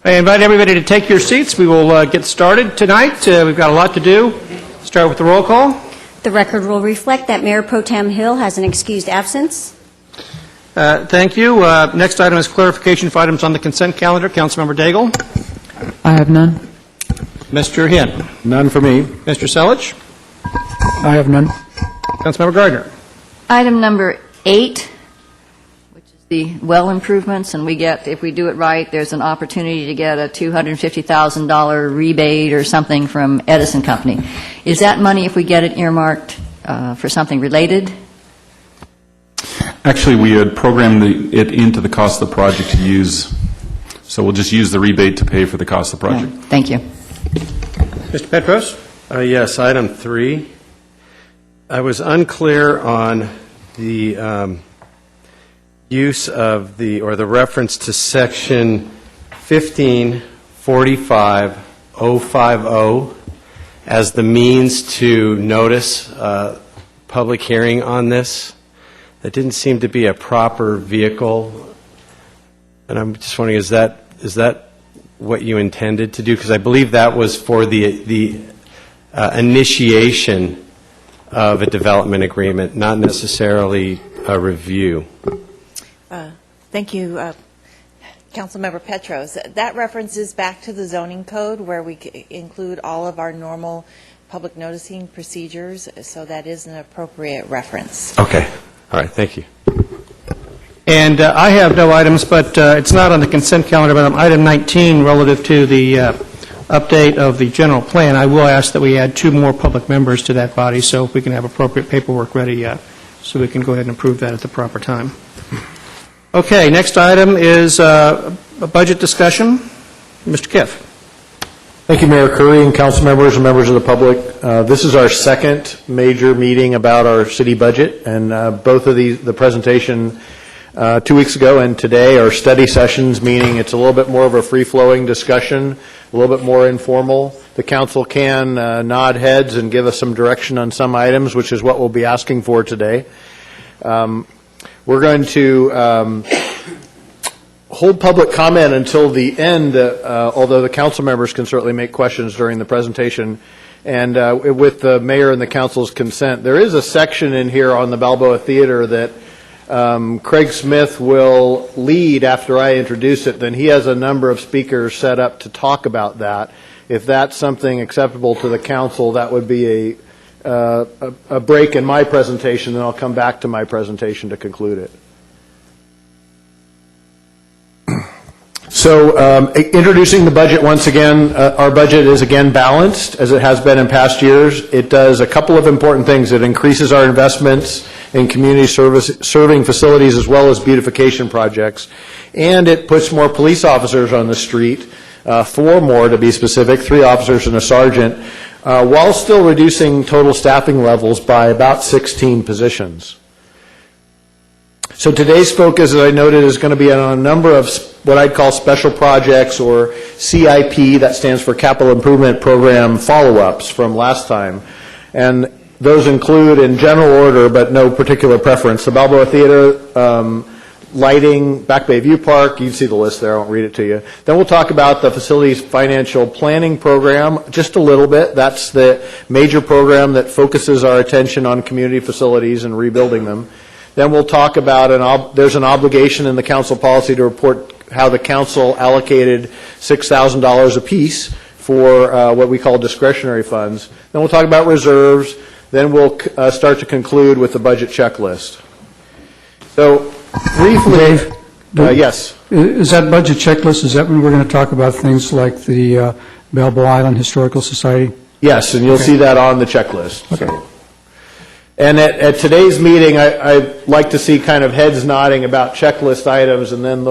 I invite everybody to take your seats. We will get started tonight. We've got a lot to do. Start with the roll call. The record will reflect that Mayor Pro Tem Hill has an excused absence. Thank you. Next item is clarification of items on the consent calendar. Councilmember Daigle. I have none. Mr. Hinn. None for me. Mr. Selich. I have none. Councilmember Gardner. Item number 8, which is the well improvements, and we get, if we do it right, there's an opportunity to get a $250,000 rebate or something from Edison Company. Is that money, if we get it earmarked for something related? Actually, we had programmed it into the cost of the project to use, so we'll just use the rebate to pay for the cost of the project. Yeah, thank you. Mr. Petros. Yes, item 3. I was unclear on the use of the reference to section 1545050 as the means to notice public hearing on this. That didn't seem to be a proper vehicle, and I'm just wondering, is that what you intended to do? Because I believe that was for the initiation of a development agreement, not necessarily a review. Thank you, Councilmember Petros. That references back to the zoning code where we include all of our normal public noticing procedures, so that is an appropriate reference. Okay. All right. Thank you. And I have no items, but it's not on the consent calendar, but on item 19 relative to the update of the general plan, I will ask that we add 2 more public members to that body, so if we can have appropriate paperwork ready so we can go ahead and approve that at the proper time. Okay, next item is a budget discussion. Mr. Kiff. Thank you, Mayor Curry and council members and members of the public. This is our second major meeting about our city budget, and both of the presentation 2 weeks ago and today are study sessions, meaning it's a little bit more of a free-flowing discussion, a little bit more informal. The council can nod heads and give us some direction on some items, which is what we'll be asking for today. We're going to hold public comment until the end, although the council members can certainly make questions during the presentation. And with the mayor and the council's consent, there is a section in here on the Balboa Theater that Craig Smith will lead after I introduce it. Then he has a number of speakers set up to talk about that. If that's something acceptable to the council, that would be a break in my presentation, then I'll come back to my presentation to conclude it. So introducing the budget once again, our budget is again balanced as it has been in past years. It does a couple of important things. It increases our investments in community serving facilities as well as beautification projects, and it puts more police officers on the street, 4 more to be specific, 3 officers and a sergeant, while still reducing total staffing levels by about 16 positions. So today's focus, as I noted, is going to be on a number of what I'd call special projects, or CIP, that stands for Capital Improvement Program follow-ups from last time. And those include, in general order, but no particular preference, the Balboa Theater, lighting, Back Bay View Park. You can see the list there. I won't read it to you. Then we'll talk about the facilities financial planning program just a little bit. That's the major program that focuses our attention on community facilities and rebuilding them. Then we'll talk about there's an obligation in the council policy to report how the council allocated $6,000 apiece for what we call discretionary funds. Then we'll talk about reserves. Then we'll start to conclude with the budget checklist. So briefly, Dave, yes. Is that budget checklist, is that when we're going to talk about things like the Balboa Island Historical Society? Yes, and you'll see that on the checklist. Okay. So. And at today's meeting, I'd like to see kind of heads nodding about checklist items, and then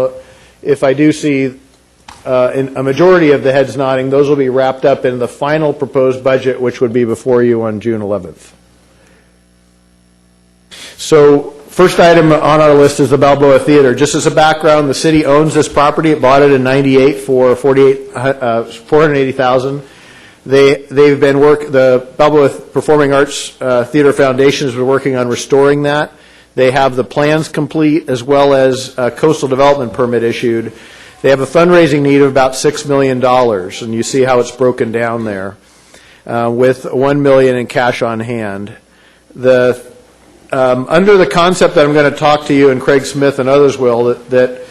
if I do see in a majority of the heads nodding, those will be wrapped up in the final proposed budget, which would be before you on June 11th. So first item on our list is the Balboa Theater. Just as a background, the city owns this property. It bought it in '98 for $480,000. They've been the Balboa Performing Arts Theater Foundation has been working on restoring that. They have the plans complete as well as a coastal development permit issued. They have a fundraising need of about $6 million, and you see how it's broken down there, with $1 million in cash on hand. Under the concept that I'm going to talk to you, and Craig Smith and others will, that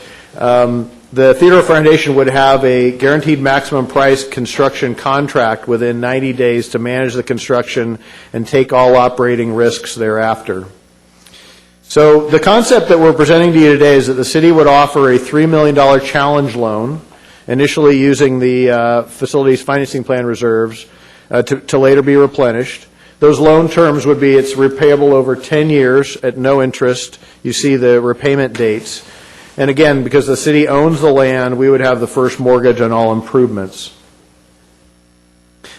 the Theodore Foundation would have a guaranteed maximum price construction contract within 90 days to manage the construction and take all operating risks thereafter. So the concept that we're presenting to you today is that the city would offer a $3 million challenge loan, initially using the facilities financing plan reserves to later be replenished. Those loan terms would be it's repayable over 10 years at no interest. You see the repayment dates. And again, because the city owns the land, we would have the first mortgage on all improvements.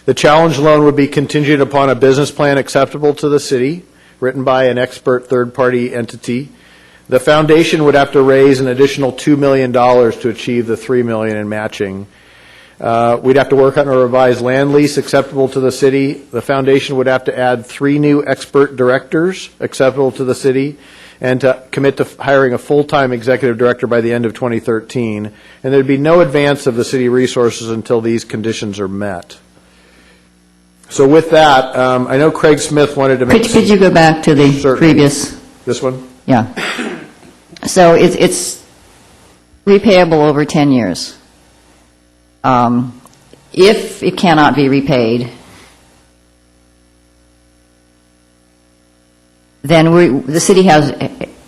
The challenge loan would be contingent upon a business plan acceptable to the city, written by an expert third-party entity. The foundation would have to raise an additional $2 million to achieve the $3 million in matching. We'd have to work on a revised land lease acceptable to the city. The foundation would have to add 3 new expert directors acceptable to the city, and to commit to hiring a full-time executive director by the end of 2013. And there'd be no advance of the city resources until these conditions are met. So with that, I know Craig Smith wanted to make... Could you go back to the Certainly. previous? This one? Yeah. So it's repayable over 10 years. If it cannot be repaid, then the city has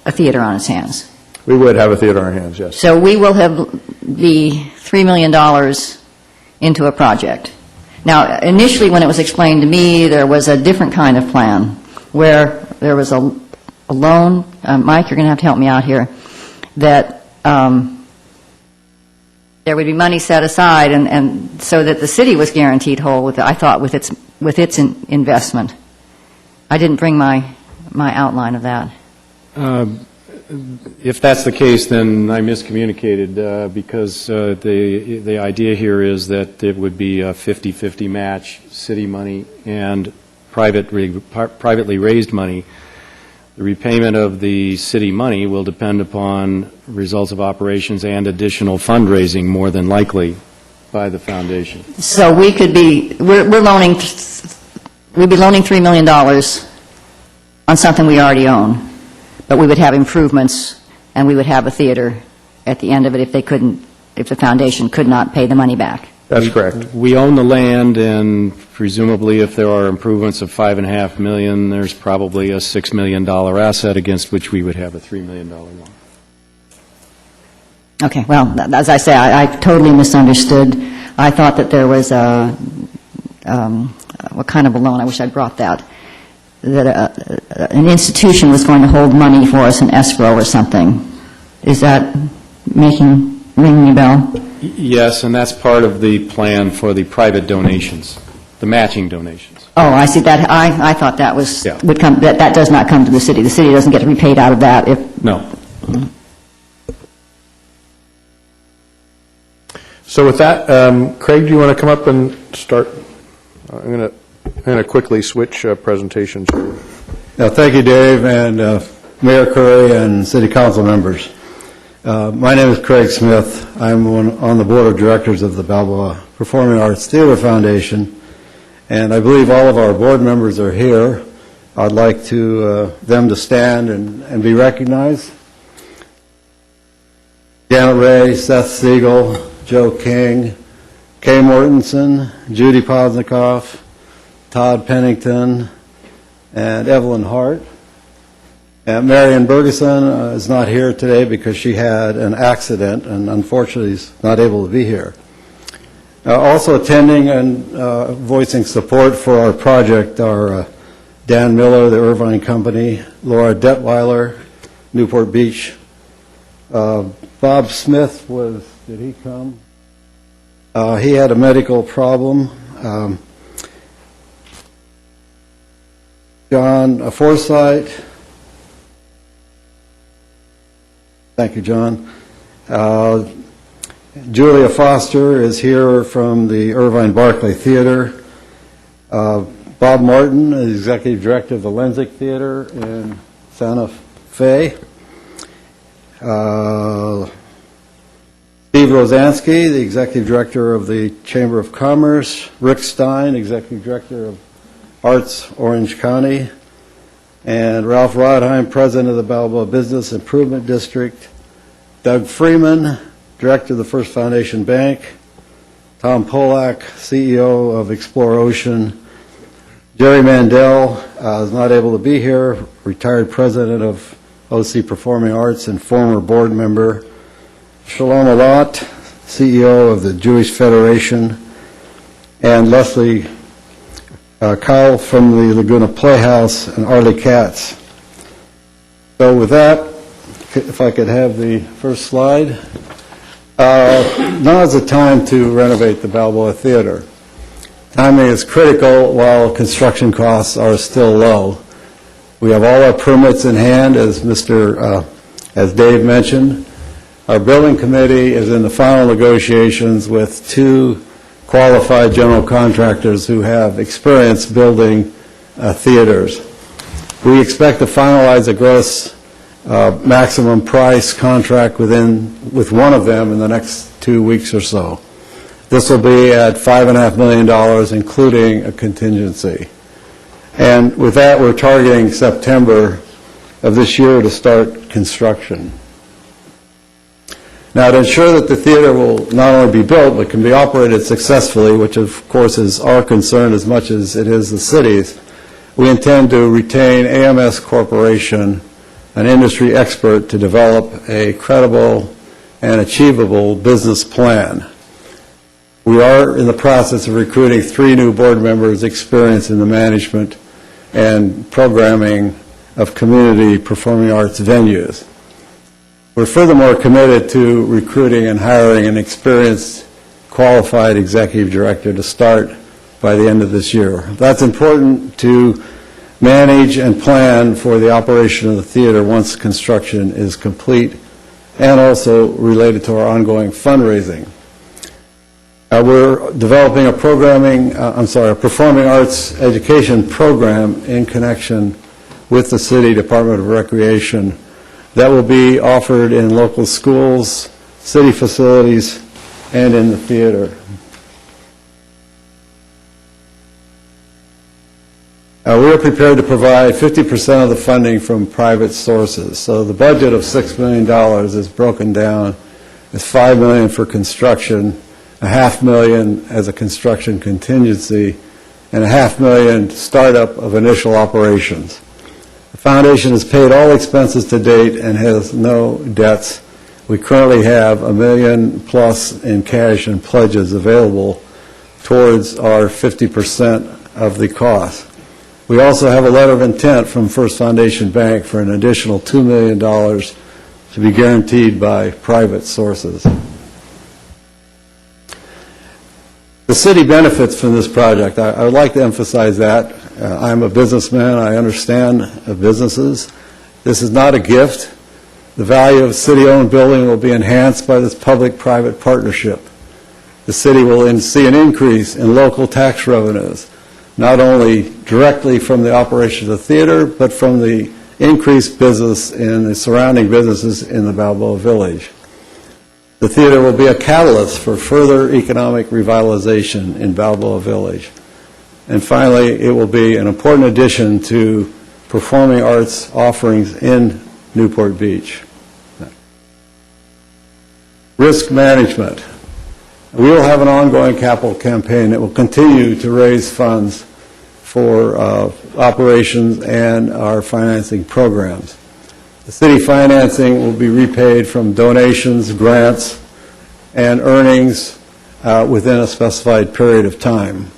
a theater on its hands. We would have a theater on our hands, yes. So we will have the $3 million into a project. Now, initially, when it was explained to me, there was a different kind of plan, where there was a loan. Mike, you're going to have to help me out here, that there would be money set aside, and so that the city was guaranteed whole, I thought, with its investment. I didn't bring my outline of that. If that's the case, then I miscommunicated, because the idea here is that it would be a 50-50 match, city money and privately raised money. The repayment of the city money will depend upon results of operations and additional fundraising, more than likely, by the foundation. So we could be, we'd be loaning $3 million on something we already own, but we would have improvements, and we would have a theater at the end of it if the foundation could not pay the money back. That's correct. We own the land, and presumably if there are improvements of $5.5 million, there's probably a $6 million asset against which we would have a $3 million loan. Okay, well, as I say, I totally misunderstood. I thought that there was what kind of a loan? I wish I'd brought that. That an institution was going to hold money for us in escrow or something. Is that ringing a bell? Yes, and that's part of the plan for the private donations, the matching donations. Oh, I see that. I thought that was Yeah. would come. That does not come to the city. The city doesn't get repaid out of that. No. So with that, Craig, do you want to come up and start? I'm going to quickly switch presentations here. Thank you, Dave, and Mayor Curry and City Council members. My name is Craig Smith. I'm on the Board of Directors of the Balboa Performing Arts Theater Foundation, and I believe all of our board members are here. I'd like them to stand and be recognized. Janet Ray, Seth Siegel, Joe King, Kay Mortensen, Judy Posnikoff, Todd Pennington, and Evelyn Hart. And Marion Bergeson is not here today because she had an accident and unfortunately is not able to be here. Also attending and voicing support for our project are Dan Miller, the Irvine Company, Laura Detweiler, Newport Beach. Bob Smith did he come? He had a medical problem. John Forsythe. Thank you, John. Julia Foster is here from the Irvine Barclay Theater. Bob Martin is Executive Director of the Lenzik Theater in Santa Fe. Steve Rosansky, the Executive Director of the Chamber of Commerce, Rick Stein, Executive Director of Arts Orange County, and Ralph Rodheim, President of the Balboa Business Improvement District, Doug Freeman, Director of the First Foundation Bank, Tom Polak, CEO of Explore Ocean, Jerry Mandel is not able to be here, retired President of OC Performing Arts and former board member, Shalom Alat, CEO of the Jewish Federation, and Leslie Kyle from the Laguna Playhouse, and Arlie Katz. So with that, if I could have the first slide. Now is the time to renovate the Balboa Theater. Timing is critical while construction costs are still low. We have all our permits in hand, as Dave mentioned. Our building committee is in the final negotiations with 2 qualified general contractors who have experience building theaters. We expect to finalize a gross maximum price contract with one of them in the next 2 weeks or so. This will be at $5.5 million, including a contingency. And with that, we're targeting September of this year to start construction. Now, to ensure that the theater will not only be built, but can be operated successfully, which of course is our concern as much as it is the city's, we intend to retain AMS Corporation, an industry expert, to develop a credible and achievable business plan. We are in the process of recruiting 3 new board members experienced in the management and programming of community performing arts venues. We're furthermore committed to recruiting and hiring an experienced, qualified executive director to start by the end of this year. That's important to manage and plan for the operation of the theater once construction is complete, and also related to our ongoing fundraising. We're developing a performing arts education program in connection with the City Department of Recreation that will be offered in local schools, city facilities, and in the theater. We are prepared to provide 50% of the funding from private sources. So the budget of $6 million is broken down as $5 million for construction, $500,000 as a construction contingency, and $500,000 startup of initial operations. The foundation has paid all expenses to date and has no debts. We currently have $1 million plus in cash and pledges available towards our 50% of the cost. We also have a letter of intent from First Foundation Bank for an additional $2 million to be guaranteed by private sources. The city benefits from this project. I would like to emphasize that. I'm a businessman. I understand businesses. This is not a gift. The value of a city-owned building will be enhanced by this public-private partnership. The city will see an increase in local tax revenues, not only directly from the operation of the theater, but from the increased business in the surrounding businesses in the Balboa Village. The theater will be a catalyst for further economic revitalization in Balboa Village. And finally, it will be an important addition to performing arts offerings in Newport Beach. Risk management. We will have an ongoing capital campaign that will continue to raise funds for operations and our financing programs. The city financing will be repaid from donations, grants, and earnings within a specified period of time.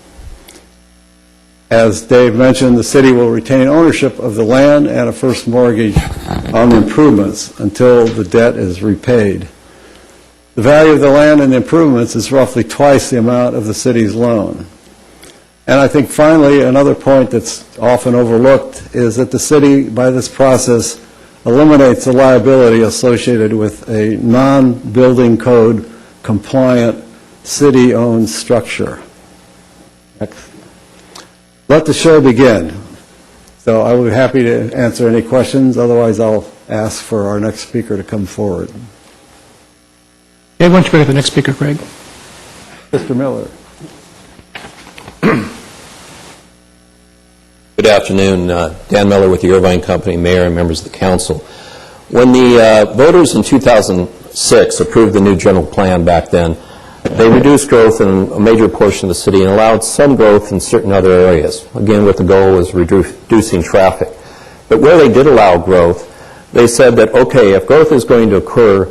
As Dave mentioned, the city will retain ownership of the land and a first mortgage on the improvements until the debt is repaid. The value of the land and the improvements is roughly twice the amount of the city's loan. And I think finally, another point that's often overlooked is that the city, by this process, eliminates the liability associated with a non-building code compliant city-owned structure. Next. Let the show begin. So I will be happy to answer any questions. Otherwise, I'll ask for our next speaker to come forward. Okay, why don't you go to the next speaker, Craig? Mr. Miller. Good afternoon. Dan Miller with the Irvine Company, Mayor and members of the council. When the voters in 2006 approved the new general plan back then, they reduced growth in a major portion of the city and allowed some growth in certain other areas, again with the goal of reducing traffic. But where they did allow growth, they said that, okay, if growth is going to occur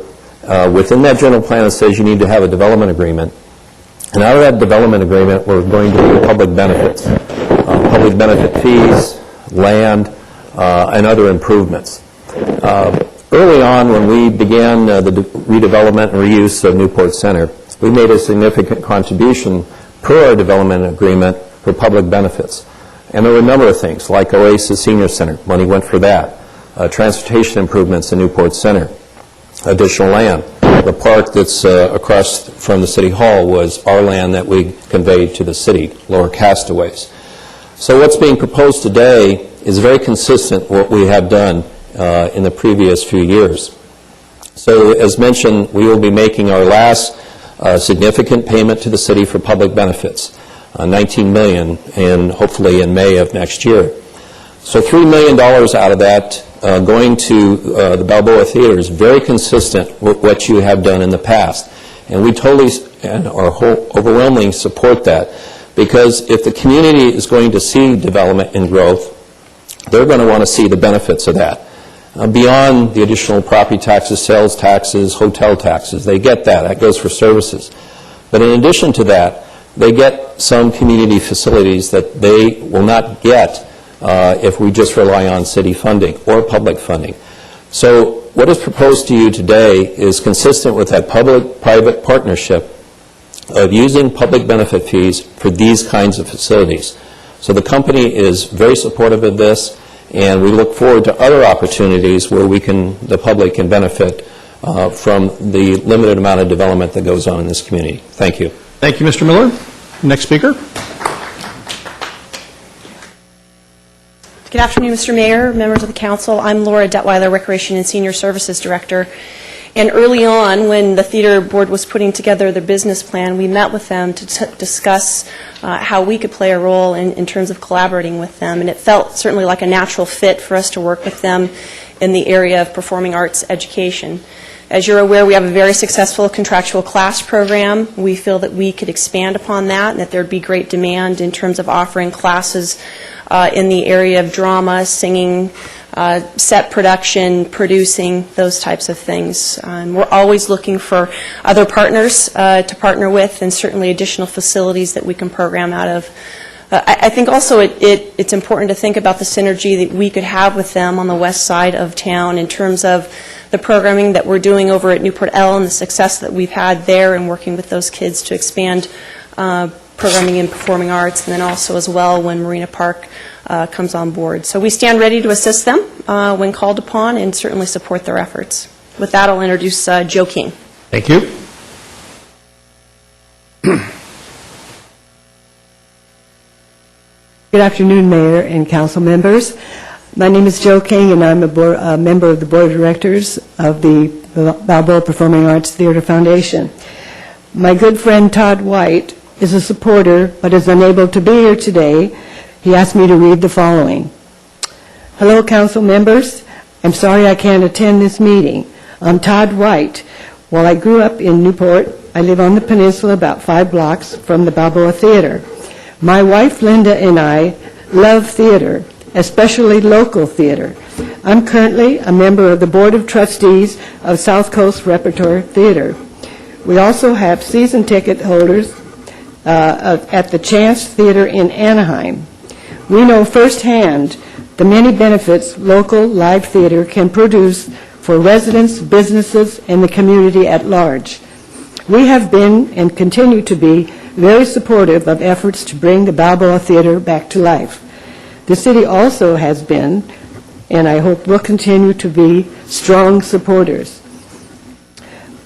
within that general plan, it says you need to have a development agreement. And out of that development agreement, we're going to do public benefits, public benefit fees, land, and other improvements. Early on, when we began the redevelopment and reuse of Newport Center, we made a significant contribution per our development agreement for public benefits. And there were a number of things, like Oasis Senior Center, money went for that, transportation improvements in Newport Center, additional land. The park that's across from the City Hall was our land that we conveyed to the city, Lower Castaways. So what's being proposed today is very consistent with what we have done in the previous few years. So as mentioned, we will be making our last significant payment to the city for public benefits, $19 million, and hopefully in May of next year. So $3 million out of that going to the Balboa Theater is very consistent with what you have done in the past. And we totally and overwhelmingly support that, because if the community is going to see development and growth, they're going to want to see the benefits of that. Beyond the additional property taxes, sales taxes, hotel taxes, they get that. That goes for services. But in addition to that, they get some community facilities that they will not get if we just rely on city funding or public funding. So what is proposed to you today is consistent with that public-private partnership of using public benefit fees for these kinds of facilities. So the company is very supportive of this, and we look forward to other opportunities where the public can benefit from the limited amount of development that goes on in this community. Thank you. Thank you, Mr. Miller. Next speaker. Good afternoon, Mr. Mayor, members of the council. I'm Laura Detweiler, Recreation and Senior Services Director. And early on, when the theater board was putting together their business plan, we met with them to discuss how we could play a role in terms of collaborating with them. And it felt certainly like a natural fit for us to work with them in the area of performing arts education. As you're aware, we have a very successful contractual class program. We feel that we could expand upon that and that there would be great demand in terms of offering classes in the area of drama, singing, set production, producing, those types of things. We're always looking for other partners to partner with, and certainly additional facilities that we can program out of. I think also it's important to think about the synergy that we could have with them on the west side of town in terms of the programming that we're doing over at Newport L and the success that we've had there in working with those kids to expand programming in performing arts, and then also as well when Marina Park comes on board. So we stand ready to assist them when called upon and certainly support their efforts. With that, I'll introduce Joe King. Thank you. Good afternoon, Mayor and council members. My name is Joe King, and I'm a member of the board of directors of the Balboa Performing Arts Theater Foundation. My good friend Todd White is a supporter but is unable to be here today. He asked me to read the following. Hello, council members. I'm sorry I can't attend this meeting. I'm Todd White. While I grew up in Newport, I live on the peninsula about 5 blocks from the Balboa Theater. My wife, Linda, and I love theater, especially local theater. I'm currently a member of the Board of Trustees of South Coast Repertoire Theater. We also have season ticket holders at the Chance Theater in Anaheim. We know firsthand the many benefits local live theater can produce for residents, businesses, and the community at large. We have been and continue to be very supportive of efforts to bring the Balboa Theater back to life. The city also has been, and I hope will continue to be, strong supporters.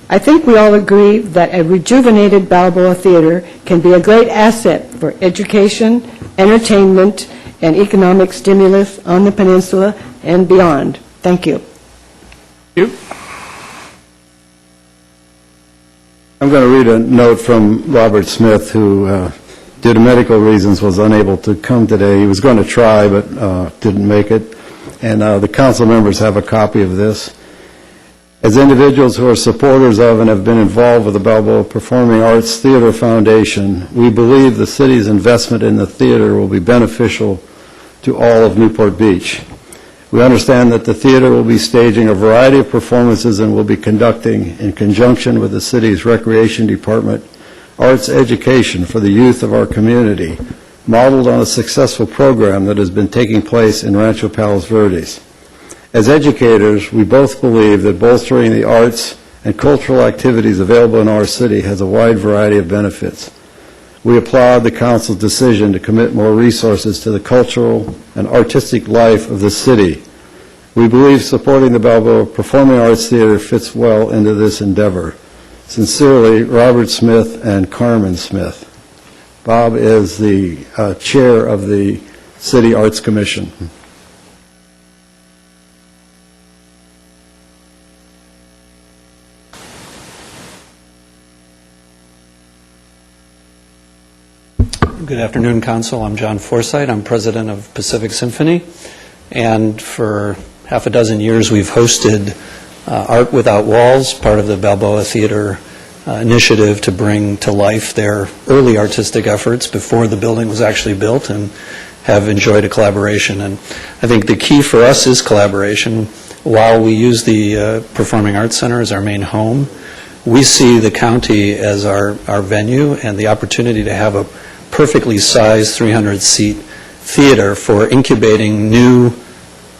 I think we all agree that a rejuvenated Balboa Theater can be a great asset for education, entertainment, and economic stimulus on the peninsula and beyond. Thank you. Thank you. I'm going to read a note from Robert Smith, who, due to medical reasons, was unable to come today. He was going to try, but didn't make it. And the council members have a copy of this. As individuals who are supporters of and have been involved with the Balboa Performing Arts Theater Foundation, we believe the city's investment in the theater will be beneficial to all of Newport Beach. We understand that the theater will be staging a variety of performances and will be conducting, in conjunction with the city's recreation department, arts education for the youth of our community, modeled on a successful program that has been taking place in Rancho Palos Verdes. As educators, we both believe that bolstering the arts and cultural activities available in our city has a wide variety of benefits. We applaud the council's decision to commit more resources to the cultural and artistic life of the city. We believe supporting the Balboa Performing Arts Theater fits well into this endeavor. Sincerely, Robert Smith and Carmen Smith. Bob is the chair of the City Arts Commission. Good afternoon, Council. I'm John Forsythe. I'm president of Pacific Symphony. And for half a dozen years, we've hosted Art Without Walls, part of the Balboa Theater initiative to bring to life their early artistic efforts before the building was actually built, and have enjoyed a collaboration. And I think the key for us is collaboration. While we use the Performing Arts Center as our main home, we see the county as our venue and the opportunity to have a perfectly sized 300-seat theater for incubating new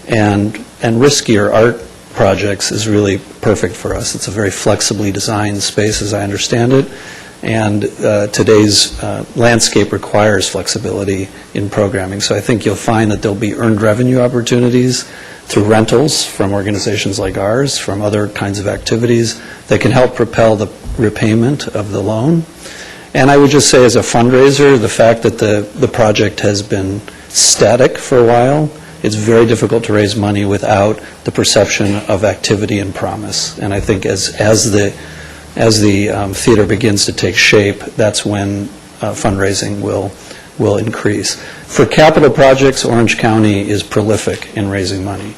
and riskier art projects is really perfect for us. It's a very flexibly designed space, as I understand it, and today's landscape requires flexibility in programming. So I think you'll find that there'll be earned revenue opportunities through rentals from organizations like ours, from other kinds of activities that can help propel the repayment of the loan. And I would just say, as a fundraiser, the fact that the project has been static for a while, it's very difficult to raise money without the perception of activity and promise. And I think as the theater begins to take shape, that's when fundraising will increase. For capital projects, Orange County is prolific in raising money.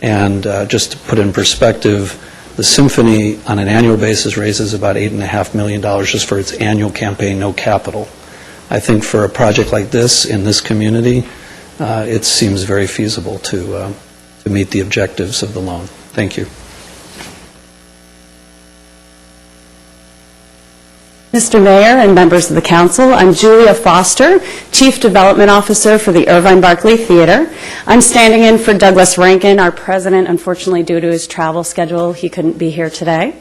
And just to put in perspective, the Symphony, on an annual basis, raises about $8.5 million just for its annual campaign, no capital. I think for a project like this, in this community, it seems very feasible to meet the objectives of the loan. Thank you. Mr. Mayor and members of the council, I'm Julia Foster, Chief Development Officer for the Irvine Barkley Theater. I'm standing in for Douglas Rankin, our president. Unfortunately, due to his travel schedule, he couldn't be here today.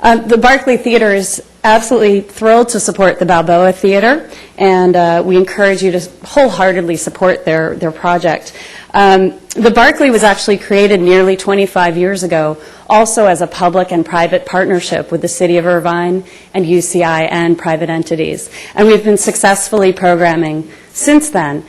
The Barkley Theater is absolutely thrilled to support the Balboa Theater, and we encourage you to wholeheartedly support their project. The Barkley was actually created nearly 25 years ago, also as a public and private partnership with the City of Irvine and UCI and private entities. And we've been successfully programming since then.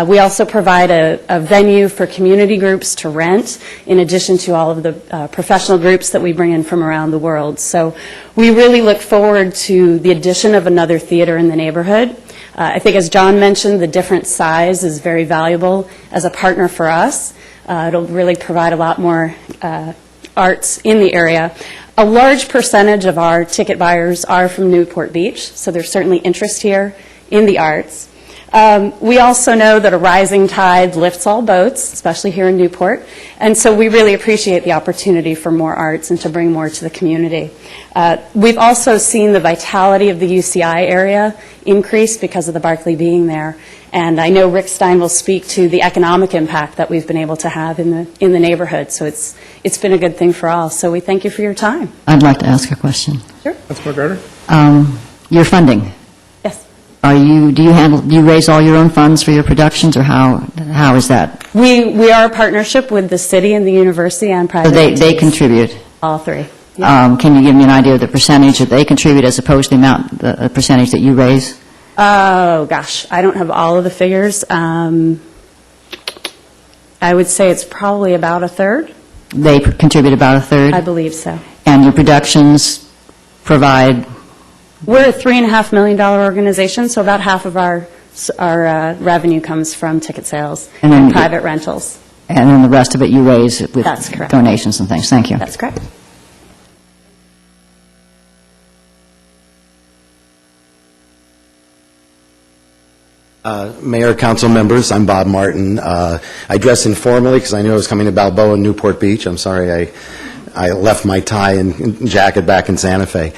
We also provide a venue for community groups to rent, in addition to all of the professional groups that we bring in from around the world. So we really look forward to the addition of another theater in the neighborhood. I think, as John mentioned, the different size is very valuable as a partner for us. It'll really provide a lot more arts in the area. A large percentage of our ticket buyers are from Newport Beach, so there's certainly interest here in the arts. We also know that a rising tide lifts all boats, especially here in Newport, and so we really appreciate the opportunity for more arts and to bring more to the community. We've also seen the vitality of the UCI area increase because of the Barkley being there, and I know Rick Stein will speak to the economic impact that we've been able to have in the neighborhood, so it's been a good thing for all. So we thank you for your time. I'd like to ask a question. Sure. Councilman Garter? Your funding. Yes. Do you raise all your own funds for your productions, or how is that? We are a partnership with the city and the university and private So they entities. contribute. All three. Yeah. Can you give me an idea of the percentage that they contribute as opposed to the percentage that you raise? Oh, gosh, I don't have all of the figures. I would say it's probably about a third. They contribute about a third? I believe so. And your productions provide We're a $3.5 million organization, so about half of our revenue comes from ticket sales And then- and private rentals. And then the rest of it you raise with That's correct. donations and things. Thank you. That's correct. Mayor, council members, I'm Bob Martin. I dress informally because I knew I was coming to Balboa and Newport Beach. I'm sorry I left my tie and jacket back in Santa Fe.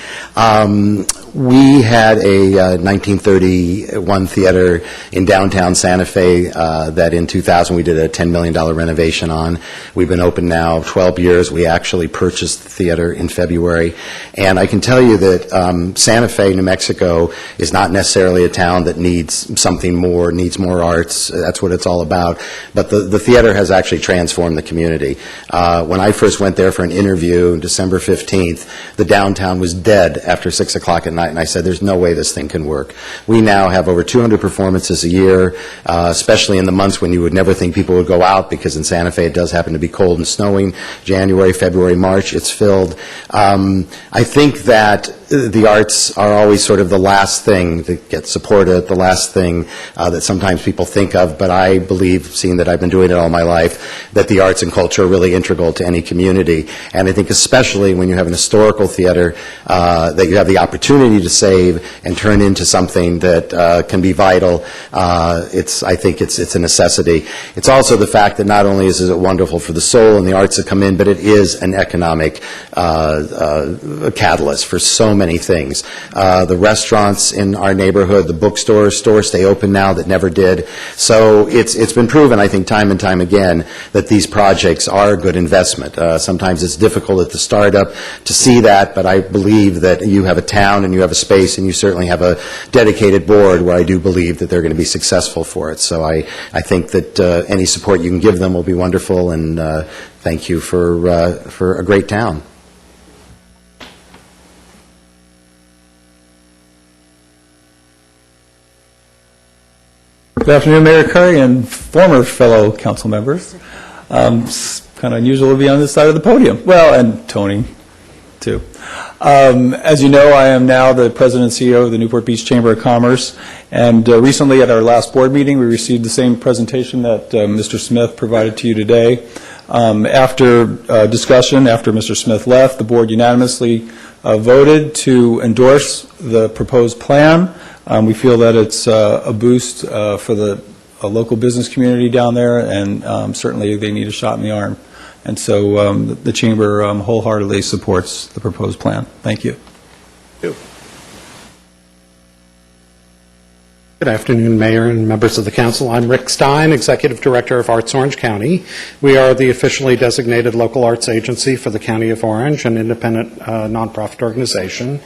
We had a 1931 theater in downtown Santa Fe that in 2000 we did a $10 million renovation on. We've been open now 12 years. We actually purchased the theater in February. And I can tell you that Santa Fe, New Mexico, is not necessarily a town that needs something more, needs more arts. That's what it's all about. But the theater has actually transformed the community. When I first went there for an interview, December 15th, the downtown was dead after 6 o'clock at night, and I said, there's no way this thing can work. We now have over 200 performances a year, especially in the months when you would never think people would go out, because in Santa Fe it does happen to be cold and snowing. January, February, March, it's filled. I think that the arts are always sort of the last thing that gets supported, the last thing that sometimes people think of, but I believe, seeing that I've been doing it all my life, that the arts and culture are really integral to any community. And I think especially when you have an historical theater that you have the opportunity to save and turn into something that can be vital, I think it's a necessity. It's also the fact that not only is it wonderful for the soul and the arts that come in, but it is an economic catalyst for so many things. The restaurants in our neighborhood, the bookstores, stores stay open now that never did. So it's been proven, I think, time and time again, that these projects are a good investment. Sometimes it's difficult at the startup to see that, but I believe that you have a town and you have a space and you certainly have a dedicated board where I do believe that they're going to be successful for it. So I think that any support you can give them will be wonderful, and thank you for a great town. Good afternoon, Mayor Curry and former fellow council members. It's kind of unusual to be on this side of the podium. Well, and Tony, too. As you know, I am now the President and CEO of the Newport Beach Chamber of Commerce, and recently at our last board meeting, we received the same presentation that Mr. Smith provided to you today. After discussion, after Mr. Smith left, the board unanimously voted to endorse the proposed plan. We feel that it's a boost for the local business community down there, and certainly they need a shot in the arm. And so the Chamber wholeheartedly supports the proposed plan. Thank you. Good afternoon, Mayor and members of the Council. I'm Rick Stein, Executive Director of Arts Orange County. We are the officially designated local arts agency for the County of Orange, an independent nonprofit organization.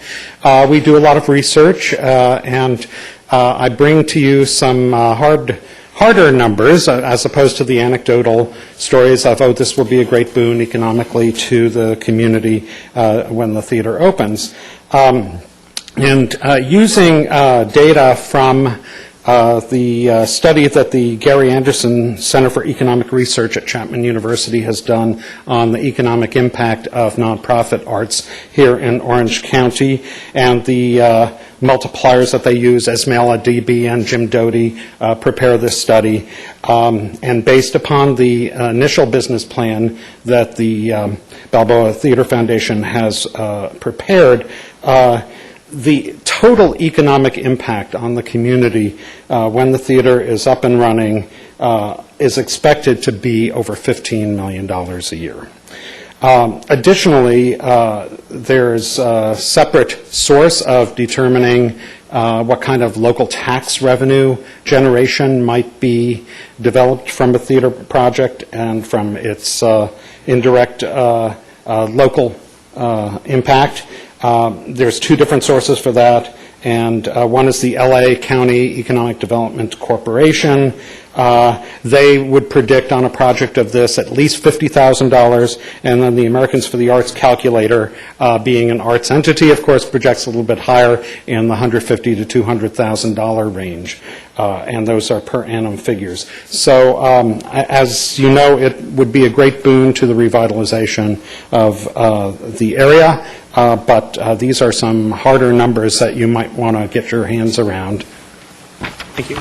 We do a lot of research, and I bring to you some harder numbers as opposed to the anecdotal stories of, oh, this will be a great boon economically to the community when the theater opens. Using data from the study that the Gary Anderson Center for Economic Research at Chapman University has done on the economic impact of nonprofit arts here in Orange County, and the multipliers that they use, Esmela DB and Jim Doty prepare this study. And based upon the initial business plan that the Balboa Theater Foundation has prepared, the total economic impact on the community when the theater is up and running is expected to be over $15 million a year. Additionally, there's a separate source of determining what kind of local tax revenue generation might be developed from a theater project and from its indirect local impact. There's two different sources for that, and one is the LA County Economic Development Corporation. They would predict on a project of this at least $50,000, and then the Americans for the Arts calculator, being an arts entity, of course, projects a little bit higher in the $150,000 to $200,000 range, and those are per annum figures. So, as you know, it would be a great boon to the revitalization of the area, but these are some harder numbers that you might want to get your hands around. Thank you.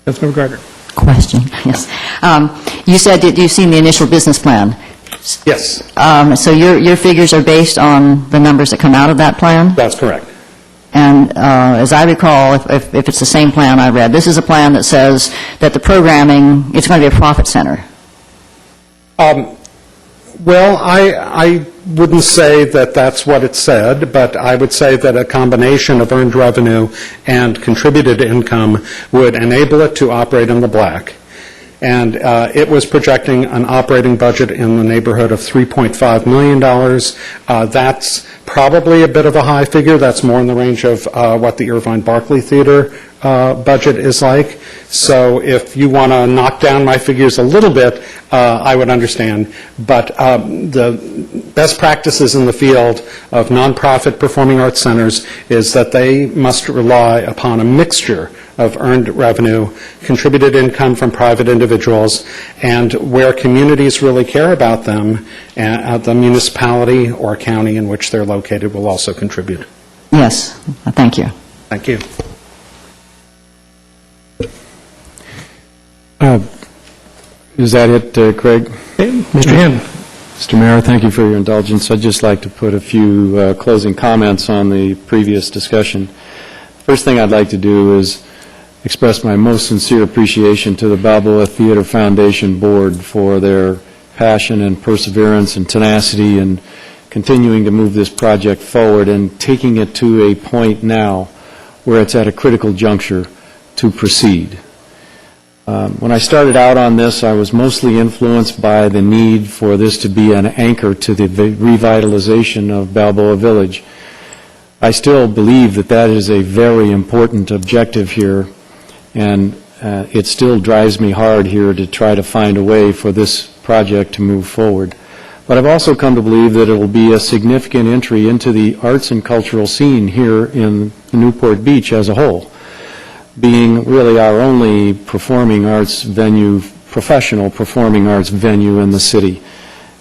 Councilmember Gardner. Question, yes. You said that you've seen the initial business plan. Yes. So your figures are based on the numbers that come out of that plan? That's correct. And as I recall, if it's the same plan I read, this is a plan that says that the programming, it's going to be a profit center. Well, I wouldn't say that that's what it said, but I would say that a combination of earned revenue and contributed income would enable it to operate in the black. And it was projecting an operating budget in the neighborhood of $3.5 million. That's probably a bit of a high figure. That's more in the range of what the Irvine Barclay Theater budget is like. So if you want to knock down my figures a little bit, I would understand. But the best practices in the field of nonprofit performing arts centers is that they must rely upon a mixture of earned revenue, contributed income from private individuals, and where communities really care about them, the municipality or county in which they're located will also contribute. Yes, thank you. Thank you. Is that it, Craig? Mr. Hand. Mr. Mayor, thank you for your indulgence. I'd just like to put a few closing comments on the previous discussion. First thing I'd like to do is express my most sincere appreciation to the Balboa Theater Foundation Board for their passion and perseverance and tenacity in continuing to move this project forward and taking it to a point now where it's at a critical juncture to proceed. When I started out on this, I was mostly influenced by the need for this to be an anchor to the revitalization of Balboa Village. I still believe that that is a very important objective here, and it still drives me hard here to try to find a way for this project to move forward. But I've also come to believe that it will be a significant entry into the arts and cultural scene here in Newport Beach as a whole, being really our only performing arts venue, professional performing arts venue in the city.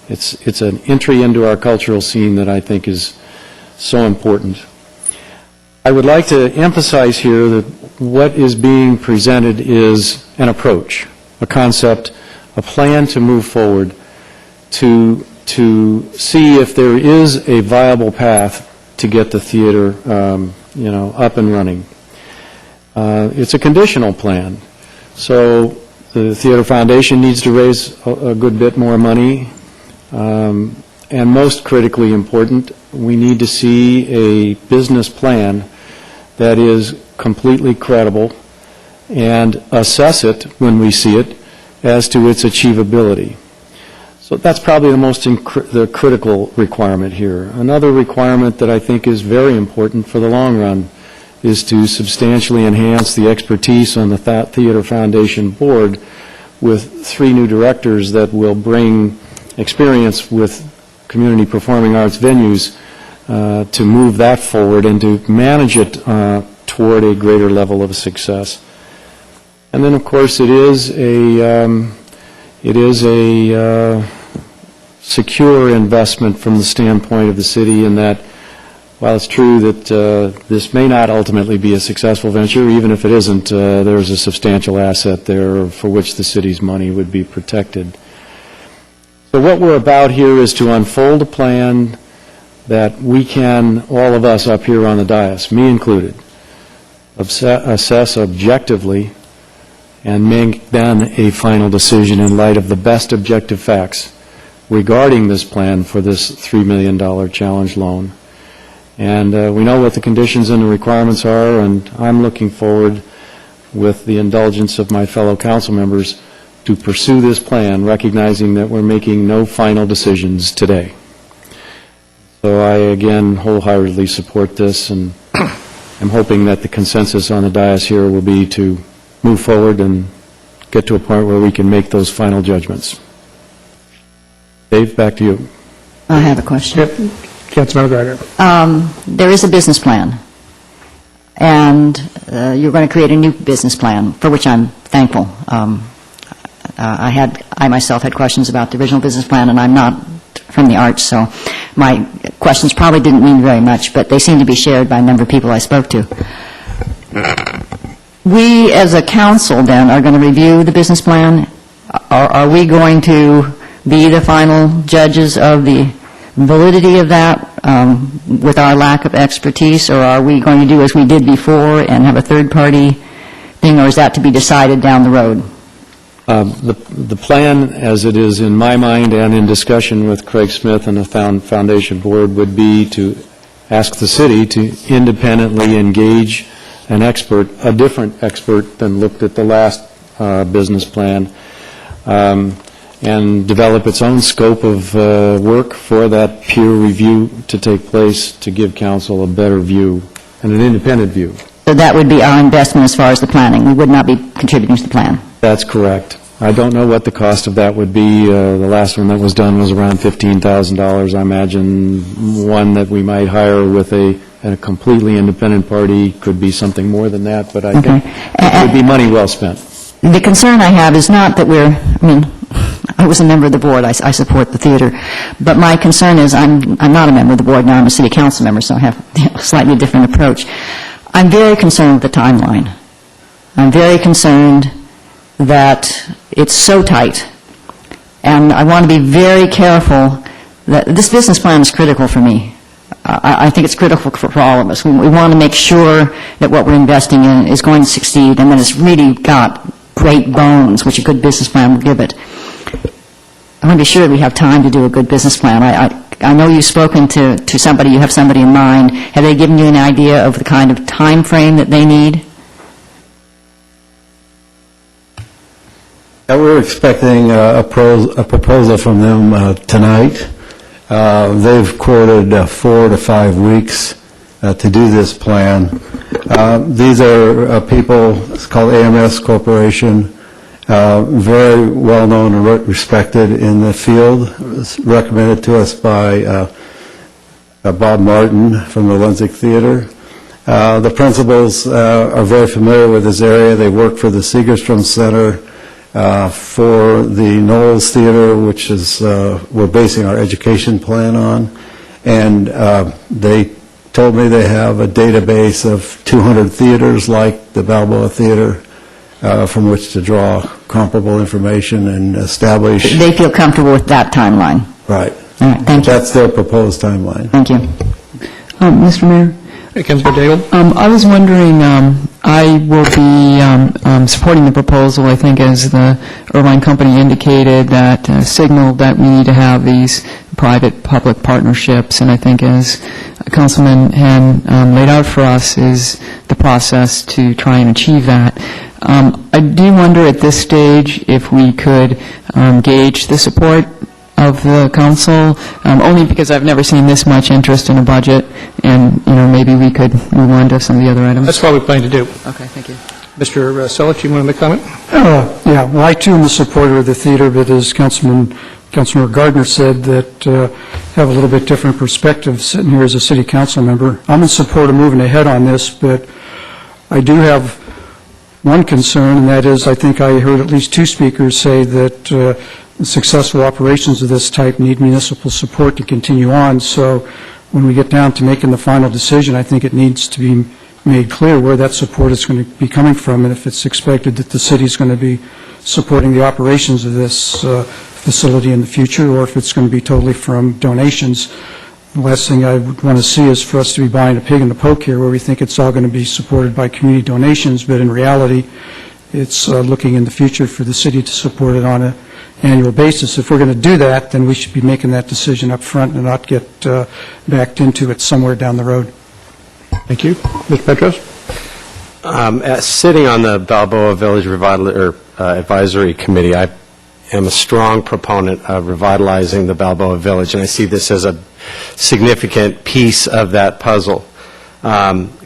It's an entry into our cultural scene that I think is so important. I would like to emphasize here that what is being presented is an approach, a concept, a plan to move forward, to see if there is a viable path to get the theater, up and running. It's a conditional plan. So the Theater Foundation needs to raise a good bit more money. And most critically important, we need to see a business plan that is completely credible and assess it when we see it as to its achievability. So that's probably the critical requirement here. Another requirement that I think is very important for the long run is to substantially enhance the expertise on the Theater Foundation Board with 3 new directors that will bring experience with community performing arts venues to move that forward and to manage it toward a greater level of success. And then, of course, it is a secure investment from the standpoint of the city in that while it's true that this may not ultimately be a successful venture, even if it isn't, there's a substantial asset there for which the city's money would be protected. So what we're about here is to unfold a plan that we can, all of us up here on the dais, me included, assess objectively and make then a final decision in light of the best objective facts regarding this plan for this $3 million challenge loan. And we know what the conditions and the requirements are, and I'm looking forward, with the indulgence of my fellow council members, to pursue this plan, recognizing that we're making no final decisions today. So I, again, wholeheartedly support this, and I'm hoping that the consensus on the dais here will be to move forward and get to a point where we can make those final judgments. Dave, back to you. I have a question. Councilmember Gardner. There is a business plan, and you're going to create a new business plan, for which I'm thankful. I myself had questions about the original business plan, and I'm not from the arts, so my questions probably didn't mean very much, but they seem to be shared by a number of people I spoke to. We, as a council, then, are going to review the business plan. Are we going to be the final judges of the validity of that with our lack of expertise, or are we going to do as we did before and have a third-party thing, or is that to be decided down the road? The plan, as it is in my mind and in discussion with Craig Smith and the Foundation Board, would be to ask the city to independently engage an expert, a different expert than looked at the last business plan, and develop its own scope of work for that peer review to take place to give council a better view and an independent view. So that would be our investment as far as the planning. We would not be contributing to the plan. That's correct. I don't know what the cost of that would be. The last one that was done was around $15,000. I imagine one that we might hire with a completely independent party could be something more than that, but I think it would be money well spent. The concern I have is not that I was a member of the board, I support the theater, but my concern is I'm not a member of the board now, I'm a city council member, so I have a slightly different approach. I'm very concerned with the timeline. I'm very concerned that it's so tight, and I want to be very careful that this business plan is critical for me. I think it's critical for all of us. We want to make sure that what we're investing in is going to succeed, and that it's really got great bones, which a good business plan will give it. I want to be sure that we have time to do a good business plan. I know you've spoken to somebody, you have somebody in mind. Have they given you an idea of the kind of time frame that they need? We're expecting a proposal from them tonight. They've quoted 4 to 5 weeks to do this plan. These are people, it's called AMS Corporation, very well-known and respected in the field. It was recommended to us by Bob Martin from the Lensick Theater. The principals are very familiar with this area. They work for the Segerstrom Center, for the Knowles Theater, which is we're basing our education plan on. And they told me they have a database of 200 theaters like the Balboa Theater from which to draw comparable information and establish. They feel comfortable with that timeline. Right. All right, thank you. That's their proposed timeline. Thank you. Mr. Mayor? Councilmember Daigle? I was wondering, I will be supporting the proposal, I think, as the Irvine Company indicated, that signaled that we need to have these private-public partnerships, and I think as Councilman had laid out for us is the process to try and achieve that. I do wonder at this stage if we could gauge the support of the council, only because I've never seen this much interest in a budget, and maybe we could move on to some of the other items. That's what we plan to do. Okay, thank you. Mr. Selich, you want to make a comment? Yeah, well, I too am a supporter of the theater, but as Councilmember Gardner said, that have a little bit different perspective sitting here as a city council member. I'm in support of moving ahead on this, but I do have one concern, and that is I think I heard at least 2 speakers say that successful operations of this type need municipal support to continue on. So when we get down to making the final decision, I think it needs to be made clear where that support is going to be coming from, and if it's expected that the city is going to be supporting the operations of this facility in the future, or if it's going to be totally from donations. The last thing I would want to see is for us to be buying a pig in the poke here, where we think it's all going to be supported by community donations, but in reality, it's looking in the future for the city to support it on an annual basis. If we're going to do that, then we should be making that decision up front and not get backed into it somewhere down the road. Thank you. Mr. Petros? Sitting on the Balboa Village Advisory Committee, I am a strong proponent of revitalizing the Balboa Village, and I see this as a significant piece of that puzzle.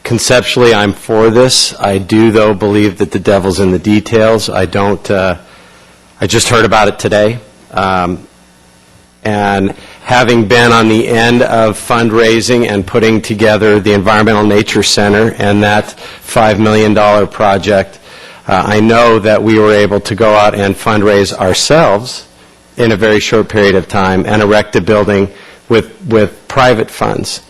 Conceptually, I'm for this. I do, though, believe that the devil's in the details. I just heard about it today. And having been on the end of fundraising and putting together the Environmental Nature Center and that $5 million project, I know that we were able to go out and fundraise ourselves in a very short period of time and erect a building with private funds.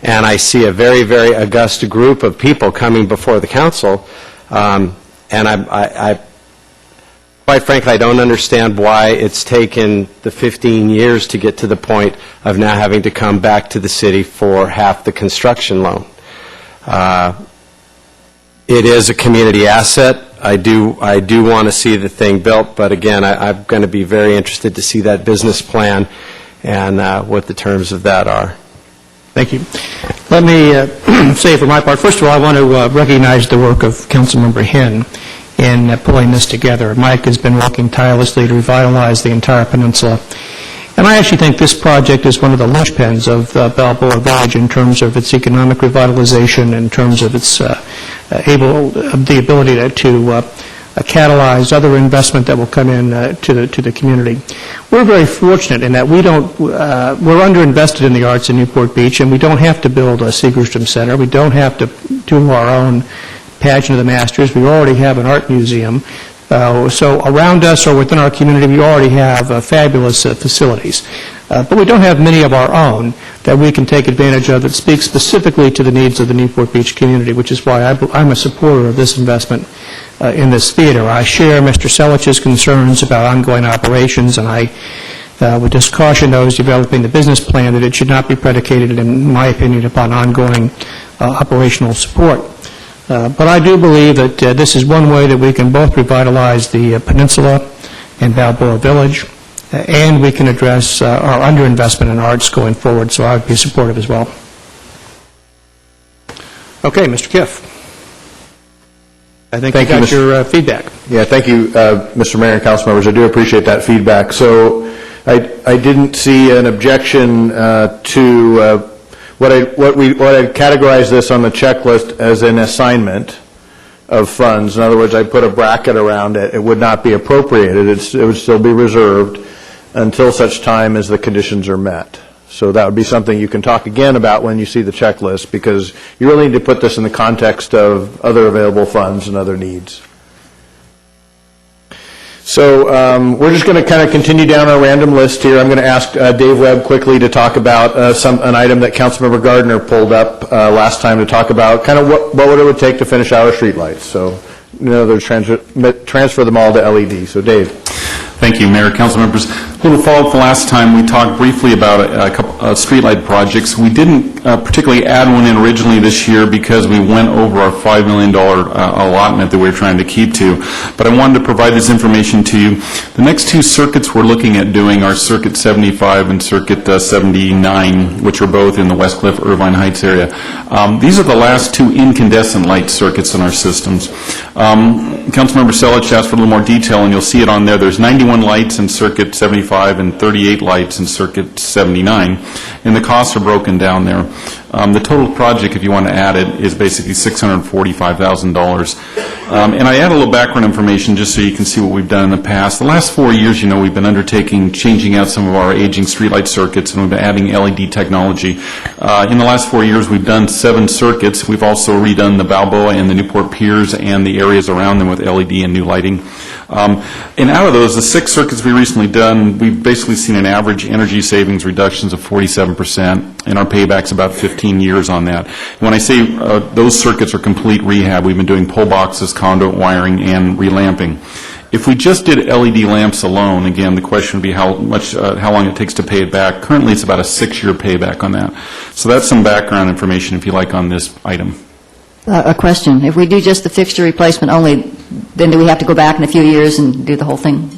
And I see a very, very august group of people coming before the council, and I quite frankly, I don't understand why it's taken the 15 years to get to the point of now having to come back to the city for half the construction loan. It is a community asset. I do want to see the thing built, but again, I'm going to be very interested to see that business plan and what the terms of that are. Thank you. Let me say for my part, first of all, I want to recognize the work of Councilmember Hinn in pulling this together. Mike has been working tirelessly to revitalize the entire peninsula. And I actually think this project is one of the linchpins of Balboa Village in terms of its economic revitalization, in terms of its the ability to catalyze other investment that will come in to the community. We're very fortunate in that we're underinvested in the arts in Newport Beach, and we don't have to build a Segerstrom Center. We don't have to do our own Pageant of the Masters. We already have an art museum. So around us or within our community, we already have fabulous facilities. But we don't have many of our own that we can take advantage of that speak specifically to the needs of the Newport Beach community, which is why I'm a supporter of this investment in this theater. I share Mr. Selich's concerns about ongoing operations, and I would just caution those developing the business plan that it should not be predicated, in my opinion, upon ongoing operational support. But I do believe that this is one way that we can both revitalize the peninsula and Balboa Village, and we can address our underinvestment in arts going forward, so I would be supportive as well. Okay, Mr. Kiff. I think you got your feedback. Yeah, thank you, Mr. Mayor and council members. I do appreciate that feedback. So I didn't see an objection to what I categorize this on the checklist as an assignment of funds. In other words, I put a bracket around it. It would not be appropriated. It would still be reserved until such time as the conditions are met. So that would be something you can talk again about when you see the checklist, because you really need to put this in the context of other available funds and other needs. So we're just going to kind of continue down our random list here. I'm going to ask Dave Webb quickly to talk about an item that Councilmember Gardner pulled up last time to talk about kind of what it would take to finish our streetlights. So, transfer them all to LED. So, Dave. Thank you, Mayor, council members. A little follow-up from last time. We talked briefly about a couple of streetlight projects. We didn't particularly add one in originally this year because we went over our $5 million allotment that we were trying to keep to. But I wanted to provide this information to you. The next two circuits we're looking at doing are Circuit 75 and Circuit 79, which are both in the West Cliff, Irvine Heights area. These are the last two incandescent light circuits in our systems. Councilmember Selich asked for a little more detail, and you'll see it on there. There's 91 lights in Circuit 75 and 38 lights in Circuit 79, and the costs are broken down there. The total project, if you want to add it, is basically $645,000. And I add a little background information just so you can see what we've done in the past. The last 4 years, we've been undertaking changing out some of our aging streetlight circuits, and we've been adding LED technology. In the last 4 years, we've done 7 circuits. We've also redone the Balboa and the Newport Piers and the areas around them with LED and new lighting. And out of those, the 6 circuits we recently done, we've basically seen an average energy savings reductions of 47%, and our payback's about 15 years on that. And when I say those circuits are complete rehab, we've been doing pole boxes, conduit wiring, and relamping. If we just did LED lamps alone, again, the question would be how long it takes to pay it back. Currently, it's about a 6-year payback on that. So that's some background information, if you like, on this item. A question. If we do just the fixture replacement only, then do we have to go back in a few years and do the whole thing?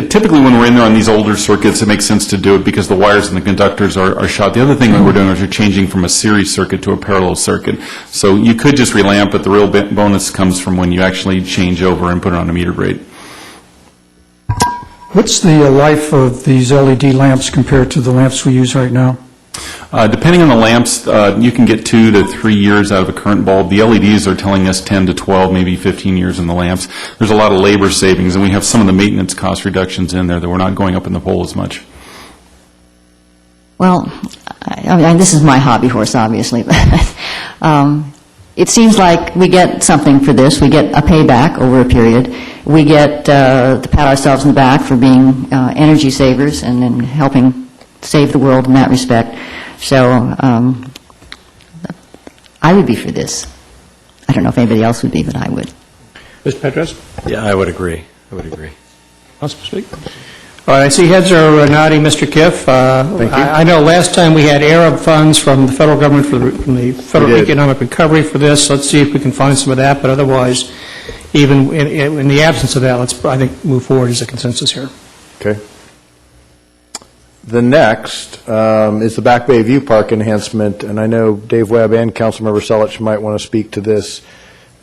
Typically, when we're in there on these older circuits, it makes sense to do it because the wires and the conductors are shot. The other thing that we're doing is we're changing from a series circuit to a parallel circuit. So you could just relamp, but the real bonus comes from when you actually change over and put it on a meter grade. What's the life of these LED lamps compared to the lamps we use right now? Depending on the lamps, you can get 2 to 3 years out of a current bulb. The LEDs are telling us 10 to 12, maybe 15 years in the lamps. There's a lot of labor savings, and we have some of the maintenance cost reductions in there that we're not going up in the pole as much. Well, I mean, this is my hobby horse, obviously. It seems like we get something for this. We get a payback over a period. We get to pat ourselves on the back for being energy savers and then helping save the world in that respect. So I would be for this. I don't know if anybody else would be, but I would. Mr. Petros? Yeah, I would agree. I would agree. Councilman Speak. All right, I see heads are nodding, Mr. Kiff. Thank you. I know last time we had Arab funds from the federal government from the Federal Economic Recovery for this. Let's see if we can find some of that, but otherwise, even in the absence of that, let's, I think, move forward as a consensus here. Okay. The next is the Back Bay View Park enhancement, and I know Dave Webb and Councilmember Selich might want to speak to this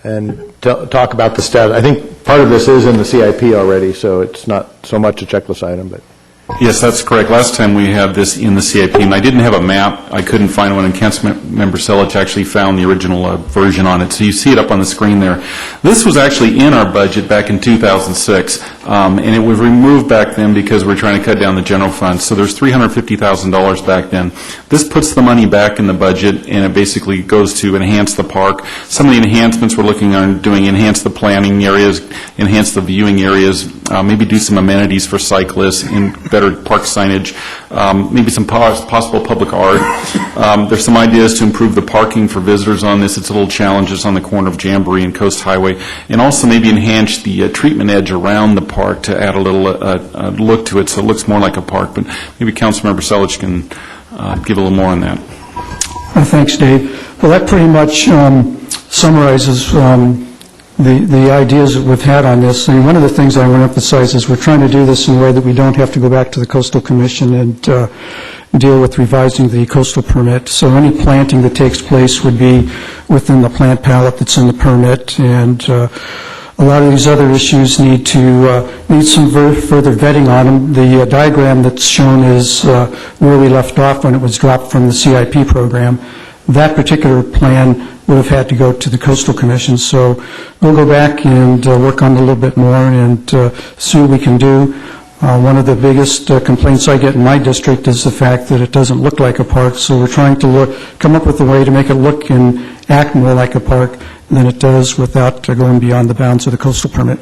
and talk about the status. I think part of this is in the CIP already, so it's not so much a checklist item, but. Yes, that's correct. Last time we had this in the CIP, and I didn't have a map. I couldn't find one, and Councilmember Selich actually found the original version on it. So you see it up on the screen there. This was actually in our budget back in 2006, and it was removed back then because we're trying to cut down the general fund. So there's $350,000 back then. This puts the money back in the budget, and it basically goes to enhance the park. Some of the enhancements we're looking on doing, enhance the planning areas, enhance the viewing areas, maybe do some amenities for cyclists, and better park signage, maybe some possible public art. There's some ideas to improve the parking for visitors on this. It's a little challenges on the corner of Jamboree and Coast Highway, and also maybe enhance the treatment edge around the park to add a little look to it so it looks more like a park. But maybe Councilmember Selich can give a little more on that. Thanks, Dave. Well, that pretty much summarizes the ideas that we've had on this. And one of the things I want to emphasize is we're trying to do this in a way that we don't have to go back to the Coastal Commission and deal with revising the coastal permit. So any planting that takes place would be within the plant palette that's in the permit, and a lot of these other issues need some further vetting on them. The diagram that's shown is where we left off when it was dropped from the CIP program. That particular plan would have had to go to the Coastal Commission, so we'll go back and work on it a little bit more and see what we can do. One of the biggest complaints I get in my district is the fact that it doesn't look like a park, so we're trying to come up with a way to make it look and act more like a park than it does without going beyond the bounds of the coastal permit.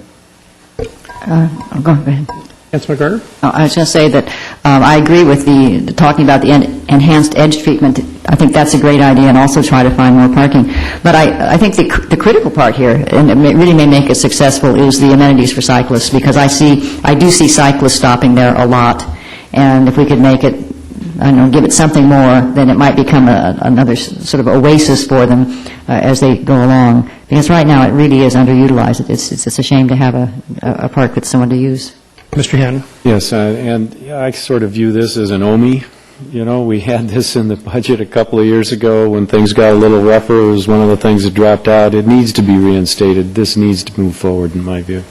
Go ahead. Councilman Gardner? I was going to say that I agree with the talking about the enhanced edge treatment. I think that's a great idea, and also try to find more parking. But I think the critical part here, and it really may make it successful, is the amenities for cyclists, because I do see cyclists stopping there a lot, and if we could make it, I don't know, give it something more, then it might become another sort of oasis for them as they go along. Because right now it really is underutilized. It's a shame to have a park with someone to use. Mr. Hannon? Yes, and I sort of view this as an OMI. You know, we had this in the budget a couple of years ago when things got a little rougher. It was one of the things that dropped out. It needs to be reinstated. This needs to move forward, in my view.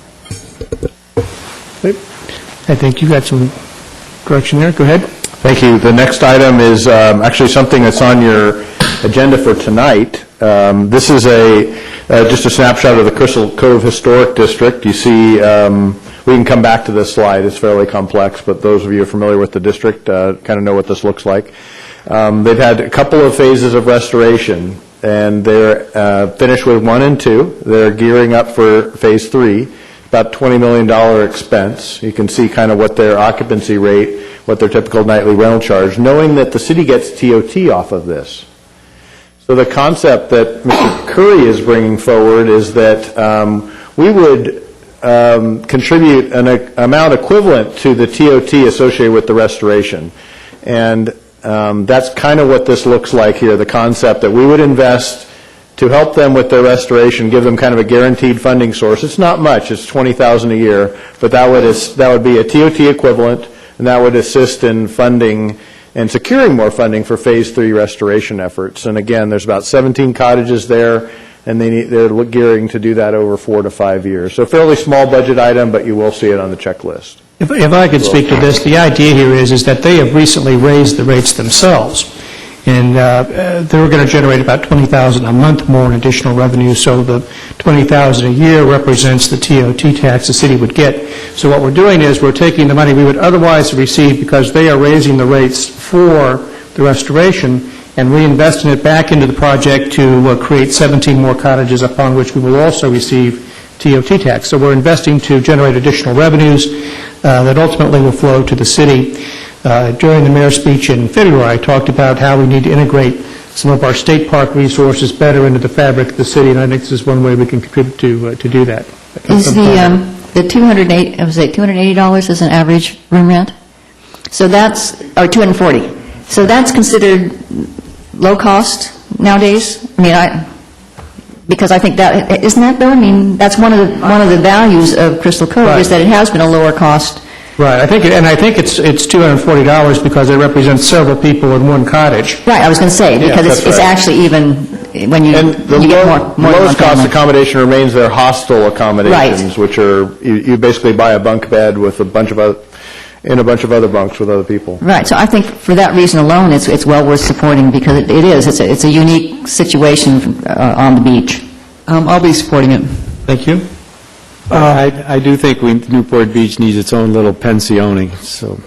I think you got some correction there. Go ahead. Thank you. The next item is actually something that's on your agenda for tonight. This is just a snapshot of the Crystal Cove Historic District. You see, we can come back to this slide. It's fairly complex, but those of you who are familiar with the district kind of know what this looks like. They've had a couple of phases of restoration, and they're finished with 1 and 2. They're gearing up for phase 3, about $20 million expense. You can see kind of what their occupancy rate, what their typical nightly rental charge, knowing that the city gets TOT off of this. So the concept that Mr. Curry is bringing forward is that we would contribute an amount equivalent to the TOT associated with the restoration. And that's kind of what this looks like here, the concept that we would invest to help them with their restoration, give them kind of a guaranteed funding source. It's not much, it's $20,000 a year, but that would be a TOT equivalent, and that would assist in funding and securing more funding for phase 3 restoration efforts. And again, there's about 17 cottages there, and they're gearing to do that over 4 to 5 years. So fairly small budget item, but you will see it on the checklist. If I could speak to this, the idea here is that they have recently raised the rates themselves. and they were going to generate about $20,000 a month more in additional revenue, so the $20,000 a year represents the TOT tax the city would get. So what we're doing is we're taking the money we would otherwise receive because they are raising the rates for the restoration and reinvesting it back into the project to create 17 more cottages upon which we will also receive TOT tax. So we're investing to generate additional revenues that ultimately will flow to the city. During the mayor's speech in February, I talked about how we need to integrate some of our state park resources better into the fabric of the city, and I think this is one way we can contribute to do that. Is the $280 is an average room rent? So that's, or $240. So that's considered low cost nowadays? I mean, because I think that, isn't that though? I mean, that's one of the values of Crystal Cove is that it has been a lower cost. Right. I think it's $240 because it represents several people in one cottage. Right. I was going to say because it's actually even when you get more. The lowest cost accommodation remains their hostel accommodations, which are you basically buy a bunk bed with a bunch of other bunks with other people. Right. So I think for that reason alone, it's well worth supporting because it is. It's a unique situation on the beach. I'll be supporting it. Thank you. I do think Newport Beach needs its own little pensione, so.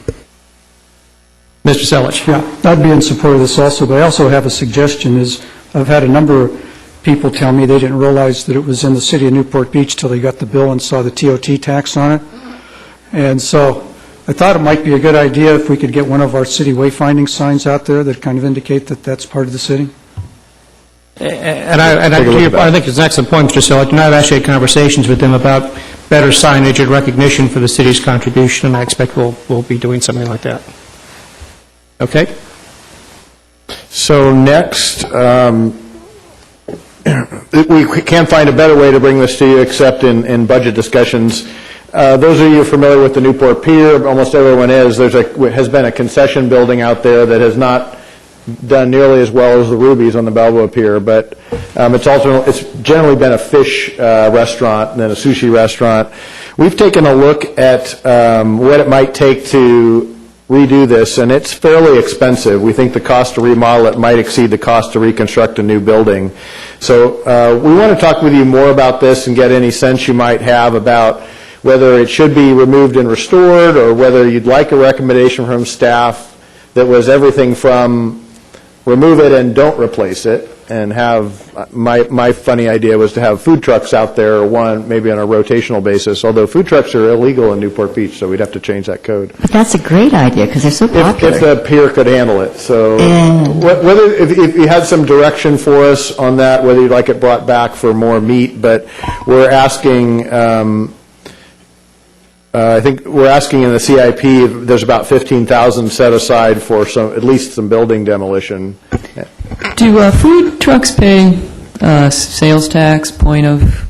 Mr. Selich. Yeah, I'd be in support of this also, but I also have a suggestion is I've had a number of people tell me they didn't realize that it was in the city of Newport Beach till they got the bill and saw the TOT tax on it. And so I thought it might be a good idea if we could get one of our city wayfinding signs out there that kind of indicate that that's part of the city. And I think it's an excellent point, Mr. Selich, and I've actually had conversations with them about better signage and recognition for the city's contribution, and I expect we'll be doing something like that. Okay? So next, we can't find a better way to bring this to you except in budget discussions. Those of you familiar with the Newport Pier, almost everyone is, has been a concession building out there that has not done nearly as well as the Ruby's on the Balboa Pier, but it's generally been a fish restaurant and then a sushi restaurant. We've taken a look at what it might take to redo this, and it's fairly expensive. We think the cost to remodel it might exceed the cost to reconstruct a new building. So we want to talk with you more about this and get any sense you might have about whether it should be removed and restored or whether you'd like a recommendation from staff that was everything from remove it and don't replace it, and have, my funny idea was to have food trucks out there, maybe on a rotational basis, although food trucks are illegal in Newport Beach, so we'd have to change that code. But that's a great idea because they're so popular. If the pier could handle it. So whether if you had some direction for us on that, whether you'd like it brought back for more meat, but we're asking, I think we're asking in the CIP, there's about $15,000 set aside for at least some building demolition. Do food trucks pay sales tax, point of?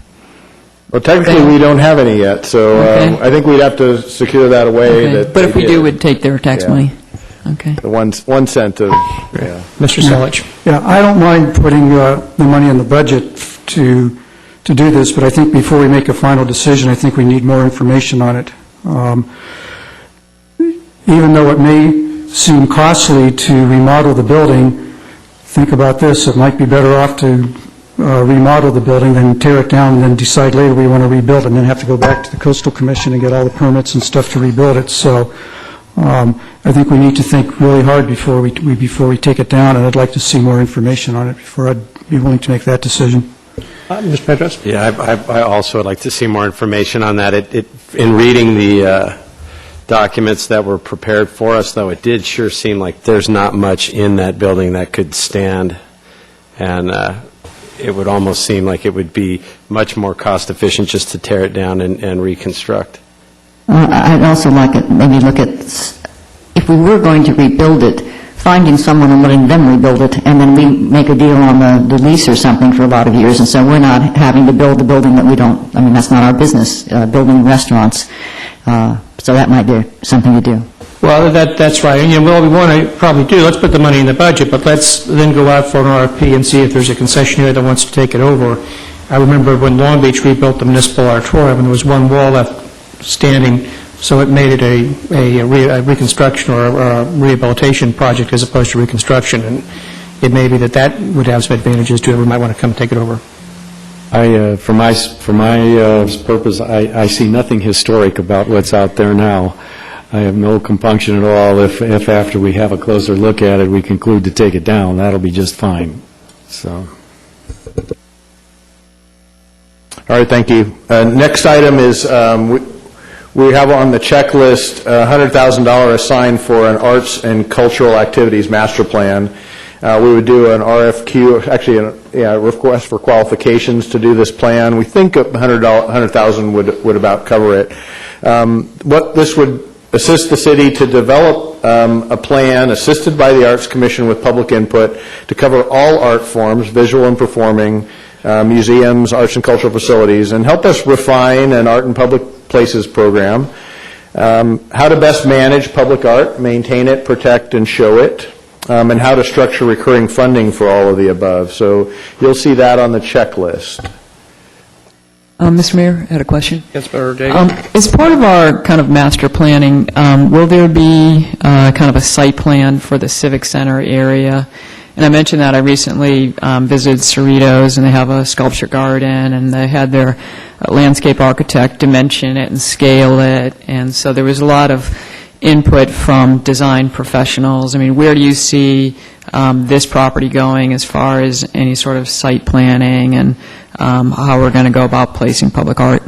Well, technically, we don't have any yet, so I think we'd have to secure that away. Okay. But if we do, we'd take their tax money. Okay. The 1 cent of, Mr. Selich. Yeah, I don't mind putting the money in the budget to do this, but I think before we make a final decision, I think we need more information on it. Even though it may seem costly to remodel the building, think about this, it might be better off to remodel the building than tear it down and then decide later we want to rebuild it and then have to go back to the Coastal Commission and get all the permits and stuff to rebuild it. So I think we need to think really hard before we take it down, and I'd like to see more information on it before I'd be willing to make that decision. Mr. Petros? Yeah, I also would like to see more information on that. In reading the documents that were prepared for us, though, it did sure seem like there's not much in that building that could stand, and it would almost seem like it would be much more cost-efficient just to tear it down and reconstruct. I'd also like it, maybe look at, if we were going to rebuild it, finding someone and letting them rebuild it, and then we make a deal on the lease or something for a lot of years, and so we're not having to build the building that we don't, I mean, that's not our business, building restaurants. So that might be something to do. Well, that's right. And what we want to probably do, let's put the money in the budget, but let's then go out for an RFP and see if there's a concessionaire that wants to take it over. I remember when Long Beach rebuilt the municipal auditorium, and there was one wall left standing, so it made it a reconstruction or a rehabilitation project as opposed to reconstruction. And it may be that that would have some advantages to whoever might want to come take it over. For my purpose, I see nothing historic about what's out there now. I have no compunction at all if after we have a closer look at it, we conclude to take it down. That'll be just fine. So. All right, thank you. Next item is we have on the checklist $100,000 assigned for an arts and cultural activities master plan. We would do an RFQ, actually a request for qualifications to do this plan. We think $100,000 would about cover it. What this would assist the city to develop a plan assisted by the Arts Commission with public input to cover all art forms, visual and performing, museums, arts and cultural facilities, and help us refine an art and public places program, how to best manage public art, maintain it, protect, and show it, and how to structure recurring funding for all of the above. So you'll see that on the checklist. Mr. Mayor, I had a question. Councilmember Daigle. As part of our kind of master planning, will there be kind of a site plan for the Civic Center area? And I mentioned that I recently visited Cerritos, and they have a sculpture garden, and they had their landscape architect dimension it and scale it, and so there was a lot of input from design professionals. I mean, where do you see this property going as far as any sort of site planning and how we're going to go about placing public art?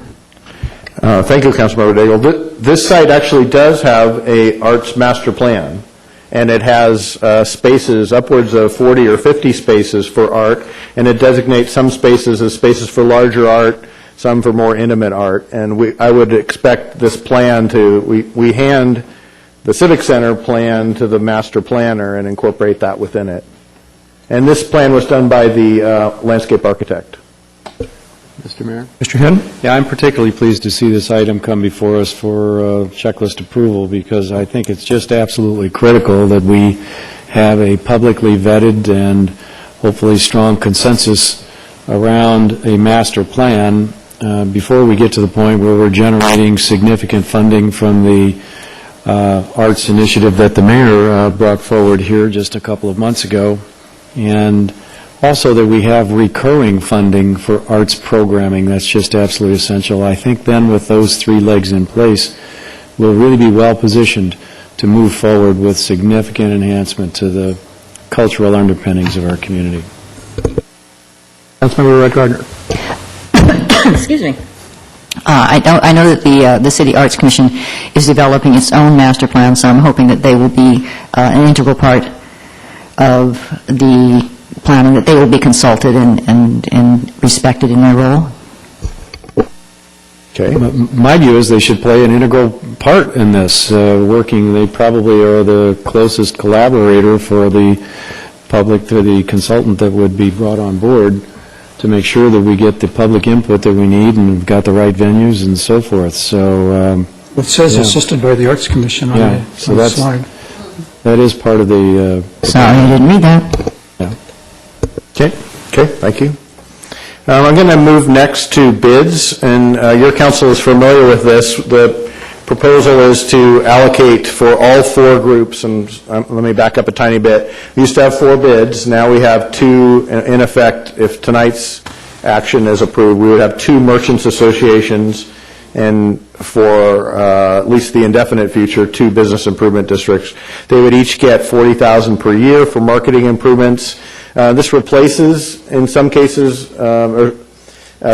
Thank you, Councilmember Daigle. This site actually does have a arts master plan, and it has spaces, upwards of 40 or 50 spaces for art, and it designates some spaces as spaces for larger art, some for more intimate art. And I would expect this plan we hand the Civic Center plan to the master planner and incorporate that within it. And this plan was done by the landscape architect. Mr. Mayor? Mr. Henn? Yeah, I'm particularly pleased to see this item come before us for checklist approval, because I think it's just absolutely critical that we have a publicly vetted and hopefully strong consensus around a master plan before we get to the point where we're generating significant funding from the arts initiative that the mayor brought forward here just a couple of months ago, and also that we have recurring funding for arts programming. That's just absolutely essential. I think then with those three legs in place, we'll really be well positioned to move forward with significant enhancement to the cultural underpinnings of our community. Councilmember Gardner. Excuse me. I know that the City Arts Commission is developing its own master plan, so I'm hoping that they will be an integral part of the planning, that they will be consulted and respected in their role. Okay. My view is they should play an integral part in this. They probably are the closest collaborator for the public to the consultant that would be brought on board to make sure that we get the public input that we need and we've got the right venues and so forth. So it says assisted by the Arts Commission on the slide. That is part of the... Sorry, I didn't read that. Yeah. Okay, thank you. I'm going to move next to bids, and your council is familiar with this. The proposal is to allocate for all four groups, and let me back up a tiny bit. We used to have 4 bids. Now we have 2, in effect, if tonight's action is approved, we would have 2 merchants associations, and for at least the indefinite future, 2 business improvement districts. They would each get $40,000 per year for marketing improvements. This replaces, in some cases, or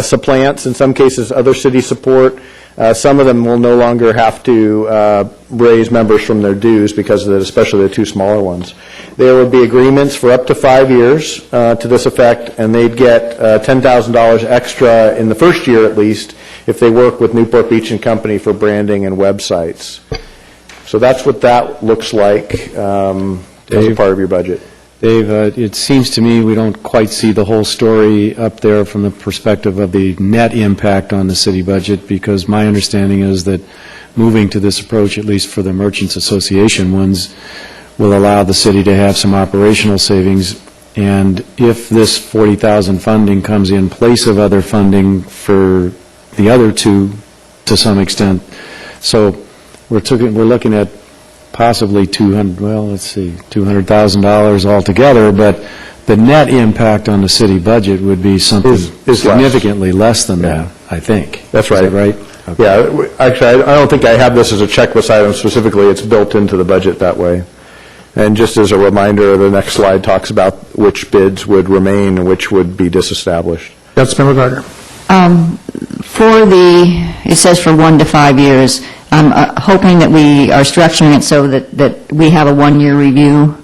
supplants, in some cases, other city support. Some of them will no longer have to raise members from their dues because of especially the 2 smaller ones. There would be agreements for up to 5 years to this effect, and they'd get $10,000 extra in the first year at least if they work with Newport Beach and Company for branding and websites. So that's what that looks like as a part of your budget. Dave, it seems to me we don't quite see the whole story up there from the perspective of the net impact on the city budget, because my understanding is that moving to this approach, at least for the Merchants Association ones, will allow the city to have some operational savings. And if this $40,000 funding comes in place of other funding for the other 2 to some extent, so we're looking at possibly $200,000 altogether, but the net impact on the city budget would be something Is less. significantly less than that, I think. That's right. Is that right? Okay. Yeah, actually, I don't think I have this as a checklist item specifically. It's built into the budget that way. And just as a reminder, the next slide talks about which bids would remain and which would be disestablished. Councilmember Gardner. It says for 1 to 5 years, I'm hoping that we are structuring it so that we have a 1-year review.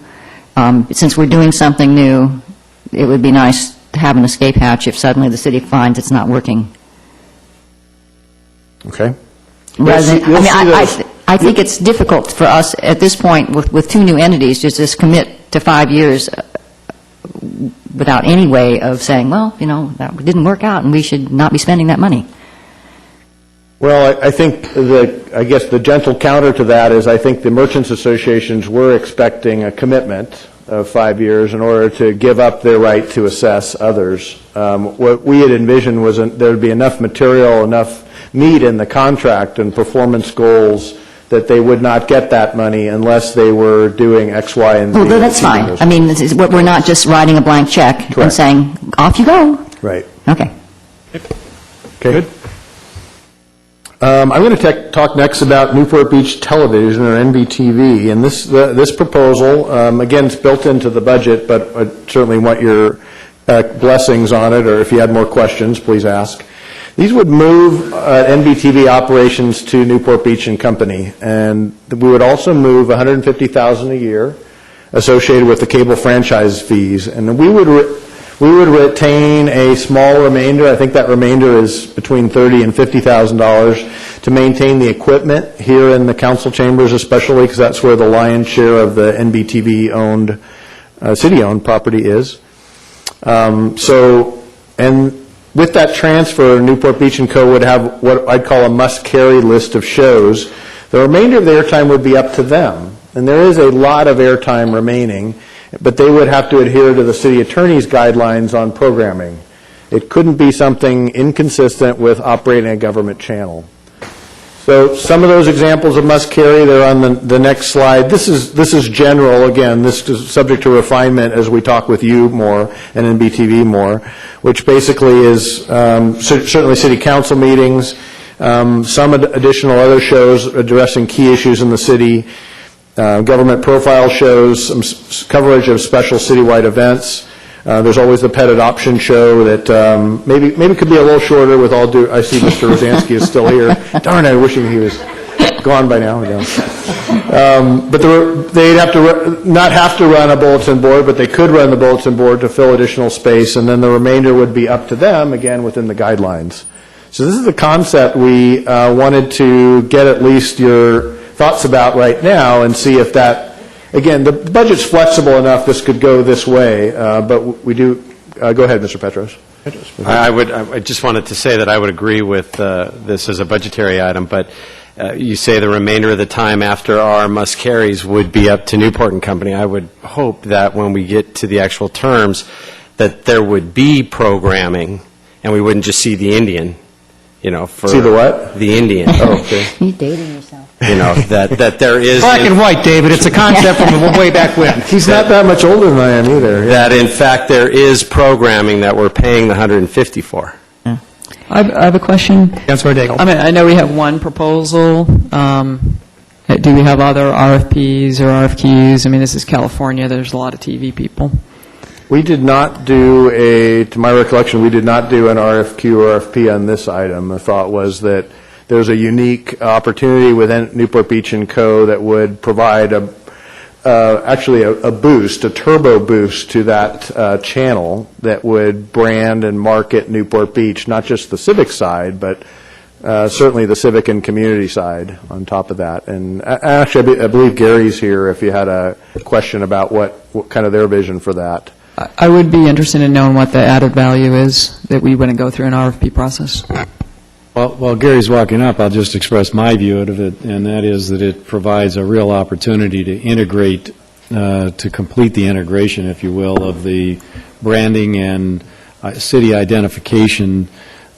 Since we're doing something new, it would be nice to have an escape hatch if suddenly the city finds it's not working. Okay. I think it's difficult for us at this point with 2 new entities to just commit to 5 years without any way of saying, well, that didn't work out and we should not be spending that money. Well, I think I guess the gentle counter to that is I think the merchants associations were expecting a commitment of 5 years in order to give up their right to assess others. What we had envisioned was there would be enough material, enough meat in the contract and performance goals that they would not get that money unless they were doing X, Y, and Z. Well, that's fine. I mean, we're not just writing a blank check and saying, off you go. Right. Okay. Okay. Good. I'm going to talk next about Newport Beach Television, or NBTV, and this proposal, again, it's built into the budget, but I certainly want your blessings on it, or if you had more questions, please ask. These would move NBTV operations to Newport Beach and Company, and we would also move $150,000 a year associated with the cable franchise fees, and we would retain a small remainder. I think that remainder is between $30,000 and $50,000 to maintain the equipment here in the council chambers, especially because that's where the lion's share of the NBTV-owned, city-owned property is. And with that transfer, Newport Beach & Co. would have what I'd call a must-carry list of shows. The remainder of the airtime would be up to them, and there is a lot of airtime remaining, but they would have to adhere to the city attorney's guidelines on programming. It couldn't be something inconsistent with operating a government channel. So some of those examples of must carry, they're on the next slide. This is general. Again, this is subject to refinement as we talk with you more and in BTV more, which basically is certainly city council meetings, some additional other shows addressing key issues in the city, government profile shows, some coverage of special citywide events. There's always the pet adoption show that maybe could be a little shorter with all due. I see Mr. Rosansky is still here. Darn, I wishing he was gone by now. But they'd have to not have to run a bulletin board, but they could run the bulletin board to fill additional space, and then the remainder would be up to them, again, within the guidelines. So this is the concept we wanted to get at least your thoughts about right now and see if that. Again, the budget's flexible enough this could go this way, but we do, go ahead, Mr. Petros. I just wanted to say that I would agree with this as a budgetary item, but you say the remainder of the time after our must-carries would be up to Newport and Company. I would hope that when we get to the actual terms, that there would be programming, and we wouldn't just see the Indian, for... See the what? The Indian. Oh, okay. You're dating yourself. That there is... Black and white, David. It's a concept from way back when. He's not that much older than I am either. That, in fact, there is programming that we're paying the $150 for. I have a question. Councilor Daigle. I know we have one proposal. Do we have other RFPs or RFQs? This is California. There's a lot of TV people. We did not do to my recollection, we did not do an RFQ or RFP on this item. The thought was that there's a unique opportunity within Newport Beach & Co. that would provide actually a boost, a turbo boost to that channel that would brand and market Newport Beach, not just the civic side, but certainly the civic and community side on top of that. And actually, I believe Gary's here if you had a question about what kind of their vision for that. I would be interested in knowing what the added value is that we wouldn't go through an RFP process. Well, while Gary's walking up, I'll just express my view of it, and that is that it provides a real opportunity to integrate, to complete the integration, if you will, of the branding and city identification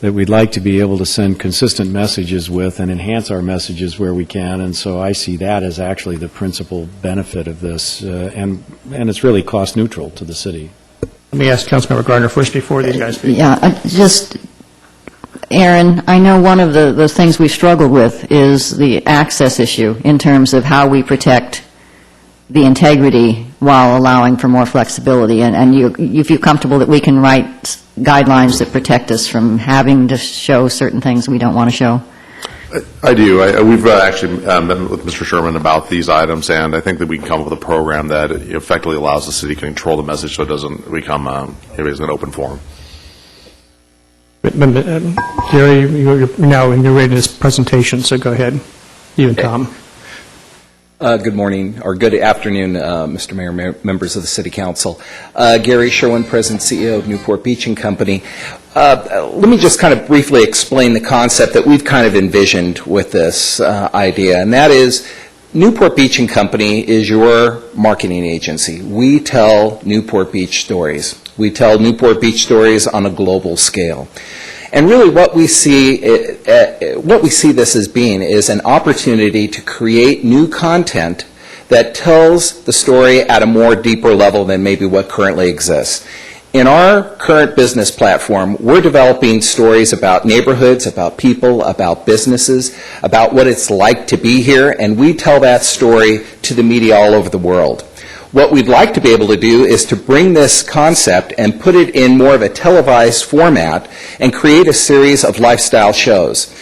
that we'd like to be able to send consistent messages with and enhance our messages where we can. And so I see that as actually the principal benefit of this, and it's really cost neutral to the city. me ask Councilmember Gardner first before these guys speak. Yeah, just, Aaron, I know one of the things we've struggled with is the access issue in terms of how we protect the integrity while allowing for more flexibility. And you feel comfortable that we can write guidelines that protect us from having to show certain things we don't want to show? I do. We've actually met with Mr. Sherman about these items, and I think that we can come up with a program that effectively allows the city to control the message so it doesn't become an open forum. Gary, you're now in your readiness presentation, so go ahead. You and Tom. Good morning, or good afternoon, Mr. Mayor, members of the City Council. Gary Sherwin, President CEO of Newport Beach and Company. Let me just kind of briefly explain the concept that we've kind of envisioned with this idea, and that is Newport Beach and Company is your marketing agency. We tell Newport Beach stories. We tell Newport Beach stories on a global scale. And really what we see this as being is an opportunity to create new content that tells the story at a more deeper level than maybe what currently exists. In our current business platform, we're developing stories about neighborhoods, about people, about businesses, about what it's like to be here, and we tell that story to the media all over the world. What we'd like to be able to do is to bring this concept and put it in more of a televised format and create a series of lifestyle shows.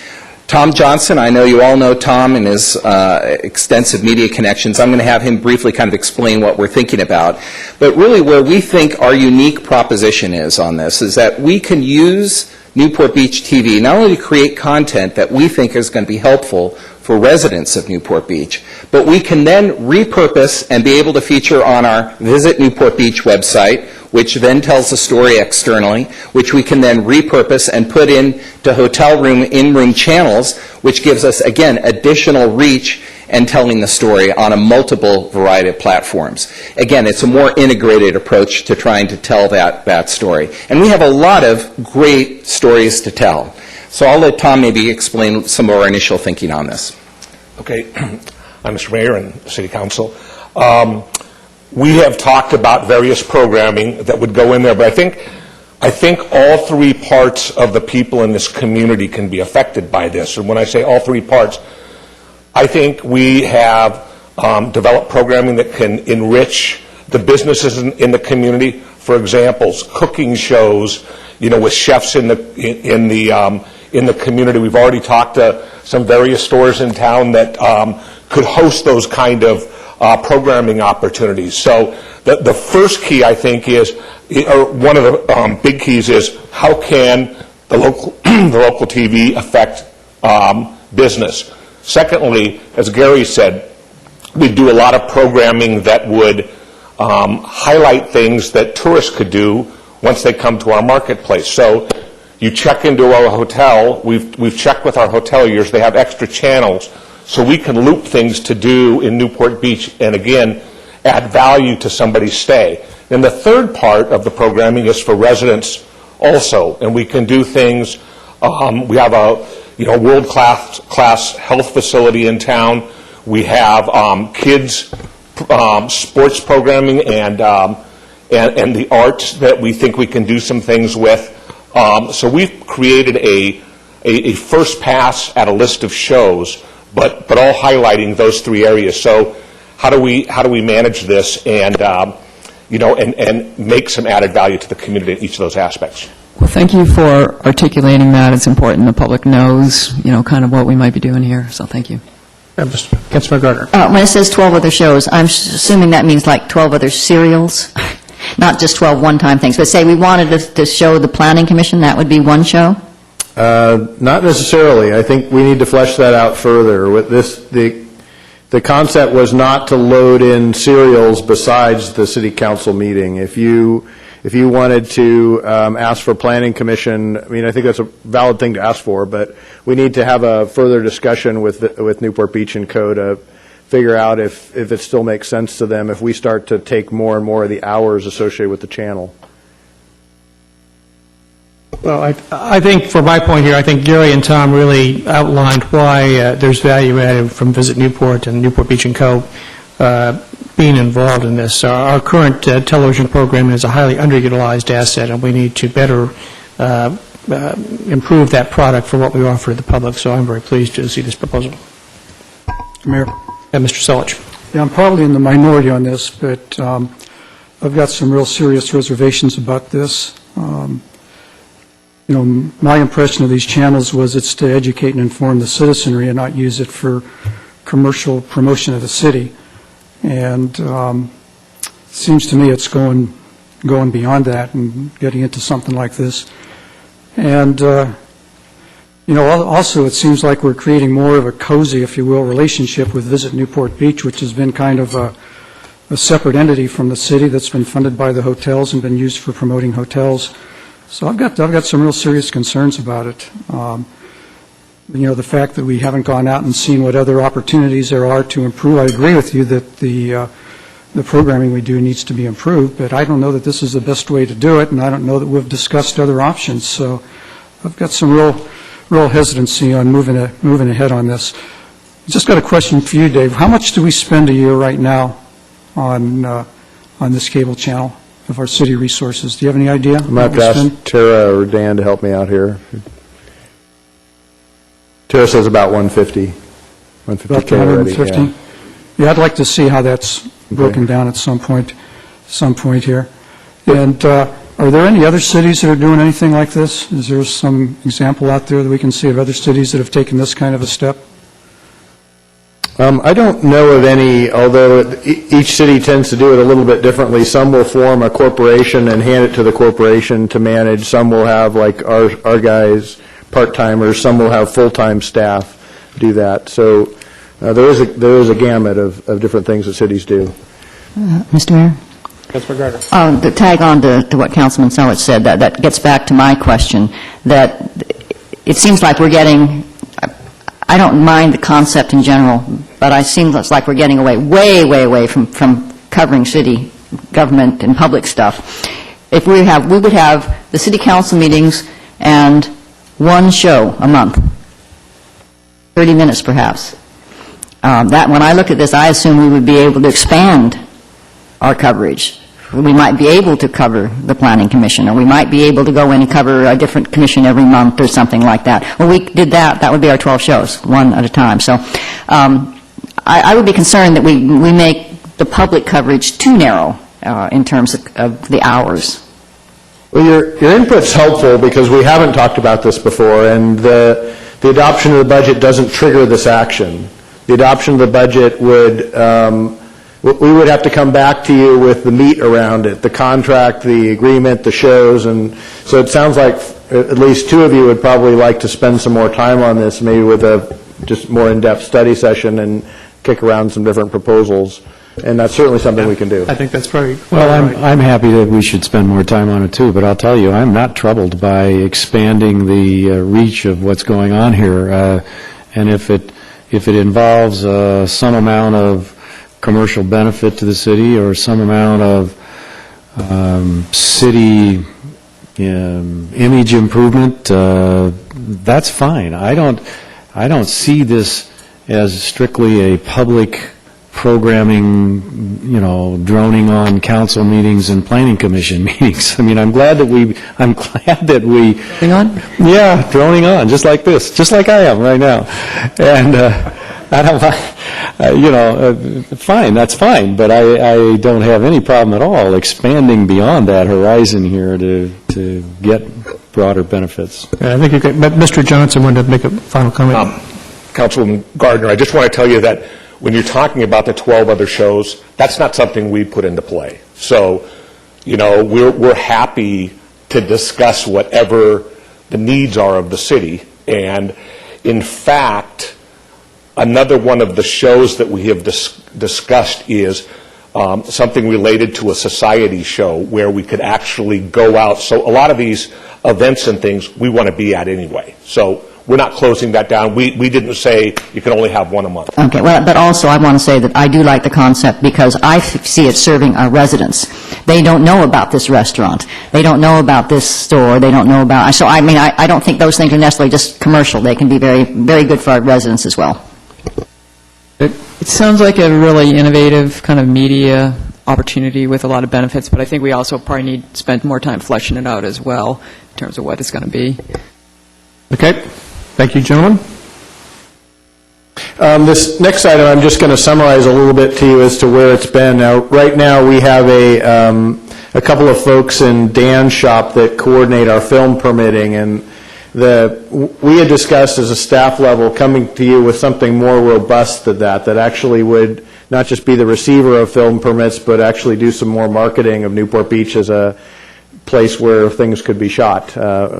Tom Johnson, I know you all know Tom and his extensive media connections. I'm going to have him briefly kind of explain what we're thinking about. But really where we think our unique proposition is on this is that we can use Newport Beach TV not only to create content that we think is going to be helpful for residents of Newport Beach, but we can then repurpose and be able to feature on our Visit Newport Beach website, which then tells the story externally, which we can then repurpose and put into hotel room, in-room channels, which gives us, again, additional reach and telling the story on a multiple variety of platforms. Again, it's a more integrated approach to trying to tell that story. And we have a lot of great stories to tell. So I'll let Tom maybe explain some of our initial thinking on this. Okay. I'm Mr. Mayor and City Council. We have talked about various programming that would go in there, but I think all three parts of the people in this community can be affected by this. And when I say all three parts, I think we have developed programming that can enrich the businesses in the community. For example, cooking shows, with chefs in the community. We've already talked to some various stores in town that could host those kind of programming opportunities. So the first key, I think, is, or one of the big keys is, how can the local TV affect business? Secondly, as Gary said, we do a lot of programming that would highlight things that tourists could do once they come to our marketplace. So you check into our hotel, we've checked with our hoteliers, they have extra channels, so we can loop things to do in Newport Beach and, again, add value to somebody's stay. And the third part of the programming is for residents also, and we can do things, we have a world-class health facility in town. We have kids sports programming and the arts that we think we can do some things with. So we've created a first pass at a list of shows, but all highlighting those three areas. So how do we manage this and and make some added value to the community in each of those aspects? Well, thank you for articulating that. It's important the public knows, kind of what we might be doing here, so thank you. Councilmember Gardner. When it says 12 other shows, I'm assuming that means like 12 other serials, not just 12 one-time things. But say we wanted to show the Planning Commission, that would be one show? Not necessarily. I think we need to flesh that out further. With this, the concept was not to load in serials besides the City Council meeting. If you wanted to ask for Planning Commission, I think that's a valid thing to ask for, but we need to have a further discussion with Newport Beach and Co. to figure out if it still makes sense to them if we start to take more and more of the hours associated with the channel. Well, I think, for my point here, I think Gary and Tom really outlined why there's value added from Visit Newport and Newport Beach and Co. being involved in this. Our current television program is a highly underutilized asset, and we need to better improve that product for what we offer to the public, so I'm very pleased to see this proposal. Mayor? Mr. Selich. Yeah, I'm probably in the minority on this, but I've got some real serious reservations about this. My impression of these channels was it's to educate and inform the citizenry and not use it for commercial promotion of the city. And it seems to me it's going beyond that and getting into something like this. And, also it seems like we're creating more of a cozy, if you will, relationship with Visit Newport Beach, which has been kind of a separate entity from the city that's been funded by the hotels and been used for promoting hotels. So I've got some real serious concerns about it. The fact that we haven't gone out and seen what other opportunities there are to improve. I agree with you that the programming we do needs to be improved, but I don't know that this is the best way to do it, and I don't know that we've discussed other options. So I've got some real hesitancy on moving ahead on this. Just got a question for you, Dave. How much do we spend a year right now on this cable channel of our city resources? Do you have any idea? I'm going to ask Tara or Dan to help me out here. Tara says about 150. About 150? Yeah, I'd like to see how that's broken down at some point here. And are there any other cities that are doing anything like this? Is there some example out there that we can see of other cities that have taken this kind of a step? I don't know of any, although each city tends to do it a little bit differently. Some will form a corporation and hand it to the corporation to manage. Some will have, like our guys, part-timers. Some will have full-time staff do that. So there is a gamut of different things that cities do. Mr. Mayor? Councilman Gardner. To tag on to what Councilman Selich said, that gets back to my question, that it seems like we're getting, I don't mind the concept in general, but it seems like we're getting away, way away from covering city government and public stuff. If we would have the city council meetings and one show a month, 30 minutes perhaps. That when I look at this, I assume we would be able to expand our coverage. We might be able to cover the Planning Commission, or we might be able to go in and cover a different commission every month or something like that. When we did that, that would be our 12 shows, one at a time. So I would be concerned that we make the public coverage too narrow in terms of the hours. Well, your input's helpful because we haven't talked about this before, and the adoption of the budget doesn't trigger this action. The adoption of the budget we would have to come back to you with the meat around it, the contract, the agreement, the shows, and so it sounds like at least two of you would probably like to spend some more time on this, maybe with a just more in-depth study session and kick around some different proposals, and that's certainly something we can do. I think that's probably Well, I'm happy that we should spend more time on it too, but I'll tell you, I'm not troubled by expanding the reach of what's going on here, and if it involves some amount of commercial benefit to the city or some amount of city image improvement, that's fine. I don't see this as strictly a public programming, droning on council meetings and planning commission meetings. I mean, I'm glad that we. Droning on? Yeah, droning on, just like this, just like I am right now, and I don't. Fine, that's fine, but I don't have any problem at all expanding beyond that horizon here to get broader benefits. I think Mr. Johnson wanted to make a final comment. Councilman Gardner, I just want to tell you that when you're talking about the 12 other shows, that's not something we put into play. So, we're happy to discuss whatever the needs are of the city. And in fact, another one of the shows that we have discussed is something related to a society show where we could actually go out. So a lot of these events and things we want to be at anyway. So we're not closing that down. We didn't say you can only have one a month. Okay, well, but also I want to say that I do like the concept because I see it serving our residents. They don't know about this restaurant. They don't know about this store. They don't know about, so I mean, I don't think those things are necessarily just commercial. They can be very, very good for our residents as well. Good. It sounds like a really innovative kind of media opportunity with a lot of benefits, but I think we also probably need to spend more time fleshing it out as well in terms of what it's going to be. Okay. Thank you, gentlemen. This next item, I'm just going to summarize a little bit to you as to where it's been. Now, right now, we have a couple of folks in Dan's shop that coordinate our film permitting, and we had discussed as a staff level coming to you with something more robust than that actually would not just be the receiver of film permits, but actually do some more marketing of Newport Beach as a place where things could be shot,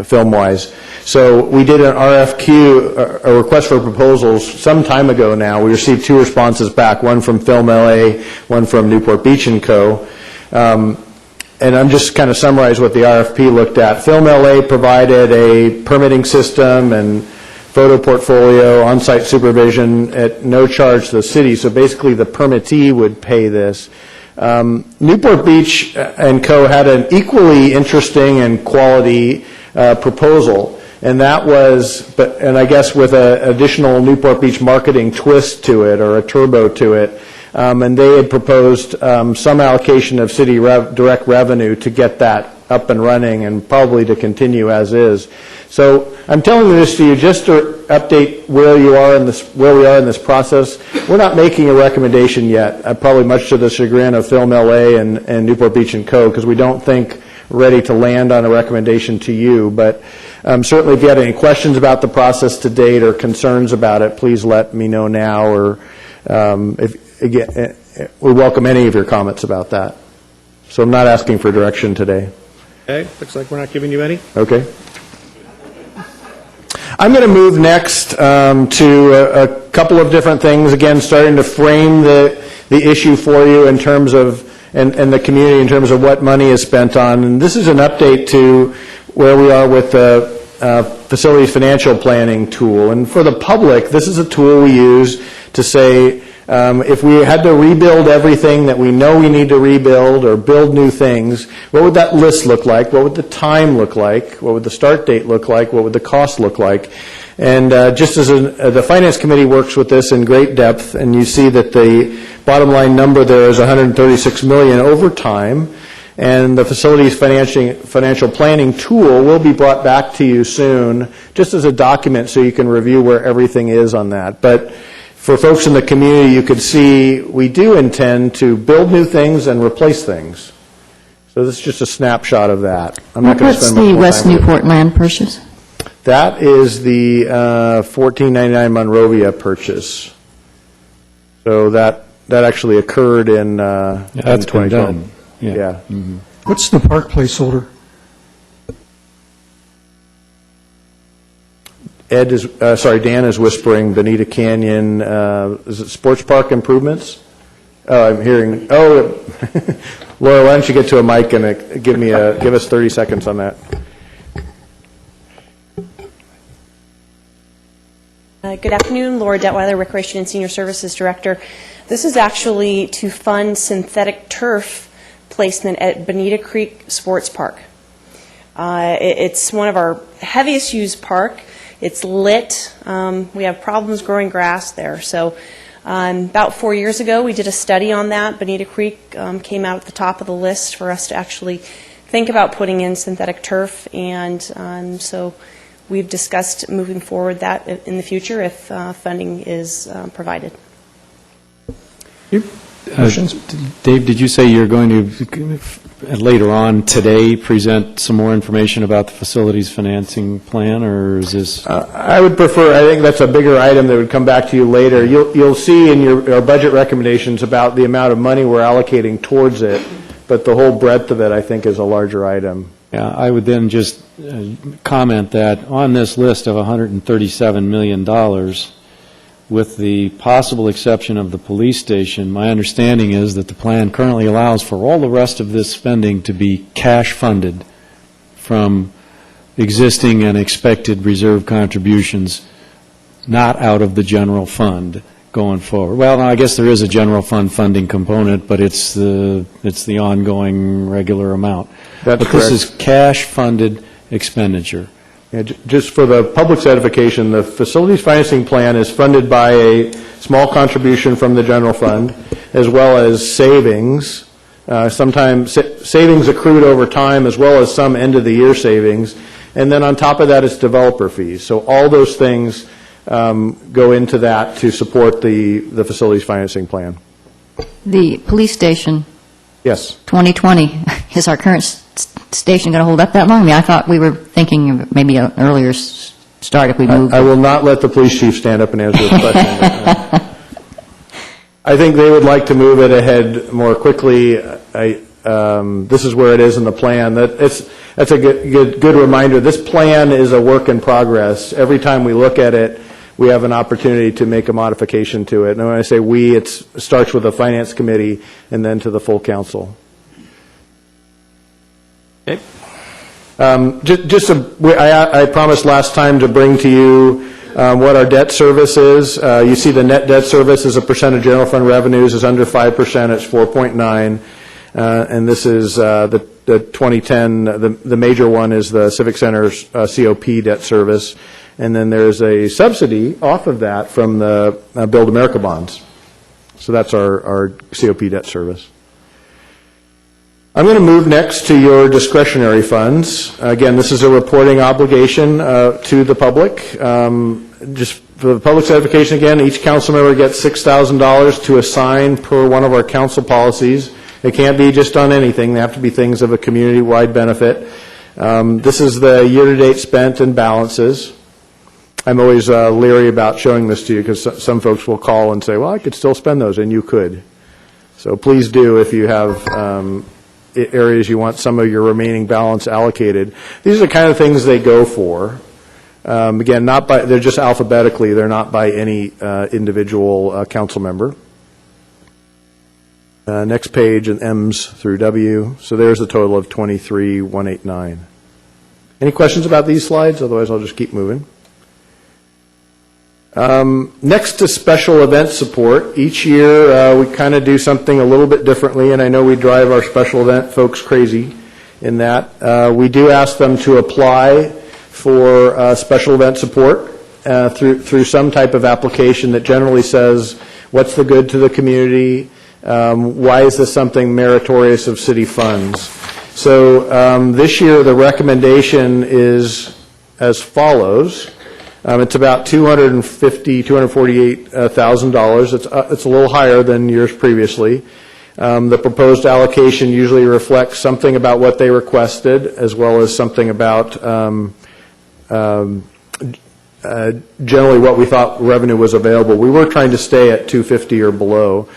film-wise. So we did an RFQ, a request for proposals, some time ago now. We received 2 responses back, one from Film LA, one from Newport Beach & Co. And I'm just kind of summarize what the RFP looked at. Film LA provided a permitting system and photo portfolio, on-site supervision at no charge to the city. So basically the permittee would pay this. Newport Beach & Co. had an equally interesting and quality proposal, and that was, and I guess with an additional Newport Beach marketing twist to it, or a turbo to it, and they had proposed some allocation of city direct revenue to get that up and running and probably to continue as is. So I'm telling this to you just to update where we are in this process. We're not making a recommendation yet, probably much to the chagrin of Film LA and Newport Beach & Co., because we don't think we're ready to land on a recommendation to you. But certainly if you had any questions about the process to date or concerns about it, please let me know now, or again, we welcome any of your comments about that. So I'm not asking for direction today. Okay. Looks like we're not giving you any. Okay. I'm going to move next to a couple of different things, again, starting to frame the issue for you in terms of, and the community in terms of what money is spent on. And this is an update to where we are with the facilities financial planning tool. And for the public, this is a tool we use to say, if we had to rebuild everything that we know we need to rebuild or build new things, what would that list look like? What would the time look like? What would the start date look like? What would the cost look like? And just as the Finance Committee works with this in great depth, and you see that the bottom line number there is $136 million over time, and the facilities financial planning tool will be brought back to you soon, just as a document so you can review where everything is on that. But for folks in the community, you could see we do intend to build new things and replace things. So this is just a snapshot of that. I'm not going to spend much more time. What's the West Newport land purchase? That is the 1499 Monrovia purchase. So that actually occurred in that's 2012. been done. Yeah. Mm-hmm. What's the park placeholder? Dan is whispering Bonita Canyon, is it sports park improvements? I'm hearing, Laura, why don't you get to a mic and give us 30 seconds on that. Good afternoon, Laura Detweiler, Recreation and Senior Services Director. This is actually to fund synthetic turf placement at Bonita Creek Sports Park. It's one of our heaviest used park. It's lit. We have problems growing grass there. So about 4 years ago, we did a study on that. Bonita Creek came out at the top of the list for us to actually think about putting in synthetic turf. And so we've discussed moving forward that in the future if funding is provided. Dave, did you say you're going to, later on today, present some more information about the facilities financing plan, or is this? I would prefer, I think that's a bigger item that would come back to you later. You'll see in our budget recommendations about the amount of money we're allocating towards it, but the whole breadth of it, I think, is a larger item. Yeah, I would then just comment that on this list of $137 million, with the possible exception of the police station, my understanding is that the plan currently allows for all the rest of this spending to be cash funded from existing and expected reserve contributions, not out of the general fund going forward. Well, I guess there is a general fund funding component, but it's the ongoing regular amount. That's but correct. This is cash funded expenditure. Just for the public's edification, the facilities financing plan is funded by a small contribution from the general fund, as well as savings, sometimes savings accrued over time, as well as some end-of-the-year savings. And then on top of that, it's developer fees. So all those things go into that to support the facilities financing plan. The police station, Yes. 2020, is our current station going to hold up that long? I mean, I thought we were thinking of maybe an earlier start if we moved. I will not let the police chief stand up and answer this question. I think they would like to move it ahead more quickly. This is where it is in the plan. That's a good reminder. This plan is a work in progress. Every time we look at it, we have an opportunity to make a modification to it. And when I say we, it starts with the finance committee and then to the full council. Okay. I promised last time to bring to you what our debt service is. You see the net debt service as a percent of general fund revenues is under 5%. It's 4.9. And this is the 2010, the major one is the Civic Center's COP debt service. And then there's a subsidy off of that from the Build America bonds. So that's our COP debt service. I'm going to move next to your discretionary funds. Again, this is a reporting obligation to the public. Just for the public's edification again, each council member gets $6,000 to assign per one of our council policies. They can't be just on anything. They have to be things of a community-wide benefit. This is the year-to-date spent and balances. I'm always leery about showing this to you because some folks will call and say, well, I could still spend those, and you could. So please do if you have areas you want some of your remaining balance allocated. These are the kind of things they go for. Again, they're just alphabetically. They're not by any individual council member. Next page, and M's through W. So there's a total of 23,189. Any questions about these slides? Otherwise, I'll just keep moving. Next to special event support, each year we kind of do something a little bit differently, and I know we drive our special event folks crazy in that. We do ask them to apply for special event support through some type of application that generally says, what's the good to the community? Why is this something meritorious of city funds? So this year the recommendation is as follows. It's about $248,000. It's a little higher than years previously. The proposed allocation usually reflects something about what they requested, as well as something about generally what we thought revenue was available. We were trying to stay at 250 or below.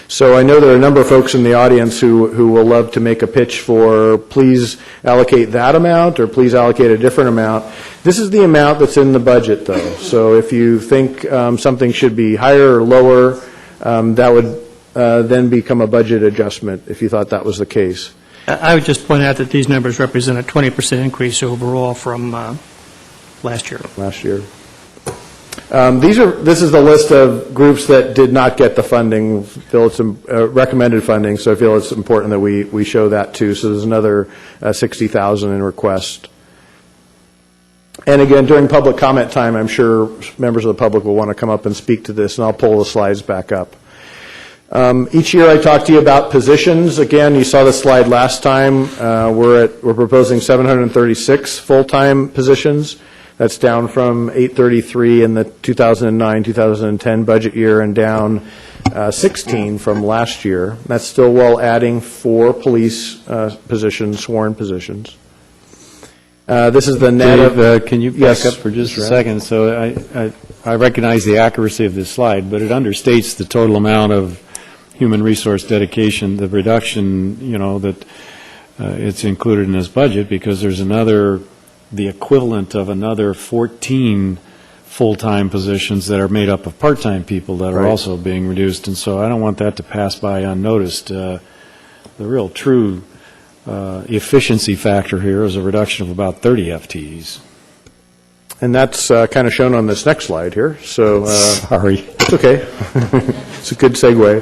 So I know there are a number of folks in the audience who will love to make a pitch for please allocate that amount or please allocate a different amount. This is the amount that's in the budget, though. So if you think something should be higher or lower, that would then become a budget adjustment if you thought that was the case. I would just point out that these numbers represent a 20% increase overall from last year. This is the list of groups that did not get the funding, feel it's recommended funding, so I feel it's important that we show that too. So there's another 60,000 in request. And again, during public comment time, I'm sure members of the public will want to come up and speak to this, and I'll pull the slides back up. Each year I talk to you about positions. Again, you saw the slide last time. We're proposing 736 full-time positions. That's down from 833 in the 2009-2010 budget year and down 16 from last year. That's still while adding 4 police positions, sworn positions. This is the net of... can you back up for just a second? So I recognize the accuracy of this slide, but it understates the total amount of human resource dedication, the reduction, that it's included in this budget, because there's the equivalent of another 14 full-time positions that are made up of part-time people that are also being reduced. And so I don't want that to pass by unnoticed. The real true efficiency factor here is a reduction of about 30 FTEs. And that's kind of shown on this next slide here. So sorry. It's okay. It's a good segue.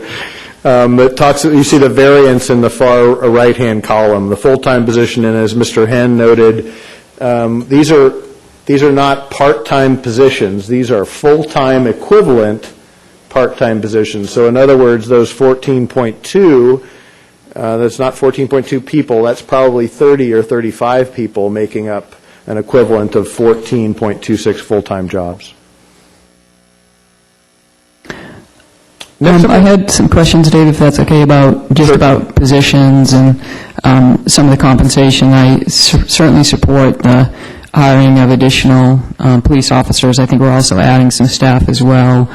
You see the variance in the far right-hand column, the full-time position, and as Mr. Henn noted, these are these are not part-time positions. These are full-time equivalent part-time positions. So in other words, those 14.2, that's not 14.2 people, that's probably 30 or 35 people making up an equivalent of 14.26 full-time jobs. I had some questions, Dave, if that's okay, about positions and some of the compensation. I certainly support the hiring of additional police officers. I think we're also adding some staff as well,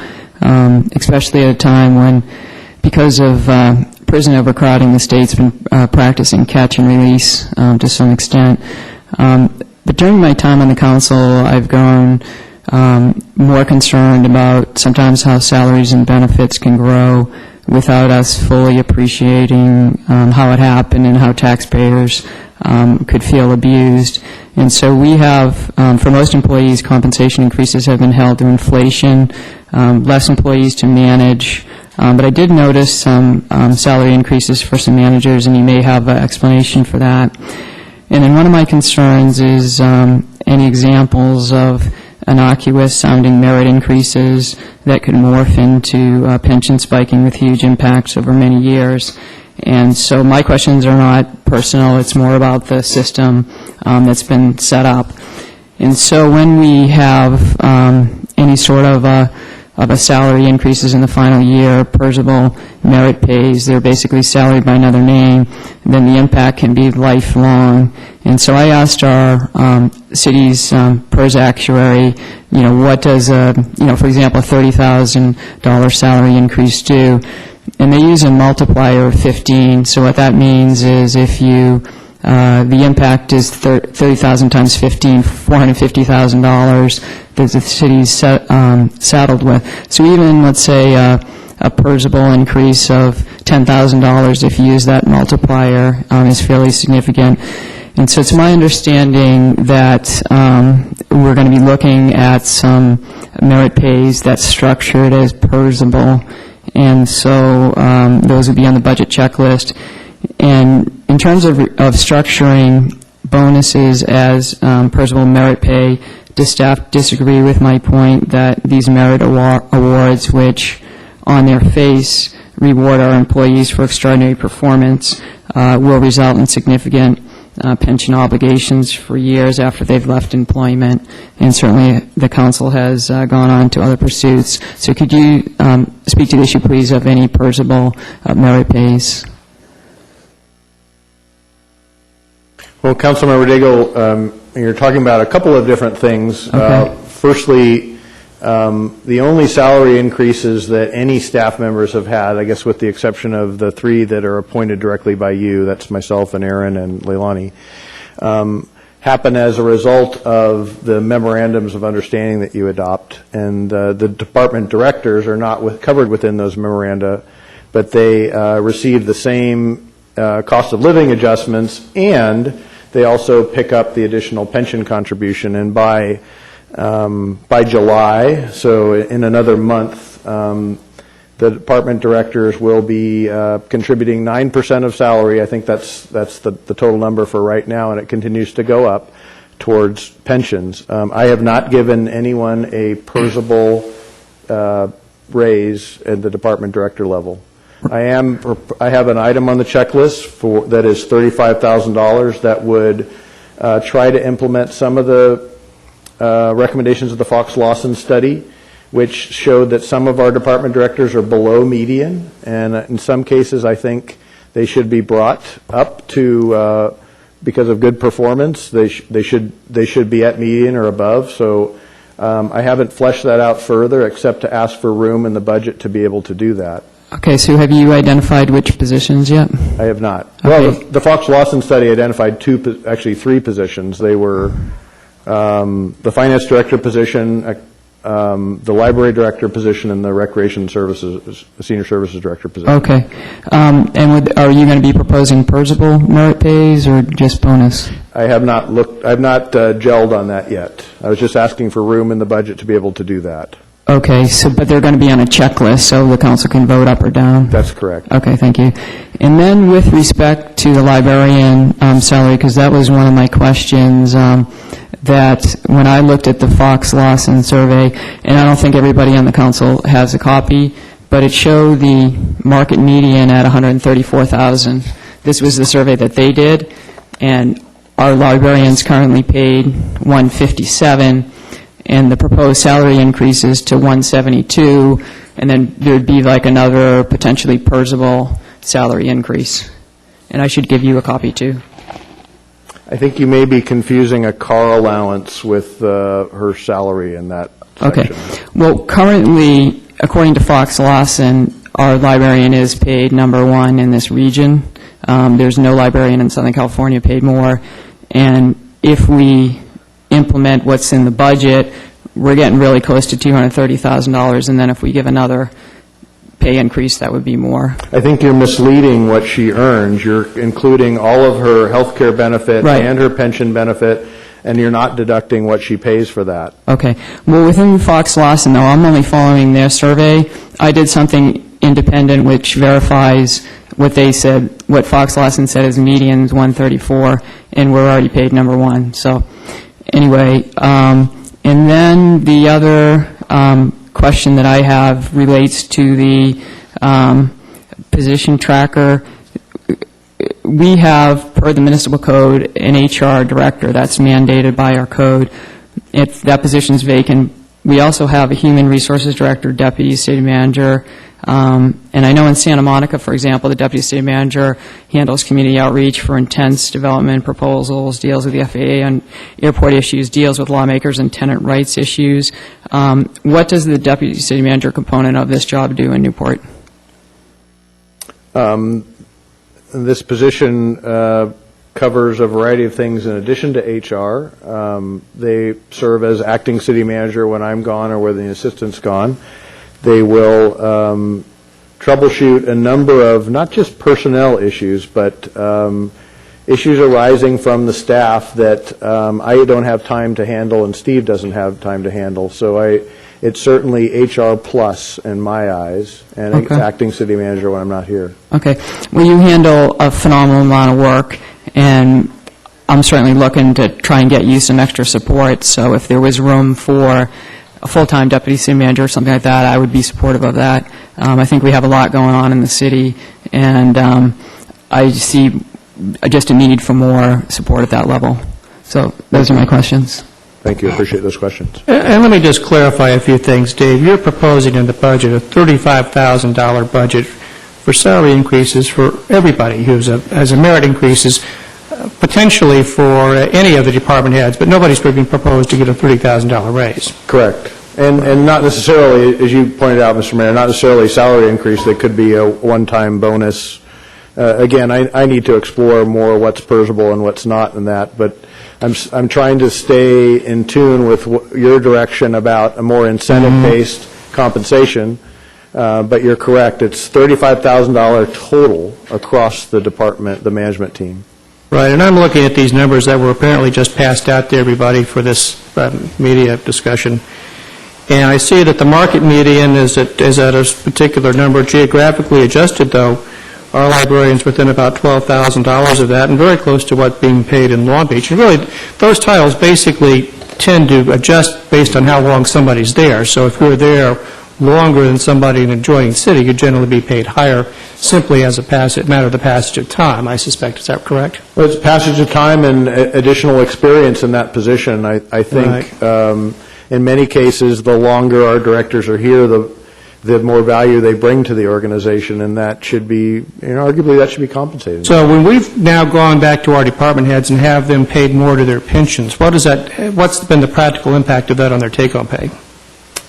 especially at a time when, because of prison overcrowding, the state's been practicing catch and release to some extent. But during my time on the council, I've grown more concerned about sometimes how salaries and benefits can grow without us fully appreciating how it happened and how taxpayers could feel abused. And so we have, for most employees, compensation increases have been held to inflation, less employees to manage. But I did notice some salary increases for some managers, and you may have an explanation for that. And then one of my concerns is any examples of innocuous-sounding merit increases that could morph into pension spiking with huge impacts over many years. And so my questions are not personal, it's more about the system that's been set up. And so when we have any sort of a salary increases in the final year, perishable merit pays, they're basically salaried by another name, then the impact can be lifelong. And so I asked our city's PERS actuary, what does for example, a $30,000 salary increase do? And they use a multiplier of 15. So what that means is if you the impact is 30,000 times 15, $450,000 that the city's saddled with. So even, let's say, a PERSable increase of $10,000, if you use that multiplier, is fairly significant. And so it's my understanding that we're going to be looking at some merit pays that's structured as PERSable, and so those would be on the budget checklist. And in terms of structuring bonuses as PERSable merit pay, does staff disagree with my point that these merit awards, which on their face reward our employees for extraordinary performance, will result in significant pension obligations for years after they've left employment, and certainly the council has gone on to other pursuits. So could you speak to the issue, please, of any PERSable merit pays? Well, Councilmember Daigle, you're talking about a couple of different things. Okay. Firstly, the only salary increases that any staff members have had, I guess with the exception of the three that are appointed directly by you, that's myself and Aaron and Leilani, happen as a result of the memorandums of understanding that you adopt. And the department directors are not covered within those memoranda, but they receive the same cost of living adjustments, and they also pick up the additional pension contribution. And by July, so in another month, the department directors will be contributing 9% of salary. I think that's the total number for right now, and it continues to go up towards pensions. I have not given anyone a PERSable raise at the department director level. I have an item on the checklist that is $35,000 that would try to implement some of the recommendations of the Fox-Lawson study, which showed that some of our department directors are below median, and in some cases I think they should be brought up to, because of good performance, they should be at median or above. So I haven't fleshed that out further except to ask for room in the budget to be able to do that. Okay, so have you identified which positions yet? I have not. Okay. Well, the Fox-Lawson study identified three positions. They were the finance director position, the library director position, and the recreation services, senior services director position. Okay. And are you going to be proposing PERSable merit pays or just bonus? I have not gelled on that yet. I was just asking for room in the budget to be able to do that. Okay, but they're going to be on a checklist, so the council can vote up or down? That's correct. Okay, thank you. And then with respect to the librarian salary, because that was one of my questions, that when I looked at the Fox Lawson survey, and I don't think everybody on the council has a copy, but it showed the market median at $134,000. This was the survey that they did, and our librarians currently paid $157,000, and the proposed salary increases to $172,000, and then there'd be like another potentially PERSable salary increase. And I should give you a copy, too. I think you may be confusing a car allowance with her salary in that section. Okay. Well, currently, according to Fox Lawson, our librarian is paid #1 in this region. There's no librarian in Southern California paid more. And if we implement what's in the budget, we're getting really close to $230,000, and then if we give another pay increase, that would be more. I think you're misleading what she earns. You're including all of her health care benefit and her pension benefit, and you're not deducting what she pays for that. Okay. Well, within Fox Lawson, though, I'm only following their survey. I did something independent which verifies what they said, what Fox Lawson said is median's 134, and we're already paid #1. So anyway, and then the other question that I have relates to the position tracker. We have, per the municipal code, an HR director. That's mandated by our code. If that position's vacant, we also have a human resources director, deputy city manager, and I know in Santa Monica, for example, the deputy city manager handles community outreach for intense development proposals, deals with the FAA on airport issues, deals with lawmakers and tenant rights issues. What does the deputy city manager component of this job do in Newport? This position covers a variety of things in addition to HR. They serve as acting city manager when I'm gone or when the assistant's gone. They will troubleshoot a number of not just personnel issues, but issues arising from the staff that I don't have time to handle and Steve doesn't have time to handle. So it's certainly HR plus in my eyes, and acting city manager when I'm not here. Okay. Well, you handle a phenomenal amount of work, and I'm certainly looking to try and get you some extra support. So if there was room for a full-time deputy city manager or something like that, I would be supportive of that. I think we have a lot going on in the city, and I see just a need for more support at that level. So those are my questions. Thank you. I appreciate those questions. And let me just clarify a few things, Dave. You're proposing in the budget a $35,000 budget for salary increases for everybody who has a merit increases, potentially for any of the department heads, but nobody's being proposed to get a $30,000 raise. Correct. And not necessarily, as you pointed out, Mr. Mayor, not necessarily a salary increase. That could be a one-time bonus. Again, I need to explore more what's PERSable and what's not in that, but I'm trying to stay in tune with your direction about a more incentive-based compensation, but you're correct. It's $35,000 total across the department, the management team. Right, and I'm looking at these numbers that were apparently just passed out to everybody for this media discussion, and I see that the market median is at a particular number. Geographically adjusted, though, our librarian's within about $12,000 of that, and very close to what's being paid in Long Beach. And really, those titles basically tend to adjust based on how long somebody's there. So if you're there longer than somebody in an adjoining city, you'd generally be paid higher simply as a matter of the passage of time, I suspect. Is that correct? Well, it's passage of time and additional experience in that position. I think in many cases, the longer our directors are here, the more value they bring to the organization, and that should be, arguably that should be compensated. So when we've now gone back to our department heads and have them paid more to their pensions, what's been the practical impact of that on their take-home pay?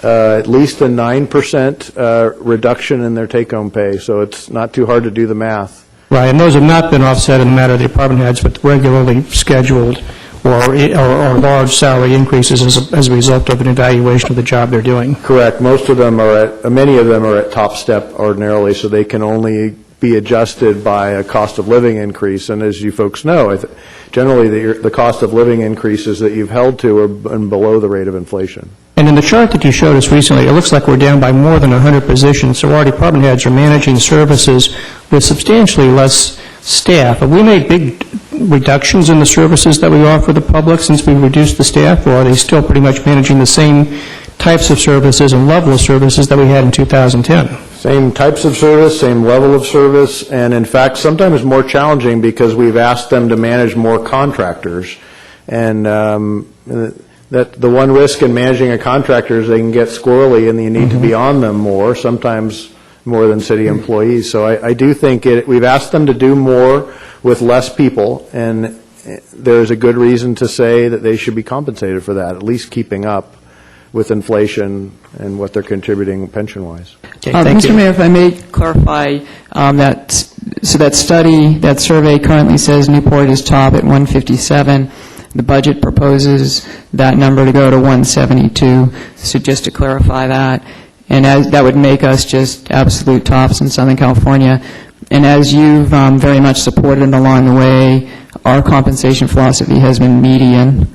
At least a 9% reduction in their take-home pay, so it's not too hard to do the math. Right, and those have not been offset in the matter of the department heads, but regularly scheduled or large salary increases as a result of an evaluation of the job they're doing. Correct. Most of them many of them are at top step ordinarily, so they can only be adjusted by a cost of living increase. And as you folks know, generally the cost of living increases that you've held to are below the rate of inflation. And in the chart that you showed us recently, it looks like we're down by more than 100 positions, so our department heads are managing services with substantially less staff. Have we made big reductions in the services that we offer the public since we reduced the staff, or are they still pretty much managing the same types of services and level of services that we had in 2010? Same types of service, same level of service, and in fact, sometimes more challenging because we've asked them to manage more contractors. And that the one risk in managing a contractor is they can get squirrely and you need to be on them more, sometimes more than city employees. So I do think we've asked them to do more with less people, and there's a good reason to say that they should be compensated for that, at least keeping up with inflation and what they're contributing pension-wise. Okay, thank Mr. you. Mayor, if I may clarify, that study, that survey currently says Newport is top at 157. The budget proposes that number to go to 172. So just to clarify that, and that would make us just absolute tops in Southern California. And as you've very much supported along the way, our compensation philosophy has been median.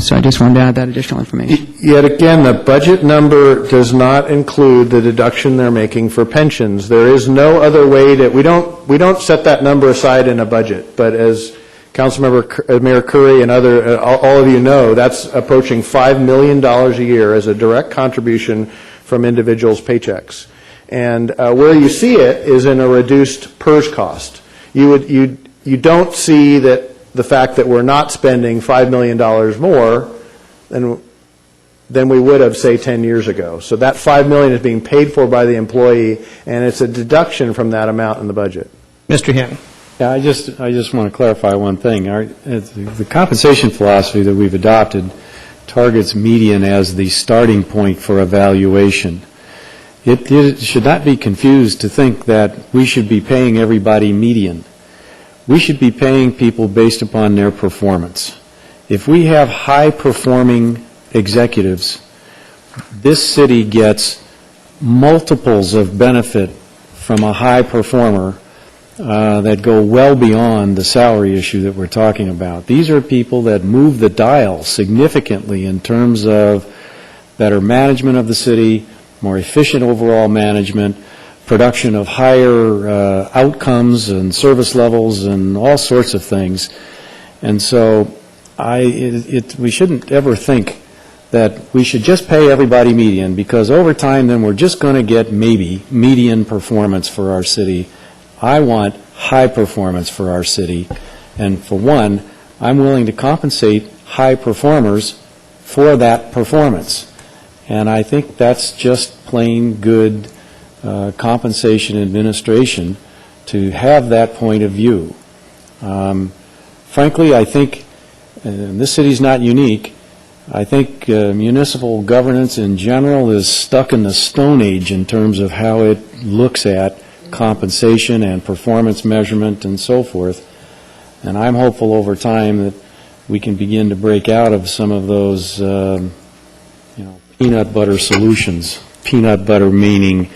So I just wanted to add that additional information. Yet again, the budget number does not include the deduction they're making for pensions. There is no other way we don't set that number aside in a budget. But as Councilmember Mayor Curry and all of you know, that's approaching $5 million a year as a direct contribution from individuals' paychecks. And where you see it is in a reduced PERS cost. You don't see that the fact that we're not spending $5 million more than we would have, say, 10 years ago. So that $5 million is being paid for by the employee, and it's a deduction from that amount in the budget. Mr. Hinton. Yeah, I just want to clarify one thing. The compensation philosophy that we've adopted targets median as the starting point for evaluation. It should not be confused to think that we should be paying everybody median. We should be paying people based upon their performance. If we have high-performing executives, this city gets multiples of benefit from a high performer that go well beyond the salary issue that we're talking about. These are people that move the dial significantly in terms of better management of the city, more efficient overall management, production of higher outcomes and service levels and all sorts of things. And so we shouldn't ever think that we should just pay everybody median, because over time then we're just going to get maybe median performance for our city. I want high performance for our city, and for one, I'm willing to compensate high performers for that performance. And I think that's just plain good compensation administration to have that point of view. Frankly, I think, and this city's not unique, I think municipal governance in general is stuck in the Stone Age in terms of how it looks at compensation and performance measurement and so forth. And I'm hopeful over time that we can begin to break out of some of those peanut butter solutions. Peanut butter meaning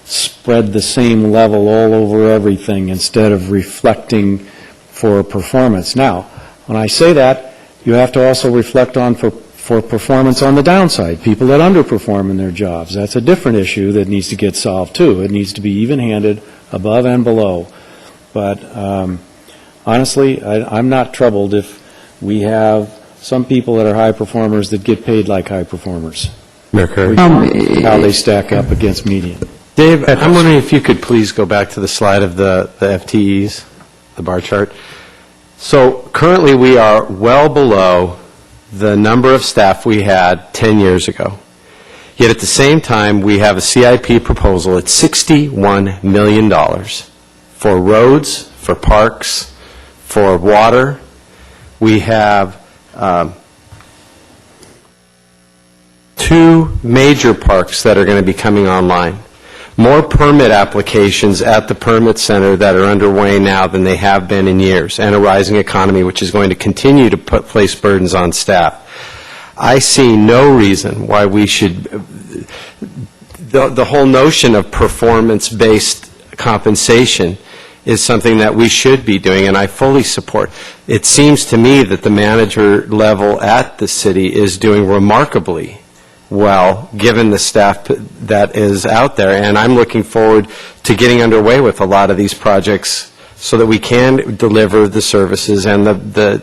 spread the same level all over everything instead of reflecting for performance. Now, when I say that, you have to also reflect on for performance on the downside, people that underperform in their jobs. That's a different issue that needs to get solved too. It needs to be even-handed above and below. But honestly, I'm not troubled if we have some people that are high performers that get paid like high performers. Mayor Curry. How they stack up against median. Dave, I'm wondering if you could please go back to the slide of the FTEs, the bar chart. So currently we are well below the number of staff we had 10 years ago. Yet at the same time, we have a CIP proposal at $61 million for roads, for parks, for water. We have 2 major parks that are going to be coming online. More permit applications at the permit center that are underway now than they have been in years, and a rising economy which is going to continue to place burdens on staff. I see no reason why we should, the whole notion of performance-based compensation is something that we should be doing, and I fully support. It seems to me that the manager level at the city is doing remarkably well, given the staff that is out there, and I'm looking forward to getting underway with a lot of these projects so that we can deliver the services and the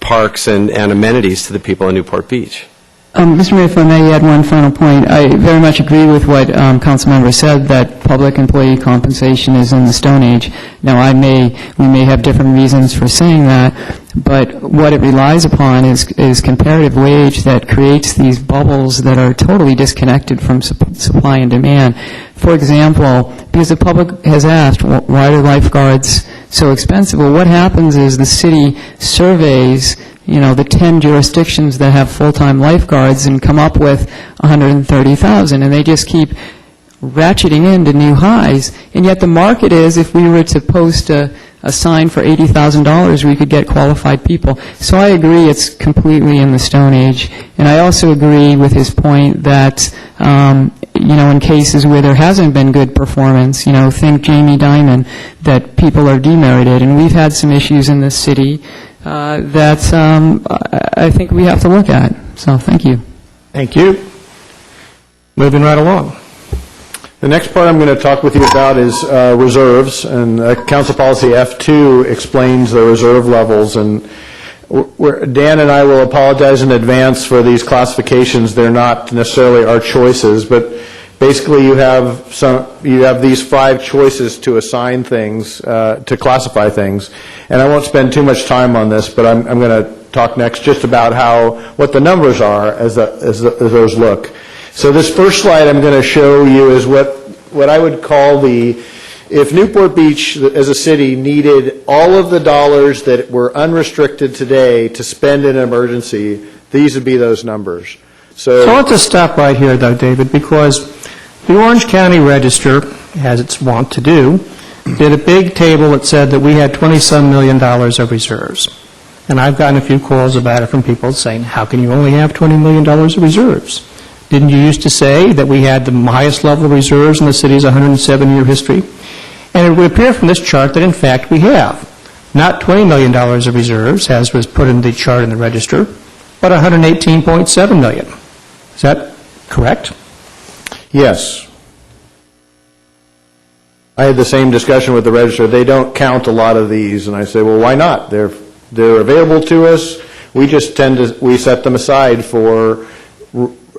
parks and amenities to the people in Newport Beach. Mr. Mayor, if I may add one final point, I very much agree with what Councilmember said, that public employee compensation is in the Stone Age. Now, we may have different reasons for saying that, but what it relies upon is comparative wage that creates these bubbles that are totally disconnected from supply and demand. For example, because the public has asked, why are lifeguards so expensive? Well, what happens is the city surveys the 10 jurisdictions that have full-time lifeguards and come up with 130,000, and they just keep ratcheting into new highs. And yet the market is, if we were to post a sign for $80,000, we could get qualified people. So I agree it's completely in the Stone Age. And I also agree with his point that, in cases where there hasn't been good performance, think Jamie Dimon, that people are demerited. And we've had some issues in this city that I think we have to look at. So thank you. Thank you. Moving right along. The next part I'm going to talk with you about is reserves, and Council Policy F2 explains the reserve levels. And Dan and I will apologize in advance for these classifications. They're not necessarily our choices, but basically you have these 5 choices to assign things, to classify things. And I won't spend too much time on this, but I'm going to talk next just about what the numbers are as those look. So this first slide I'm going to show you is what I would call if Newport Beach as a city needed all of the dollars that were unrestricted today to spend in an emergency, these would be those numbers. So I want to stop right here, though, David, because the Orange County Register, as it's wont to do, did a big table that said that we had $20-some million of reserves. And I've gotten a few calls about it from people saying, how can you only have $20 million of reserves? Didn't you used to say that we had the highest level of reserves in the city's 107-year history? And it would appear from this chart that, in fact, we have not $20 million of reserves, as was put in the chart in the register, but $118.7 million. Is that correct? Yes. I had the same discussion with the register. They don't count a lot of these, and I say, well, why not? They're available to us. We just we set them aside for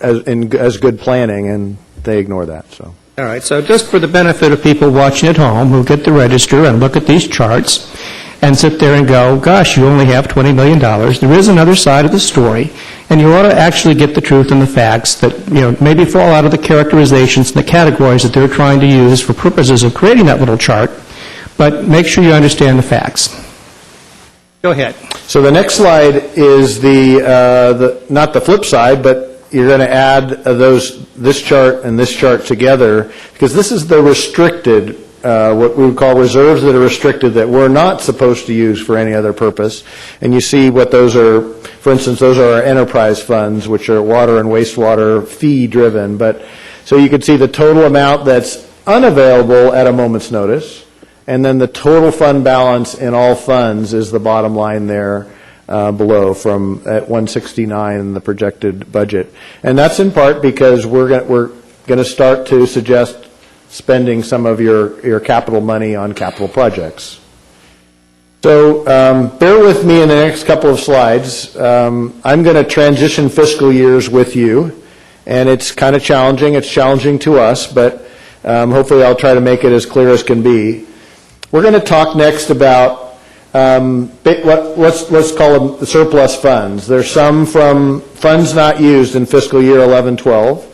as good planning, and they ignore that. So. All right. So just for the benefit of people watching at home who get the register and look at these charts and sit there and go, gosh, you only have $20 million. There is another side of the story, and you ought to actually get the truth and the facts that, maybe fall out of the characterizations and the categories that they're trying to use for purposes of creating that little chart, but make sure you understand the facts. Go ahead. So the next slide is not the flip side, but you're going to add this chart and this chart together, because this is the restricted, what we would call reserves that are restricted that we're not supposed to use for any other purpose. And you see what those are. For instance, those are our enterprise funds, which are water and wastewater fee driven. But so you can see the total amount that's unavailable at a moment's notice, and then the total fund balance in all funds is the bottom line there. Below from at 169 in the projected budget. And that's in part because we're going to start to suggest spending some of your capital money on capital projects. So bear with me in the next couple of slides. I'm going to transition fiscal years with you, and it's kind of challenging. It's challenging to us, but hopefully I'll try to make it as clear as can be. We're going to talk next about let's call them the surplus funds. There's some from funds not used in fiscal year 11-12,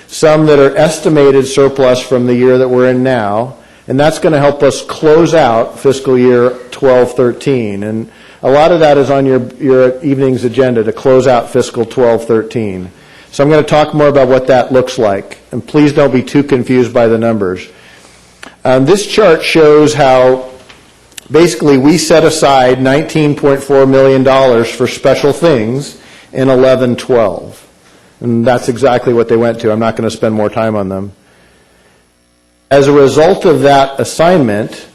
some that are estimated surplus from the year that we're in now, and that's going to help us close out fiscal year 12-13. And a lot of that is on your evening's agenda to close out fiscal 12-13. So I'm going to talk more about what that looks like, and please don't be too confused by the numbers. This chart shows how basically we set aside $19.4 million for special things in 11-12. And that's exactly what they went to. I'm not going to spend more time on them. As a result of that assignment,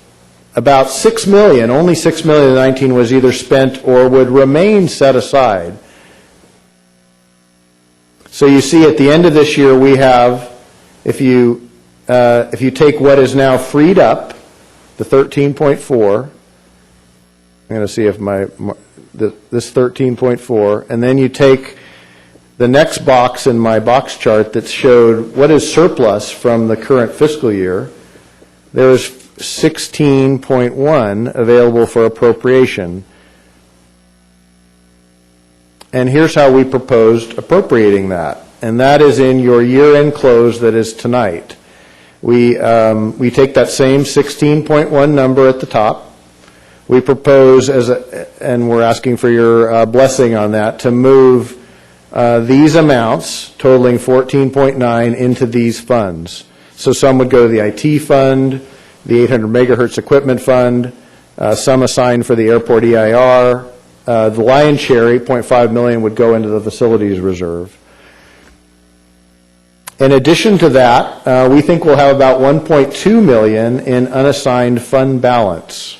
about $6 million, only $6 million of 19 was either spent or would remain set aside. So you see at the end of this year we have, if you take what is now freed up, the 13.4, I'm going to see if this 13.4, and then you take the next box in my box chart that showed what is surplus from the current fiscal year. There is 16.1 available for appropriation. And here's how we proposed appropriating that. And that is in your year-end close that is tonight. We take that same 16.1 number at the top. We propose, and we're asking for your blessing on that, to move these amounts totaling 14.9 into these funds. So some would go to the IT fund, the 800 megahertz equipment fund, some assigned for the airport EIR. The lion's share, $8.5 million, would go into the facilities reserve. In addition to that, we think we'll have about $1.2 million in unassigned fund balance.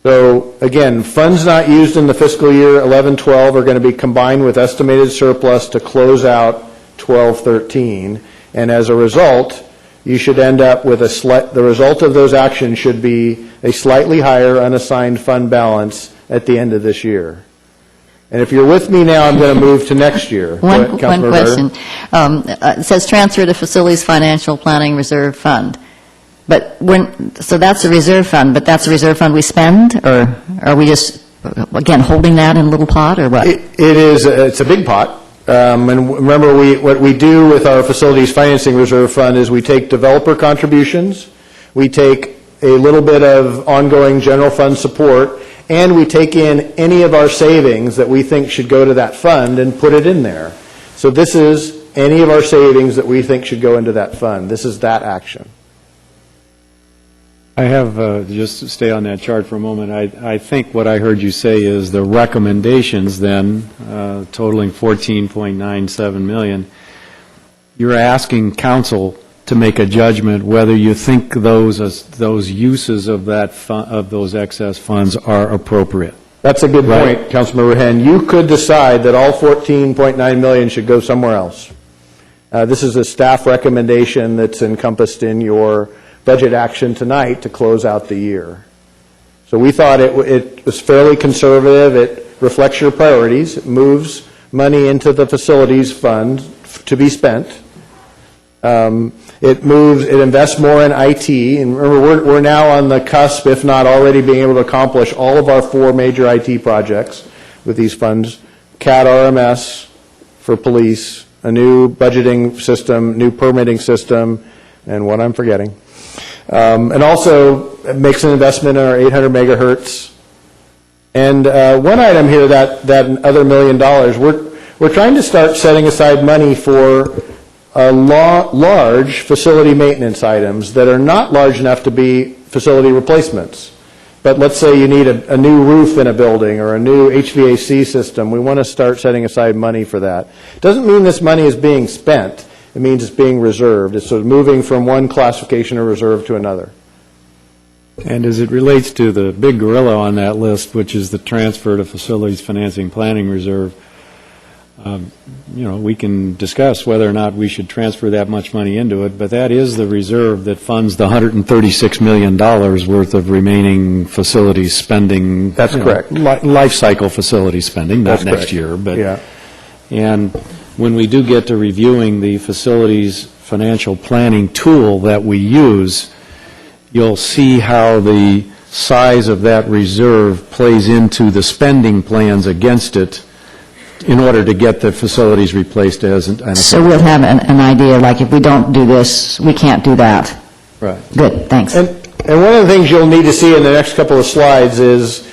So again, funds not used in the fiscal year 11-12 are going to be combined with estimated surplus to close out 12-13, and as a result, you should end up with the result of those actions should be a slightly higher unassigned fund balance at the end of this year. And if you're with me now, I'm going to move to next year. One question. It says transfer to Facilities Financial Planning Reserve Fund. But so that's a reserve fund, but that's a reserve fund we spend, or are we just, again, holding that in a little pot, or what? It's a big pot. And remember, what we do with our Facilities Financing Reserve Fund is we take developer contributions, we take a little bit of ongoing general fund support, and we take in any of our savings that we think should go to that fund and put it in there. So this is any of our savings that we think should go into that fund. This is that action. I have, just to stay on that chart for a moment, I think what I heard you say is the recommendations then, totaling $14.97 million, you're asking council to make a judgment whether you think those uses of of those excess funds are appropriate. That's a good point, Councilmember Hen. You could decide that all $14.9 million should go somewhere else. This is a staff recommendation that's encompassed in your budget action tonight to close out the year. So we thought it was fairly conservative. It reflects your priorities. It moves money into the facilities fund to be spent. It invests more in IT. And remember, we're now on the cusp, if not already being able to accomplish all of our 4 major IT projects with these funds. CAD RMS for police, a new budgeting system, new permitting system, and what I'm forgetting. And also it makes an investment in our 800 megahertz. And one item here, that other $1 million, we're trying to start setting aside money for large facility maintenance items that are not large enough to be facility replacements. But let's say you need a new roof in a building or a new HVAC system. We want to start setting aside money for that. It doesn't mean this money is being spent. It means it's being reserved. It's sort of moving from one classification of reserve to another. And as it relates to the big gorilla on that list, which is the transfer to Facilities Financing Planning Reserve, we can discuss whether or not we should transfer that much money into it, but that is the reserve that funds the $136 million worth of remaining facilities spending. That's correct. Life cycle facility spending, not next year. But yeah. And when we do get to reviewing the facilities financial planning tool that we use, you'll see how the size of that reserve plays into the spending plans against it in order to get the facilities replaced as an So we'll have an idea, like if we don't do this, we can't do that. Right. Good, thanks. And one of the things you'll need to see in the next couple of slides is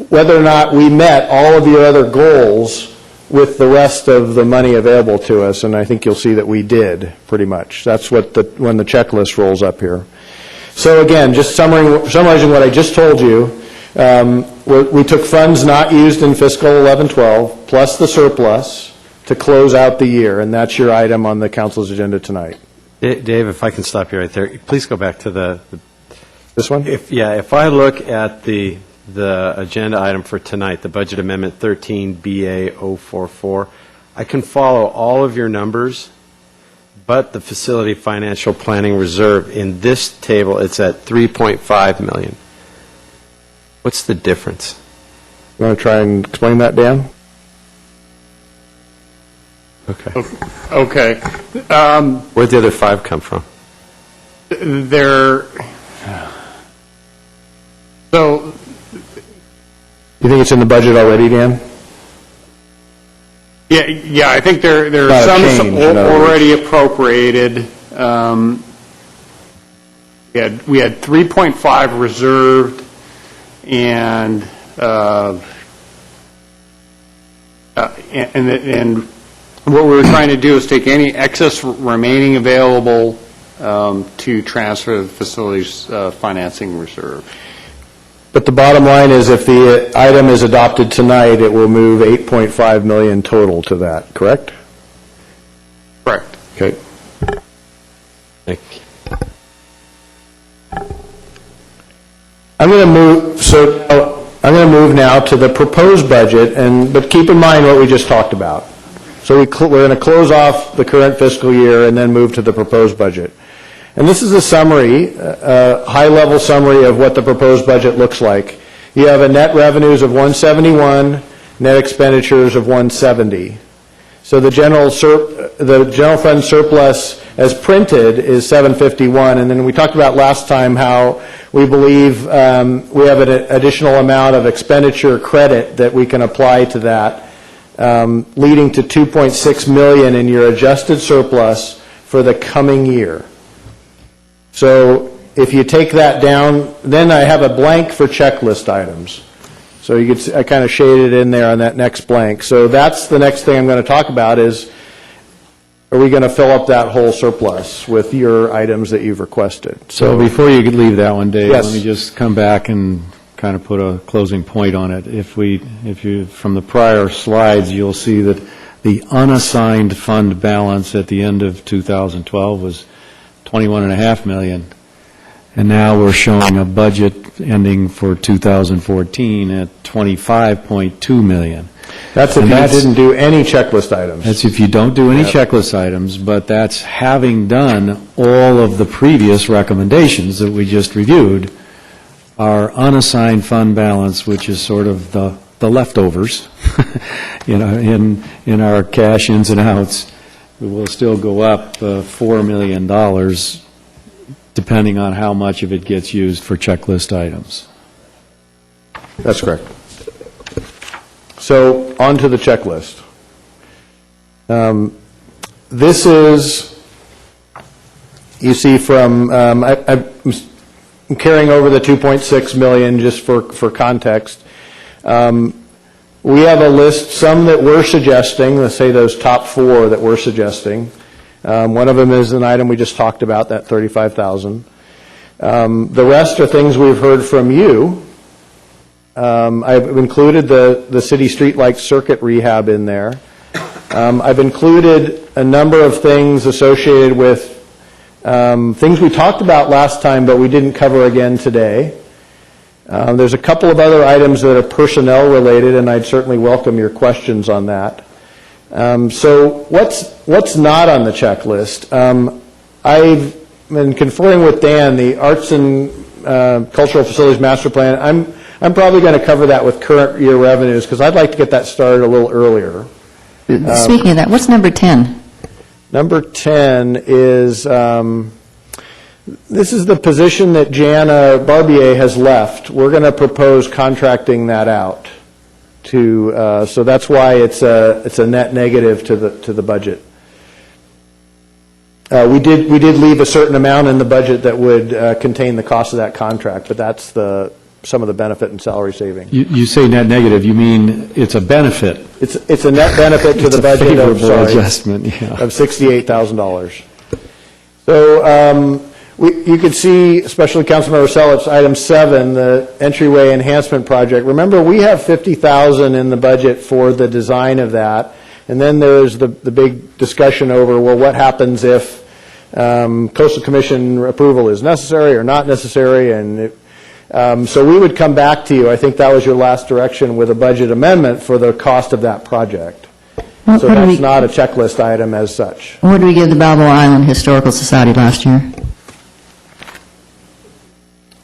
whether or not we met all of your other goals with the rest of the money available to us, and I think you'll see that we did, pretty much. That's what when the checklist rolls up here. So again, just summarizing what I just told you, we took funds not used in fiscal 11-12, plus the surplus, to close out the year, and that's your item on the council's agenda tonight. Dave, if I can stop you right there, please go back to this one? If I look at the agenda item for tonight, the Budget Amendment 13BA044, I can follow all of your numbers, but the Facility Financial Planning Reserve, in this table, it's at $3.5 million. What's the difference? You want to try and explain that, Dan? Okay. Okay. Where'd the other 5 come from? So, You think it's in the budget already, Dan? yeah, I think there are Not a some change, in other words. already appropriated. We had 3.5 reserved, and what we were trying to do is take any excess remaining available to transfer the facilities financing reserve. But the bottom line is, if the item is adopted tonight, it will move $8.5 million total to that, correct? Correct. Okay. Thank you. I'm going to move now to the proposed budget, but keep in mind what we just talked about. So we're going to close off the current fiscal year and then move to the proposed budget. And this is a summary, high-level summary of what the proposed budget looks like. You have a net revenues of 171, net expenditures of 170. So the general fund surplus as printed is 751, and then we talked about last time how we believe we have an additional amount of expenditure credit that we can apply to that, leading to $2.6 million in your adjusted surplus for the coming year. So if you take that down, then I have a blank for checklist items. So you could, I kind of shaded it in there on that next blank. So that's the next thing I'm going to talk about is, are we going to fill up that whole surplus with your items that you've requested? So before you could leave that one, Dave, Yes. let me just come back and kind of put a closing point on it. If you, from the prior slides, you'll see that the unassigned fund balance at the end of 2012 was $21.5 million. And now we're showing a budget ending for 2014 at $25.2 million. That's if you didn't do any checklist items. That's if you don't do any checklist items, but that's having done all of the previous recommendations that we just reviewed. Our unassigned fund balance, which is sort of the leftovers, in our cash ins and outs, will still go up $4 million, depending on how much of it gets used for checklist items. That's correct. So on to the checklist. This is, you see from, I'm carrying over the 2.6 million just for context. We have a list, some that we're suggesting, let's say those top 4 that we're suggesting. One of them is an item we just talked about, that $35,000. The rest are things we've heard from you. I've included the city streetlight circuit rehab in there. I've included a number of things associated with things we talked about last time, but we didn't cover again today. There's a couple of other items that are personnel related, and I'd certainly welcome your questions on that. So what's not on the checklist? I've been conferring with Dan, the Arts and Cultural Facilities Master Plan. I'm probably going to cover that with current year revenues because I'd like to get that started a little earlier. Speaking of that, what's number 10? Number 10 is, this is the position that Jana Barbier has left. We're going to propose contracting that out. So that's why it's a net negative to the budget. We did leave a certain amount in the budget that would contain the cost of that contract, but that's some of the benefit and salary saving. You say net negative, you mean it's a benefit? It's a net benefit to the budget of adjustment, yeah. of $68,000. So you could see, especially Councilmember Russell, it's item 7, the entryway enhancement project. Remember, we have $50,000 in the budget for the design of that, and then there's the big discussion over, well, what happens if Coastal Commission approval is necessary or not necessary, and so we would come back to you. I think that was your last direction with a budget amendment for the cost of that project. So that's not a checklist item as such. What did we give the Balboa Island Historical Society last year?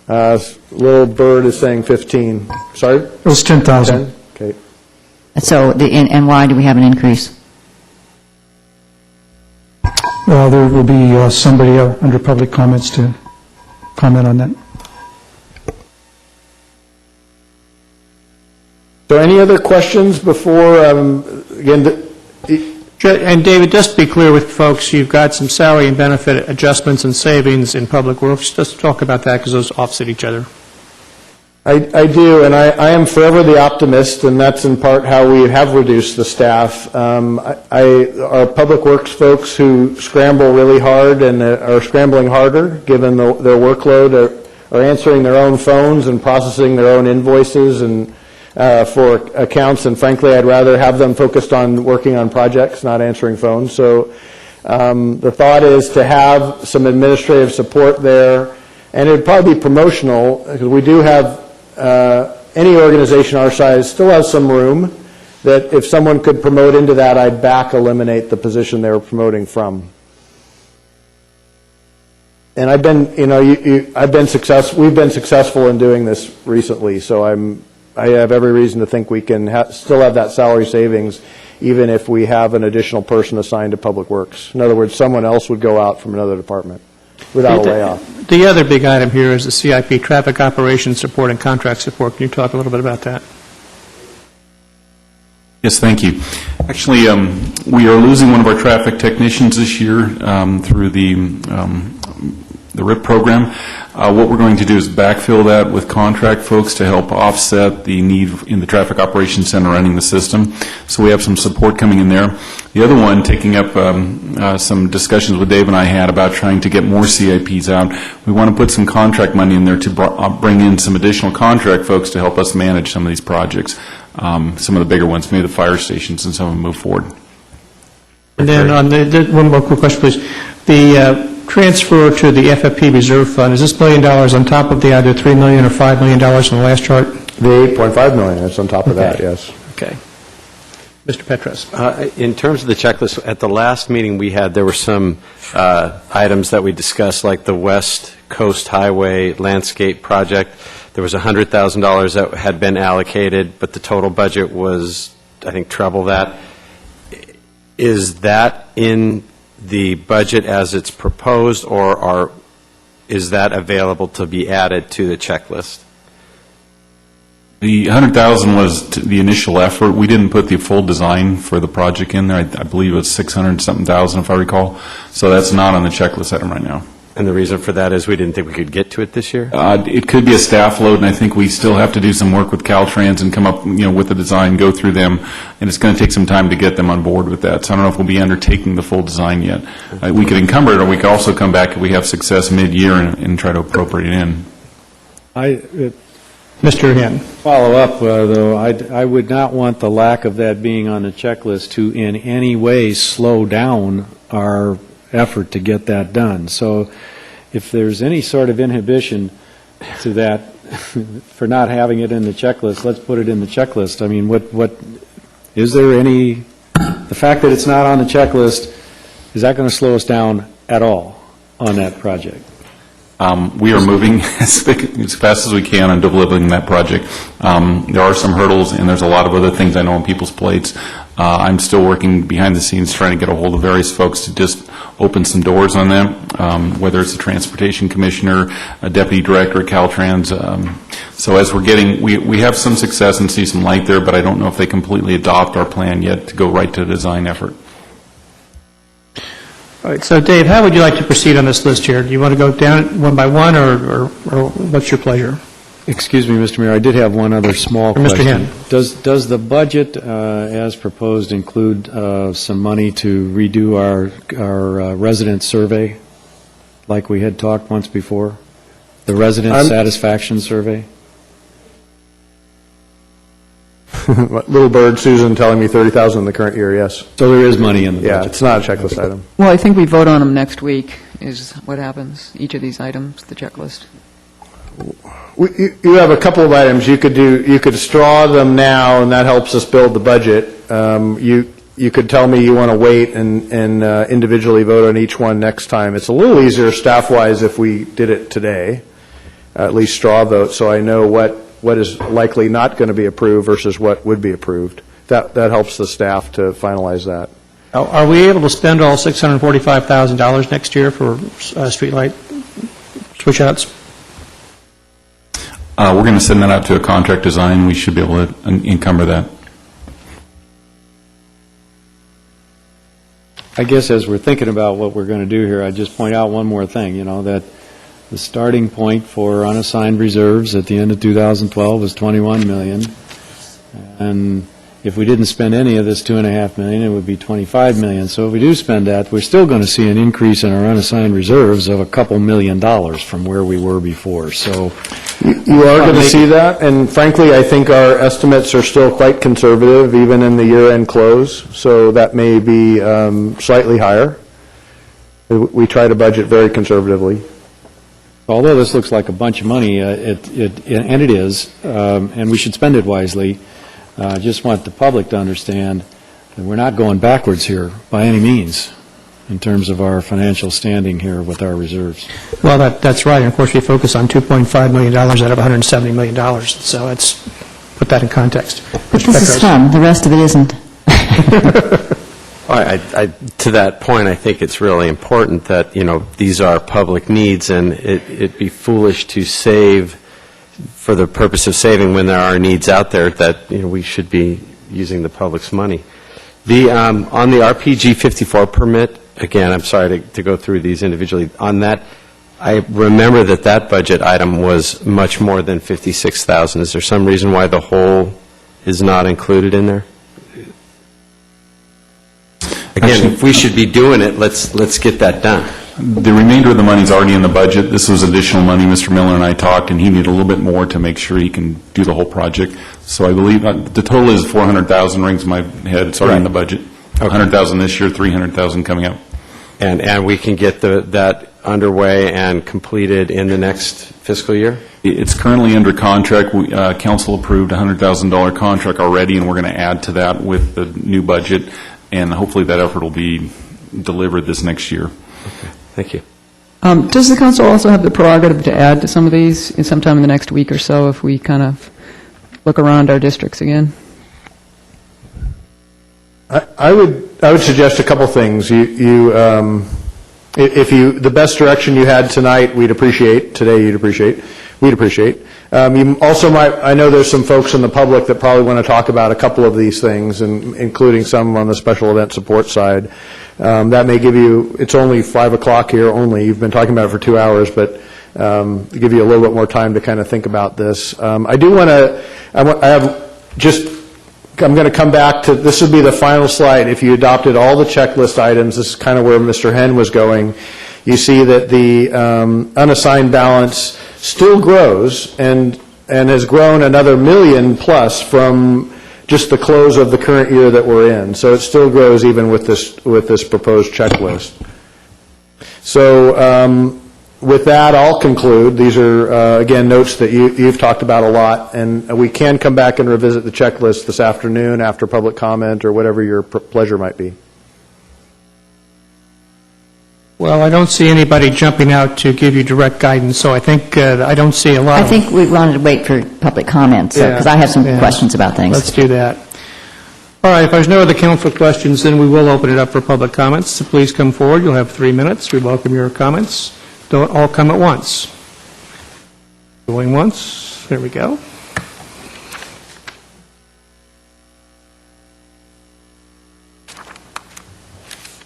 Little Bird is saying 15. Sorry? It was 10,000. 10? Okay. So, and why do we have an increase? There will be somebody under public comments to comment on that. So any other questions before, again, And David, just to be clear with folks, you've got some salary and benefit adjustments and savings in public works. Just talk about that because those offset each other. I do, and I am forever the optimist, and that's in part how we have reduced the staff. Our public works folks who scramble really hard and are scrambling harder, given their workload, are answering their own phones and processing their own invoices and for accounts, and frankly, I'd rather have them focused on working on projects, not answering phones. So the thought is to have some administrative support there, and it would probably be promotional, because we do have any organization our size still has some room that if someone could promote into that, I'd back eliminate the position they were promoting from. And I've been, we've been successful in doing this recently, so I have every reason to think we can still have that salary savings even if we have an additional person assigned to Public Works. In other words, someone else would go out from another department without a layoff. The other big item here is the CIP traffic operations support and contract support. Can you talk a little bit about that? Yes, thank you. Actually, we are losing one of our traffic technicians this year through the RIP program. What we're going to do is backfill that with contract folks to help offset the need in the Traffic Operations Center running the system. So we have some support coming in there. The other one, taking up some discussions with Dave and I had about trying to get more CIPs out. We want to put some contract money in there to bring in some additional contract folks to help us manage some of these projects. Some of the bigger ones, maybe the fire stations, and some of them move forward. And then on one more quick question, please. The transfer to the FFP reserve fund, is this $1 million on top of the either $3 million or $5 million in the last chart? The $8.5 million is on top of that, yes. Okay. Mr. Petros. In terms of the checklist, at the last meeting we had, there were some items that we discussed, like the West Coast Highway landscape project. There was $100,000 that had been allocated, but the total budget was, I think, treble that. Is that in the budget as it's proposed, or is that available to be added to the checklist? The $100,000 was the initial effort. We didn't put the full design for the project in there. I believe it was $600-something thousand, if I recall. So that's not on the checklist item right now. And the reason for that is we didn't think we could get to it this year? It could be a staff load, and I think we still have to do some work with Caltrans and come up, with the design, go through them, and it's going to take some time to get them on board with that. So I don't know if we'll be undertaking the full design yet. We could encumber it, or we could also come back if we have success mid-year and try to appropriate it in. Mr. Hen. Follow up, though, I would not want the lack of that being on the checklist to in any way slow down our effort to get that done. So if there's any sort of inhibition to that for not having it in the checklist, let's put it in the checklist. I mean, what is there any, the fact that it's not on the checklist, is that going to slow us down at all on that project? We are moving as fast as we can on delivering that project. There are some hurdles, and there's a lot of other things I know on people's plates. I'm still working behind the scenes trying to get a hold of various folks to just open some doors on them, whether it's the Transportation Commissioner, a Deputy Director at Caltrans. So as we're getting, we have some success and see some light there, but I don't know if they completely adopt our plan yet to go right to the design effort. All right, so Dave, how would you like to proceed on this list here? Do you want to go down one by one, or what's your pleasure? Excuse me, Mr. Mayor, I did have one other small question. Mr. Hen. Does the budget, as proposed, include some money to redo our resident survey, like we had talked once before? The resident satisfaction survey? Little Bird, Susan telling me 30,000 in the current year, yes. So there is money in the budget? Yeah, it's not a checklist item. Well, I think we vote on them next week, is what happens, each of these items, the checklist. You have a couple of items you could do. You could straw them now, and that helps us build the budget. You could tell me you want to wait and individually vote on each one next time. It's a little easier staff-wise if we did it today. at least straw vote, so I know what is likely not going to be approved versus what would be approved. That helps the staff to finalize that. Are we able to spend all $645,000 next year for streetlight switch-outs? We're going to send that out to a contract design. We should be able to encumber that. I guess as we're thinking about what we're going to do here, I'd just point out one more thing, that the starting point for unassigned reserves at the end of 2012 was $21 million. And if we didn't spend any of this $2.5 million, it would be $25 million. So if we do spend that, we're still going to see an increase in our unassigned reserves of a couple $1 million from where we were before. So you are going to see that, and frankly, I think our estimates are still quite conservative, even in the year-end close, so that may be slightly higher. We try to budget very conservatively. although this looks like a bunch of money, and it is, and we should spend it wisely, I just want the public to understand that we're not going backwards here by any means in terms of our financial standing here with our reserves. Well, that's right. And of course, we focus on $2.5 million out of $170 million. So let's put that in context. But this is fun. The rest of it isn't. To that point, I think it's really important that, these are public needs, and it'd be foolish to save for the purpose of saving when there are needs out there that, we should be using the public's money. On the RPG 54 permit, again, I'm sorry to go through these individually. On that, I remember that budget item was much more than $56,000. Is there some reason why the whole is not included in there? Again, if we should be doing it, let's get that done. The remainder of the money is already in the budget. This was additional money. Mr. Miller and I talked, and he needed a little bit more to make sure he can do the whole project. So I believe the total is $400,000, rings in my head. It's already in the budget. $100,000 this year, $300,000 coming up. And we can get that underway and completed in the next fiscal year? It's currently under contract. Council approved a $100,000 contract already, and we're going to add to that with the new budget, and hopefully that effort will be delivered this next year. Okay. Thank you. Does the council also have the prerogative to add to some of these sometime in the next week or so if we kind of look around our districts again? I would suggest a couple things. The best direction you had tonight, we'd appreciate. Today, we'd appreciate. You also might. I know there's some folks in the public that probably want to talk about a couple of these things, and including some on the special event support side. That may give you. It's only 5 o'clock here. Only you've been talking about it for 2 hours, but give you a little bit more time to kind of think about this. I do want to. I'm going to come back to, this would be the final slide. If you adopted all the checklist items, this is kind of where Mr. Henn was going. You see that the unassigned balance still grows and has grown another $1 million plus from just the close of the current year that we're in. So it still grows even with this proposed checklist. So with that, I'll conclude. These are, again, notes that you've talked about a lot, and we can come back and revisit the checklist this afternoon after public comment or whatever your pleasure might be. Well, I don't see anybody jumping out to give you direct guidance, so I think I don't see a lot I think we wanted to wait for public comments, because I have some questions about things. Let's do that. All right, if there's no other council questions, then we will open it up for public comments. So please come forward. You'll have 3 minutes. We welcome your comments. Don't all come at once. Going once. There we go.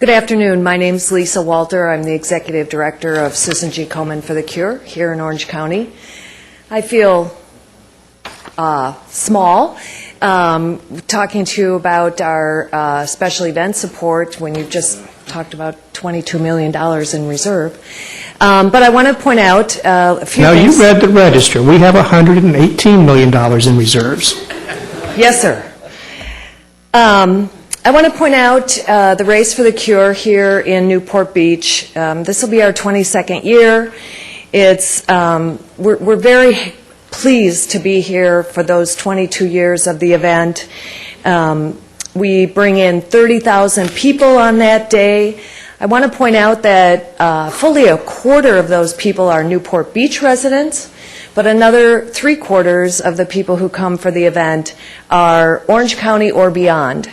Good afternoon. My name is Lisa Walter. I'm the Executive Director of Susan G. Komen for the Cure here in Orange County. I feel small talking to you about our special event support when you've just talked about $22 million in reserve. But I want to point out a few things. Now, you read the register. We have $118 million in reserves. Yes, sir. I want to point out the Race for the Cure here in Newport Beach. This will be our 22nd year. We're very pleased to be here for those 22 years of the event. We bring in 30,000 people on that day. I want to point out that fully a quarter of those people are Newport Beach residents. but another 3/4 of the people who come for the event are Orange County or beyond.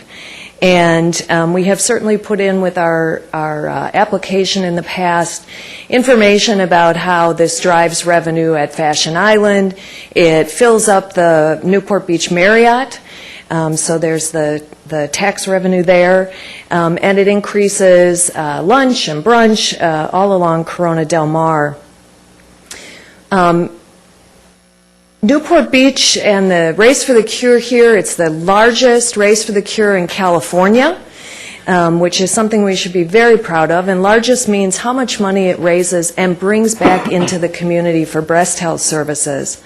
And we have certainly put in with our application in the past information about how this drives revenue at Fashion Island. It fills up the Newport Beach Marriott, so there's the tax revenue there, and it increases lunch and brunch all along Corona Del Mar. Newport Beach and the Race for the Cure here, it's the largest Race for the Cure in California, which is something we should be very proud of. And largest means how much money it raises and brings back into the community for breast health services.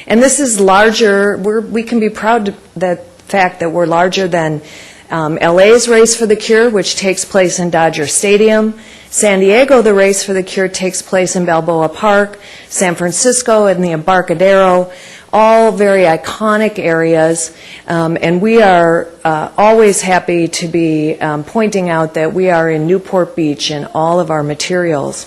And this is larger, we can be proud of the fact that we're larger than LA's Race for the Cure, which takes place in Dodger Stadium. San Diego, the Race for the Cure takes place in Balboa Park. San Francisco and the Embarcadero, all very iconic areas. And we are always happy to be pointing out that we are in Newport Beach in all of our materials.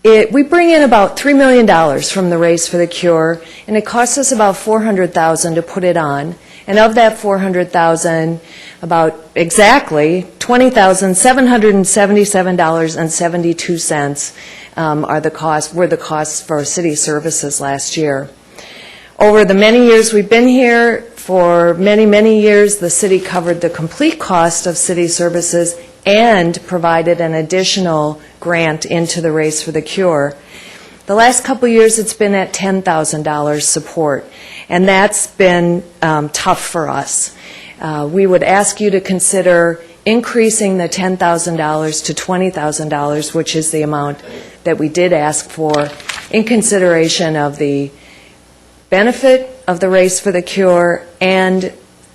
We bring in about $3 million from the Race for the Cure, and it costs us about $400,000 to put it on. And of that $400,000, about exactly $20,777.72 were the costs for city services last year. Over the many years we've been here, for many, many years, the city covered the complete cost of city services and provided an additional grant into the Race for the Cure. The last couple years, it's been at $10,000 support, and that's been tough for us. We would ask you to consider increasing the $10,000 to $20,000, which is the amount that we did ask for, in consideration of the benefit of the Race for the Cure and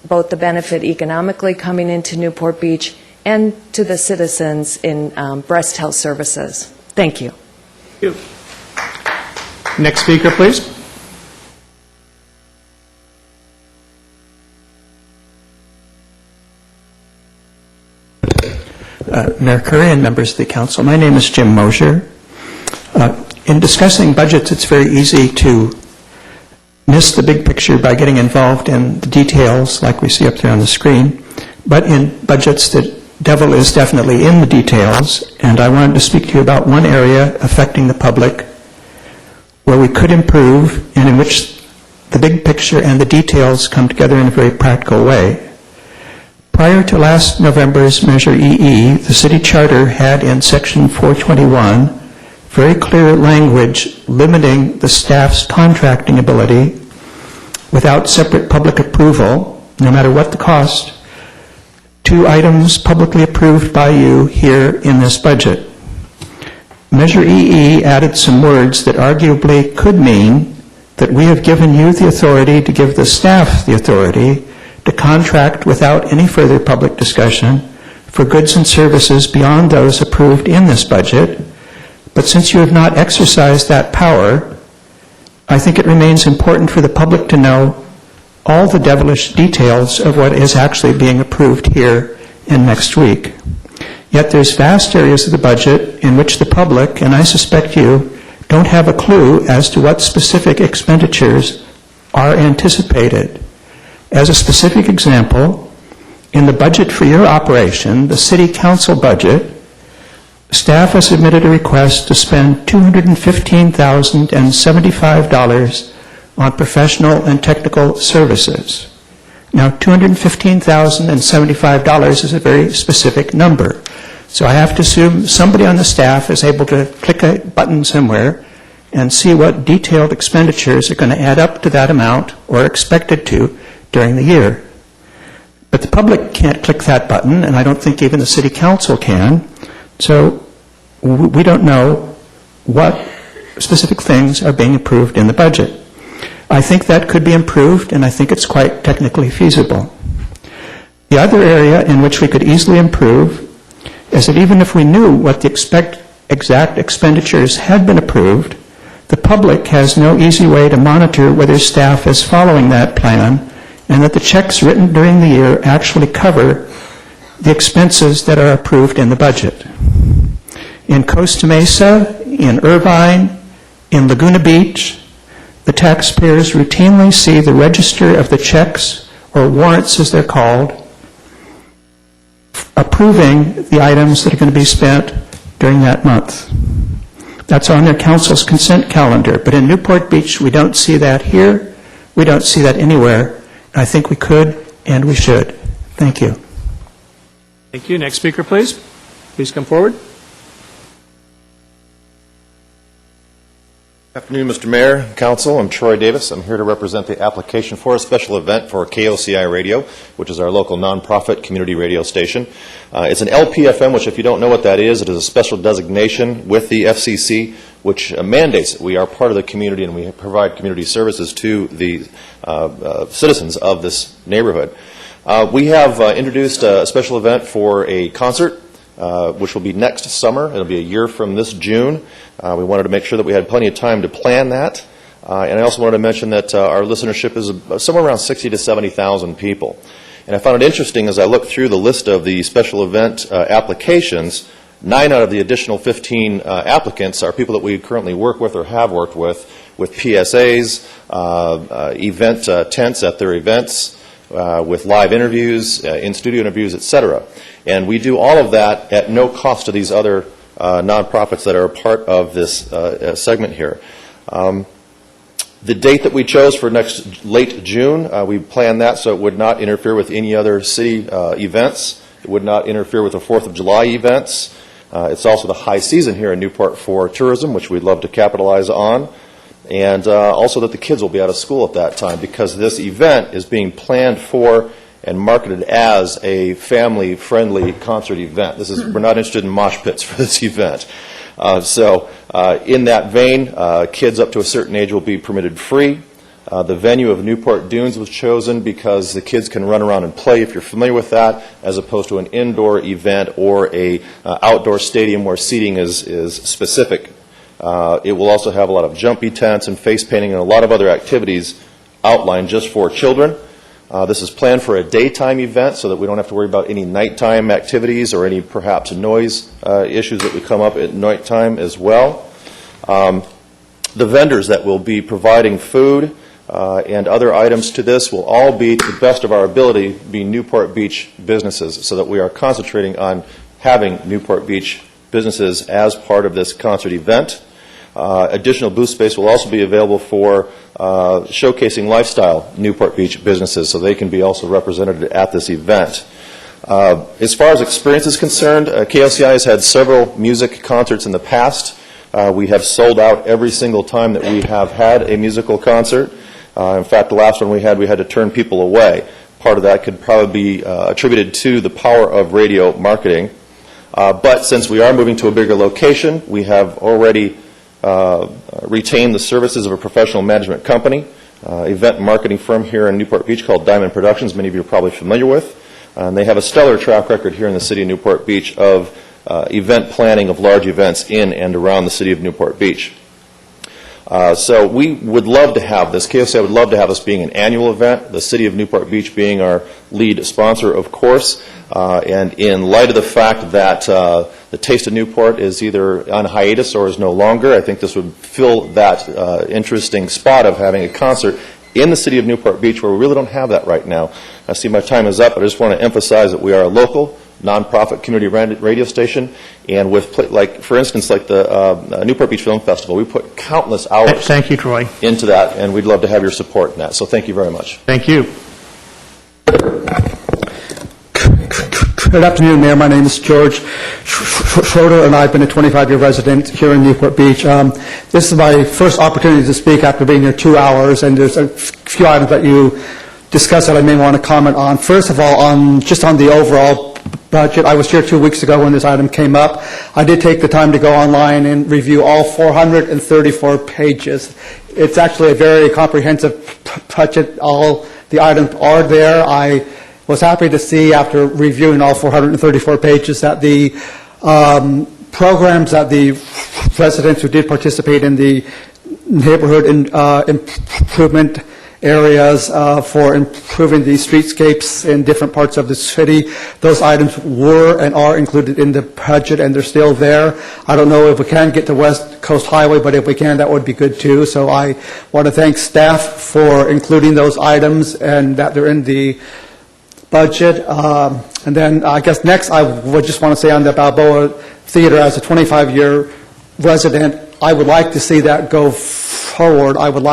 both the benefit economically coming into Newport Beach and to the citizens in breast health services. Thank you. Thank you. Next speaker, please. Mayor Curry and members of the council, my name is Jim Mosier. In discussing budgets, it's very easy to miss the big picture by getting involved in the details like we see up there on the screen. But in budgets, the devil is definitely in the details, and I wanted to speak to you about one area affecting the public where we could improve and in which the big picture and the details come together in a very practical way. Prior to last November's Measure EE, the city charter had in Section 421 very clear language limiting the staff's contracting ability without separate public approval, no matter what the cost, to items publicly approved by you here in this budget. Measure EE added some words that arguably could mean that we have given you the authority to give the staff the authority to contract without any further public discussion for goods and services beyond those approved in this budget. But since you have not exercised that power, I think it remains important for the public to know all the devilish details of what is actually being approved here and next week. Yet there's vast areas of the budget in which the public, and I suspect you, don't have a clue as to what specific expenditures are anticipated. As a specific example, in the budget for your operation, the city council budget, staff has submitted a request to spend $215,075 on professional and technical services. Now, $215,075 is a very specific number. So I have to assume somebody on the staff is able to click a button somewhere and see what detailed expenditures are going to add up to that amount or expected to during the year. But the public can't click that button, and I don't think even the city council can. So we don't know what specific things are being approved in the budget. I think that could be improved, and I think it's quite technically feasible. The other area in which we could easily improve is that even if we knew what the exact expenditures had been approved, the public has no easy way to monitor whether staff is following that plan and that the checks written during the year actually cover the expenses that are approved in the budget. In Costa Mesa, in Irvine, in Laguna Beach, the taxpayers routinely see the register of the checks, or warrants as they're called, approving the items that are going to be spent during that month. That's on their council's consent calendar, but in Newport Beach, we don't see that here, we don't see that anywhere. I think we could and we should. Thank you. Thank you. Next speaker, please. Please come forward. Good afternoon, Mr. Mayor, Council. I'm Troy Davis. I'm here to represent the application for a special event for KOCI Radio, which is our local nonprofit community radio station. It's an LPFM, which if you don't know what that is, it is a special designation with the FCC, which mandates that we are part of the community and we provide community services to the citizens of this neighborhood. We have introduced a special event for a concert, which will be next summer. It'll be a year from this June. We wanted to make sure that we had plenty of time to plan that. And I also wanted to mention that our listenership is somewhere around 60 to 70,000 people. And I found it interesting as I looked through the list of the special event applications, 9 out of the additional 15 applicants are people that we currently work with or have worked with PSAs, event tents at their events, with live interviews, in-studio interviews, etc. And we do all of that at no cost to these other nonprofits that are a part of this segment here. The date that we chose for next late June, we planned that so it would not interfere with any other city events. It would not interfere with the 4th of July events. It's also the high season here in Newport for tourism, which we'd love to capitalize on. And also that the kids will be out of school at that time, because this event is being planned for and marketed as a family-friendly concert event. We're not interested in mosh pits for this event. So in that vein, kids up to a certain age will be permitted free. The venue of Newport Dunes was chosen because the kids can run around and play, if you're familiar with that, as opposed to an indoor event or a outdoor stadium where seating is specific. It will also have a lot of jumpy tents and face painting and a lot of other activities outlined just for children. This is planned for a daytime event so that we don't have to worry about any nighttime activities or any perhaps noise issues that would come up at nighttime as well. The vendors that will be providing food and other items to this will all be, to the best of our ability, be Newport Beach businesses, so that we are concentrating on having Newport Beach businesses as part of this concert event. Additional booth space will also be available for showcasing lifestyle Newport Beach businesses, so they can be also represented at this event. As far as experience is concerned, KOCI has had several music concerts in the past. We have sold out every single time that we have had a musical concert. In fact, the last one we had to turn people away. Part of that could probably be attributed to the power of radio marketing. But since we are moving to a bigger location, we have already retained the services of a professional management company, event marketing firm here in Newport Beach called Diamond Productions, many of you are probably familiar with. And they have a stellar track record here in the city of Newport Beach of event planning of large events in and around the city of Newport Beach. So we would love to have this. KOCI would love to have this being an annual event, the city of Newport Beach being our lead sponsor, of course. And in light of the fact that the Taste of Newport is either on hiatus or is no longer, I think this would fill that interesting spot of having a concert in the city of Newport Beach, where we really don't have that right now. I see my time is up, but I just want to emphasize that we are a local, nonprofit community radio station, and with, like, for instance, like the Newport Beach Film Festival, we put countless hours Thank you, Troy. into that, and we'd love to have your support in that. So thank you very much. Thank you. Good afternoon, Mayor. My name is George Schroeder, and I've been a 25-year resident here in Newport Beach. This is my first opportunity to speak after being here 2 hours, and there's a few items that you discussed that I may want to comment on. First of all, just on the overall budget, I was here 2 weeks ago when this item came up. I did take the time to go online and review all 434 pages. It's actually a very comprehensive budget. All the items are there. I was happy to see, after reviewing all 434 pages, that the programs that the residents who did participate in the neighborhood improvement areas for improving the streetscapes in different parts of the city. Those items were and are included in the budget, and they're still there. I don't know if we can get to West Coast Highway, but if we can, that would be good too. So I want to thank staff for including those items and that they're in the budget. And then I guess next I would just want to say on the Balboa Theater, as a 25-year resident, I would like to see that go forward. I would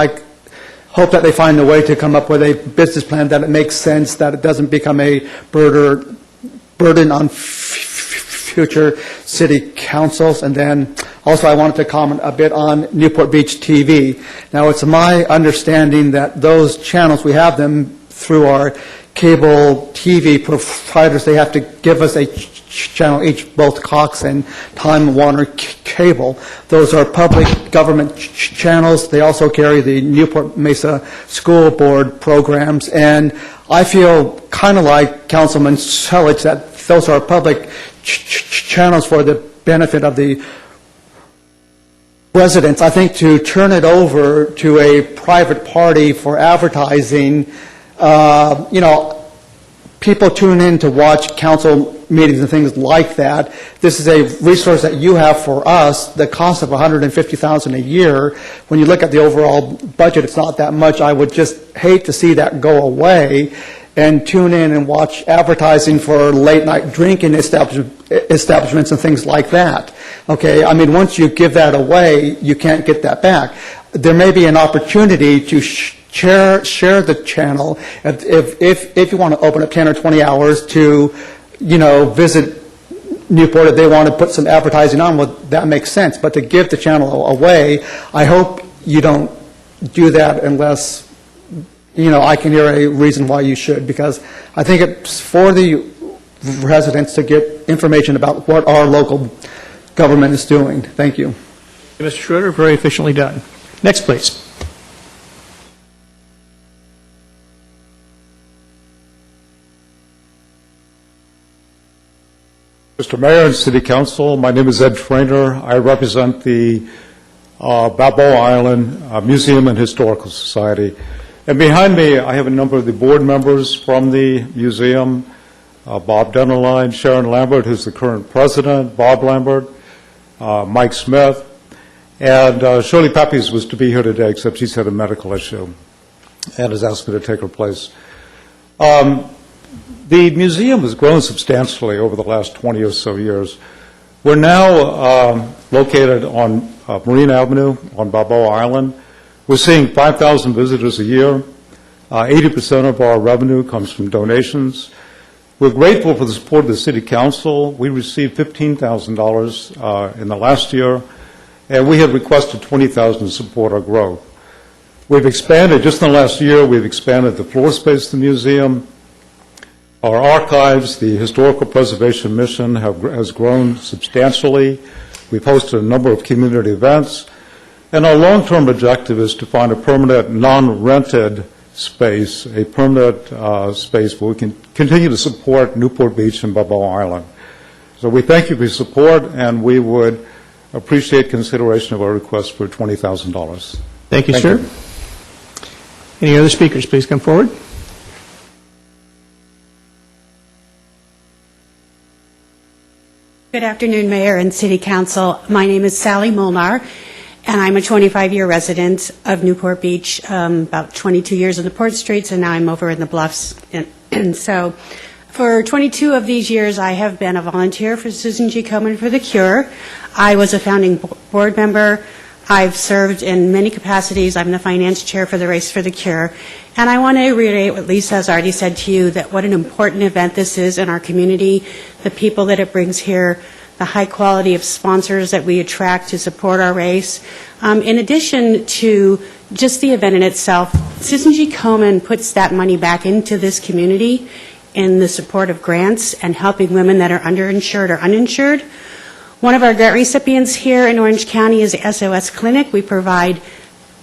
hope that they find a way to come up with a business plan that it makes sense, that it doesn't become a burden on future city councils. And then also I wanted to comment a bit on Newport Beach TV. Now, it's my understanding that those channels, we have them through our cable TV providers. They have to give us a channel each, both Cox and Time Warner Cable. Those are public government channels. They also carry the Newport Mesa School Board programs, and I feel kind of like Councilman Selich that those are public channels for the benefit of the residents. I think to turn it over to a private party for advertising, people tune in to watch council meetings and things like that. This is a resource that you have for us. The cost of $150,000 a year, when you look at the overall budget, it's not that much. I would just hate to see that go away and tune in and watch advertising for late-night drinking establishments and things like that. Okay, I mean, once you give that away, you can't get that back. There may be an opportunity to share the channel if you want to open up 10 or 20 hours to, visit Newport. If they want to put some advertising on, well, that makes sense. But to give the channel away, I hope you don't do that unless, I can hear a reason why you should, because I think it's for the residents to get information about what our local government is doing. Thank you. Mr. Schroeder, very efficiently done. Next, please. Mr. Mayor and City Council, my name is Ed Trainer. I represent the Balboa Island Museum and Historical Society. And behind me, I have a number of the board members from the museum, Bob Dennerlein, Sharon Lambert, who's the current president, Bob Lambert, Mike Smith, and Shirley Peppies was to be here today, except she's had a medical issue and has asked me to take her place. The museum has grown substantially over the last 20 or so years. We're now located on Marine Avenue on Balboa Island. We're seeing 5,000 visitors a year. 80% of our revenue comes from donations. We're grateful for the support of the City Council. We received $15,000 in the last year, and we had requested $20,000 to support our growth. We've expanded, just in the last year, we've expanded the floor space of the museum. Our archives, the Historical Preservation Mission, has grown substantially. We've hosted a number of community events. And our long-term objective is to find a permanent, non-rented space, a permanent space where we can continue to support Newport Beach and Balboa Island. So we thank you for your support, and we would appreciate consideration of our request for $20,000. Thank you, sir. Any other speakers, please come forward. Good afternoon, Mayor and City Council. My name is Sally Molnar, and I'm a 25-year resident of Newport Beach, about 22 years in the Port Streets, and now I'm over in the Bluffs. And so for 22 of these years, I have been a volunteer for Susan G. Komen for the Cure. I was a founding board member. I've served in many capacities. I'm the finance chair for the Race for the Cure. And I want to reiterate what Lisa has already said to you, that what an important event this is in our community, the people that it brings here, the high quality of sponsors that we attract to support our race. In addition to just the event in itself, Susan G. Komen puts that money back into this community in the support of grants and helping women that are underinsured or uninsured. One of our grant recipients here in Orange County is the SOS Clinic. We provide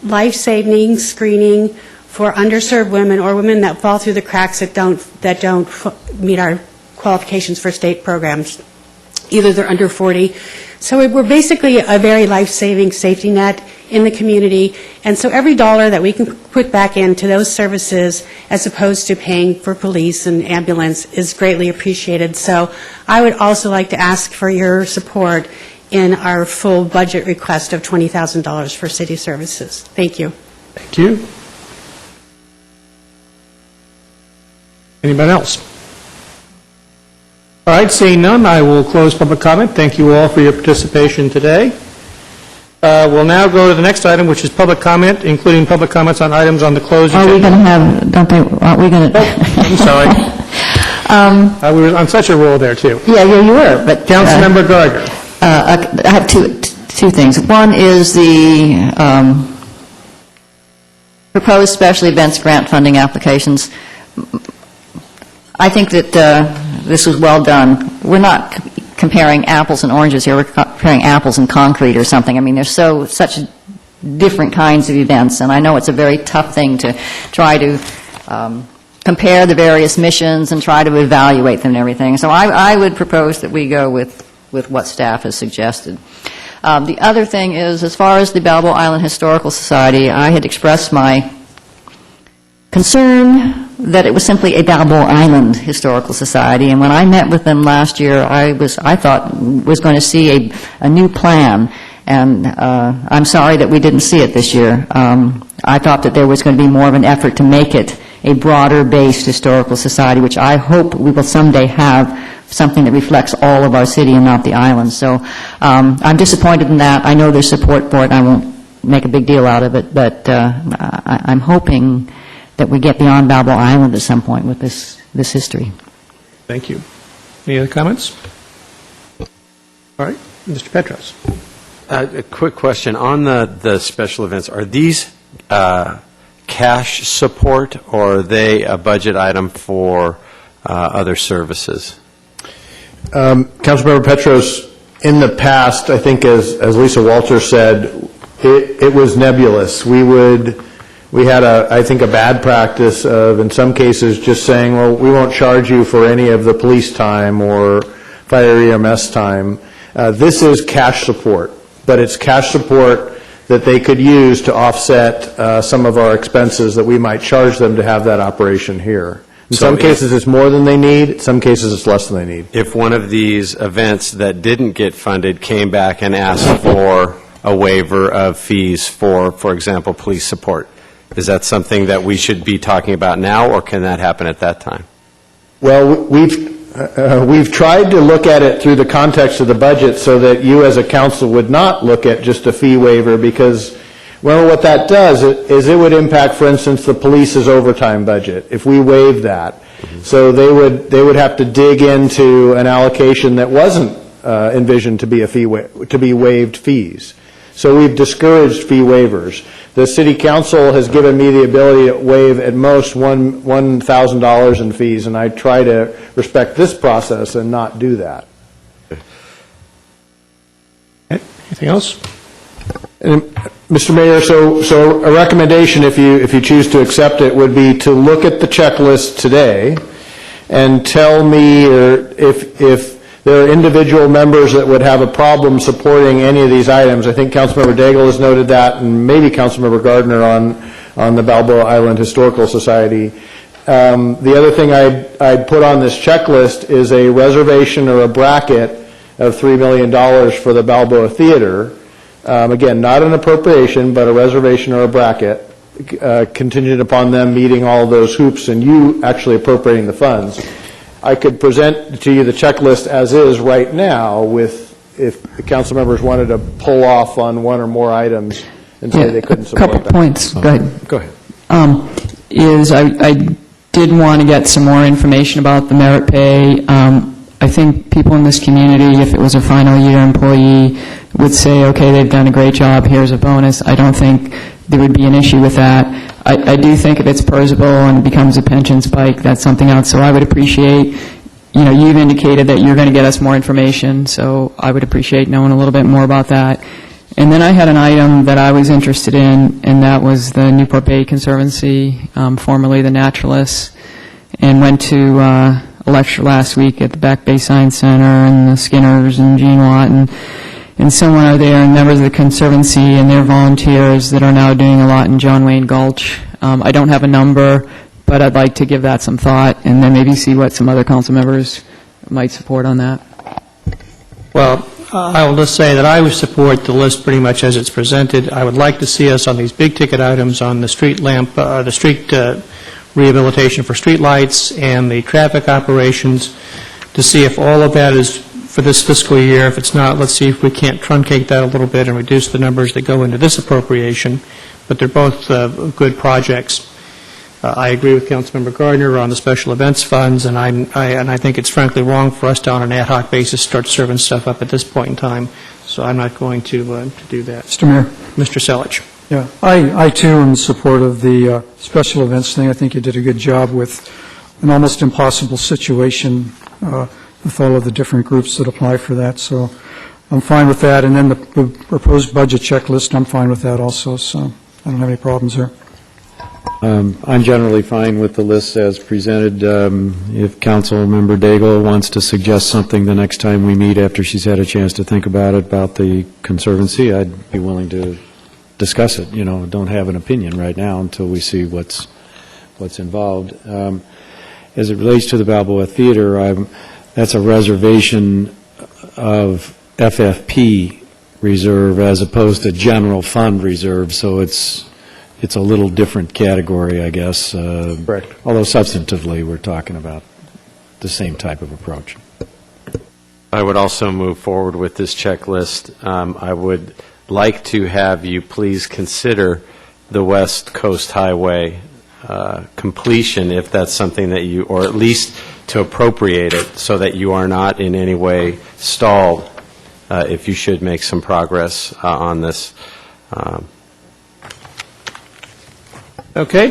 life-saving screening for underserved women or women that fall through the cracks that don't meet our qualifications for state programs. Either they're under 40. So we're basically a very life-saving safety net in the community, and so every dollar that we can put back into those services as opposed to paying for police and ambulance is greatly appreciated. So I would also like to ask for your support in our full budget request of $20,000 for city services. Thank you. Thank you. Anybody else? All right, seeing none, I will close public comment. Thank you all for your participation today. We'll now go to the next item, which is public comment, including public comments on items on the closed agenda. Are we going to have, don't they, aren't we going to? I'm sorry. We were on such a roll there, too. Yeah, you were, but... Councilmember Gardner. I have two things. One is the proposed special events grant funding applications. I think that this was well done. We're not comparing apples and oranges here. We're comparing apples and concrete or something. I mean, there's such different kinds of events, and I know it's a very tough thing to try to compare the various missions and try to evaluate them and everything. So I would propose that we go with what staff has suggested. The other thing is, as far as the Balboa Island Historical Society, I had expressed my concern that it was simply a Balboa Island Historical Society, and when I met with them last year, I thought was going to see a new plan, and I'm sorry that we didn't see it this year. I thought that there was going to be more of an effort to make it a broader-based historical society, which I hope we will someday have something that reflects all of our city and not the island. So I'm disappointed in that. I know there's support for it. I won't make a big deal out of it, but I'm hoping that we get beyond Balboa Island at some point with this history. Thank you. Any other comments? All right, Mr. Petros. A quick question. On the special events, are these cash support, or are they a budget item for other services? Councilmember Petros, in the past, I think as Lisa Walter said, it was nebulous. We had, I think, a bad practice of, in some cases, just saying, well, we won't charge you for any of the police time or fire EMS time. This is cash support, but it's cash support that they could use to offset some of our expenses that we might charge them to have that operation here. In some cases, it's more than they need. In some cases, it's less than they need. If one of these events that didn't get funded came back and asked for a waiver of fees for example, police support, is that something that we should be talking about now, or can that happen at that time? Well, we've tried to look at it through the context of the budget so that you as a council would not look at just a fee waiver, because, well, what that does is it would impact, for instance, the police's overtime budget if we waive that. Mm-hmm. So they would have to dig into an allocation that wasn't envisioned to be to be waived fees. So we've discouraged fee waivers. The city council has given me the ability to waive at most $1,000 in fees, and I try to respect this process and not do that. Anything else? And, Mr. Mayor, so a recommendation, if you choose to accept it, would be to look at the checklist today and tell me if there are individual members that would have a problem supporting any of these items. I think Councilmember Daigle has noted that, and maybe Councilmember Gardner on the Balboa Island Historical Society. The other thing I'd put on this checklist is a reservation or a bracket of $3 million for the Balboa Theater. Again, not an appropriation, but a reservation or a bracket, contingent upon them meeting all those hoops and you actually appropriating the funds. I could present to you the checklist as is right now if the council members wanted to pull off on one or more items and say they couldn't support them. A couple points. Go ahead. Go ahead. I did want to get some more information about the merit pay. I think people in this community, if it was a final year employee, would say, okay, they've done a great job, here's a bonus. I don't think there would be an issue with that. I do think if it's perishable and becomes a pension spike, that's something else. So I would appreciate, you've indicated that you're going to get us more information, so I would appreciate knowing a little bit more about that. And then I had an item that I was interested in, and that was the Newport Bay Conservancy, formerly the Naturalists, and went to a lecture last week at the Back Bay Science Center and the Skinners and Gene Watt, and and so on are there, and members of the Conservancy and their volunteers that are now doing a lot in John Wayne Gulch. I don't have a number, but I'd like to give that some thought, and then maybe see what some other council members might support on that. Well, I will just say that I would support the list pretty much as it's presented. I would like to see us on these big-ticket items on the street lamp, the street rehabilitation for street lights and the traffic operations, to see if all of that is for this fiscal year. If it's not, let's see if we can't truncate that a little bit and reduce the numbers that go into this appropriation. But they're both good projects. I agree with Councilmember Gardner on the special events funds, and I think it's frankly wrong for us to, on an ad hoc basis, start serving stuff up at this point in time. So I'm not going to do that. Mr. Mayor. Mr. Selich. Yeah, I too am in support of the special events thing. I think you did a good job with an almost impossible situation with all of the different groups that apply for that. So I'm fine with that. And then the proposed budget checklist, I'm fine with that also. So I don't have any problems there. I'm generally fine with the list as presented. If Councilmember Daigle wants to suggest something the next time we meet after she's had a chance to think about it, about the Conservancy, I'd be willing to discuss it. You know, don't have an opinion right now until we see what's involved. As it relates to the Balboa Theater, that's a reservation of FFP reserve as opposed to general fund reserve, so it's a little different category, I guess. Correct. Although substantively, we're talking about the same type of approach. I would also move forward with this checklist. I would like to have you please consider the West Coast Highway completion, if that's something that you, or at least to appropriate it so that you are not in any way stalled if you should make some progress on this. Okay.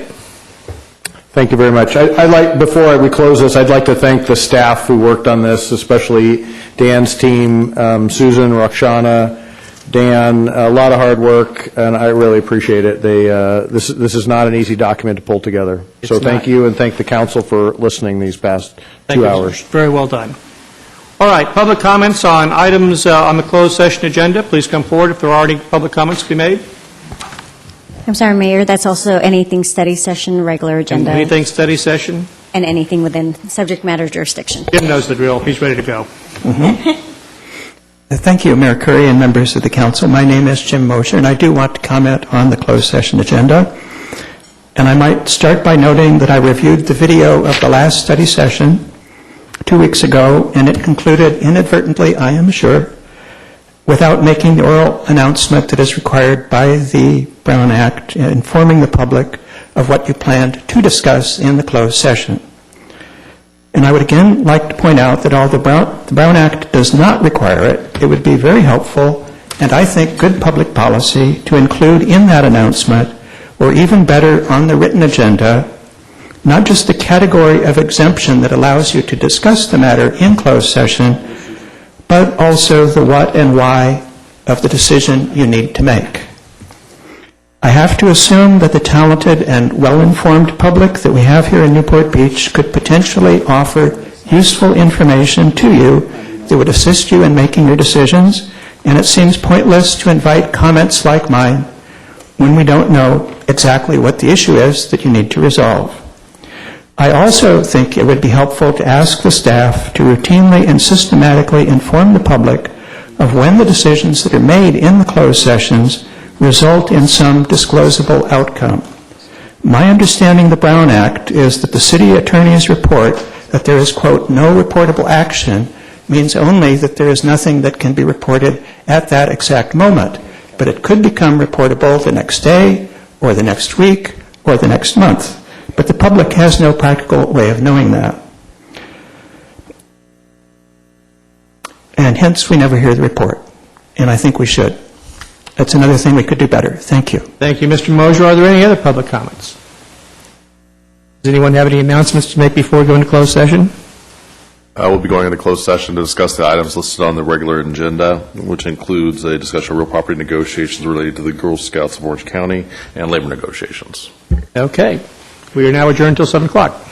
Thank you very much. I'd like, before we close this, I'd like to thank the staff who worked on this, especially Dan's team, Susan, Roxana, Dan, a lot of hard work, and I really appreciate it. This is not an easy document to pull together. So thank you, and thank the council for listening these past 2 hours. Very well done. All right, public comments on items on the closed session agenda. Please come forward if there are any public comments to be made. I'm sorry, Mayor, that's also anything study session, regular agenda. Anything study session? And anything within subject matter jurisdiction. Jim knows the drill. He's ready to go. Thank you, Mayor Curry and members of the council. My name is Jim Mosher, and I do want to comment on the closed session agenda. And I might start by noting that I reviewed the video of the last study session 2 weeks ago, and it concluded inadvertently, I am sure, without making the oral announcement that is required by the Brown Act, informing the public of what you planned to discuss in the closed session. And I would again like to point out that although the Brown Act does not require it, it would be very helpful, and I think good public policy, to include in that announcement, or even better on the written agenda, not just the category of exemption that allows you to discuss the matter in closed session, but also the what and why of the decision you need to make. I have to assume that the talented and well-informed public that we have here in Newport Beach could potentially offer useful information to you that would assist you in making your decisions, and it seems pointless to invite comments like mine when we don't know exactly what the issue is that you need to resolve. I also think it would be helpful to ask the staff to routinely and systematically inform the public of when the decisions that are made in the closed sessions result in some disclosable outcome. My understanding of the Brown Act is that the city attorney's report that there is, quote, no reportable action means only that there is nothing that can be reported at that exact moment, but it could become reportable the next day or the next week or the next month. But the public has no practical way of knowing that. And hence, we never hear the report. And I think we should. That's another thing we could do better. Thank you. Thank you, Mr. Mosher. Are there any other public comments? Does anyone have any announcements to make before we go into closed session? We'll be going into closed session to discuss the items listed on the regular agenda, which includes a discussion of real property negotiations related to the Girl Scouts of Orange County and labor negotiations. Okay. We are now adjourned until 7 o'clock.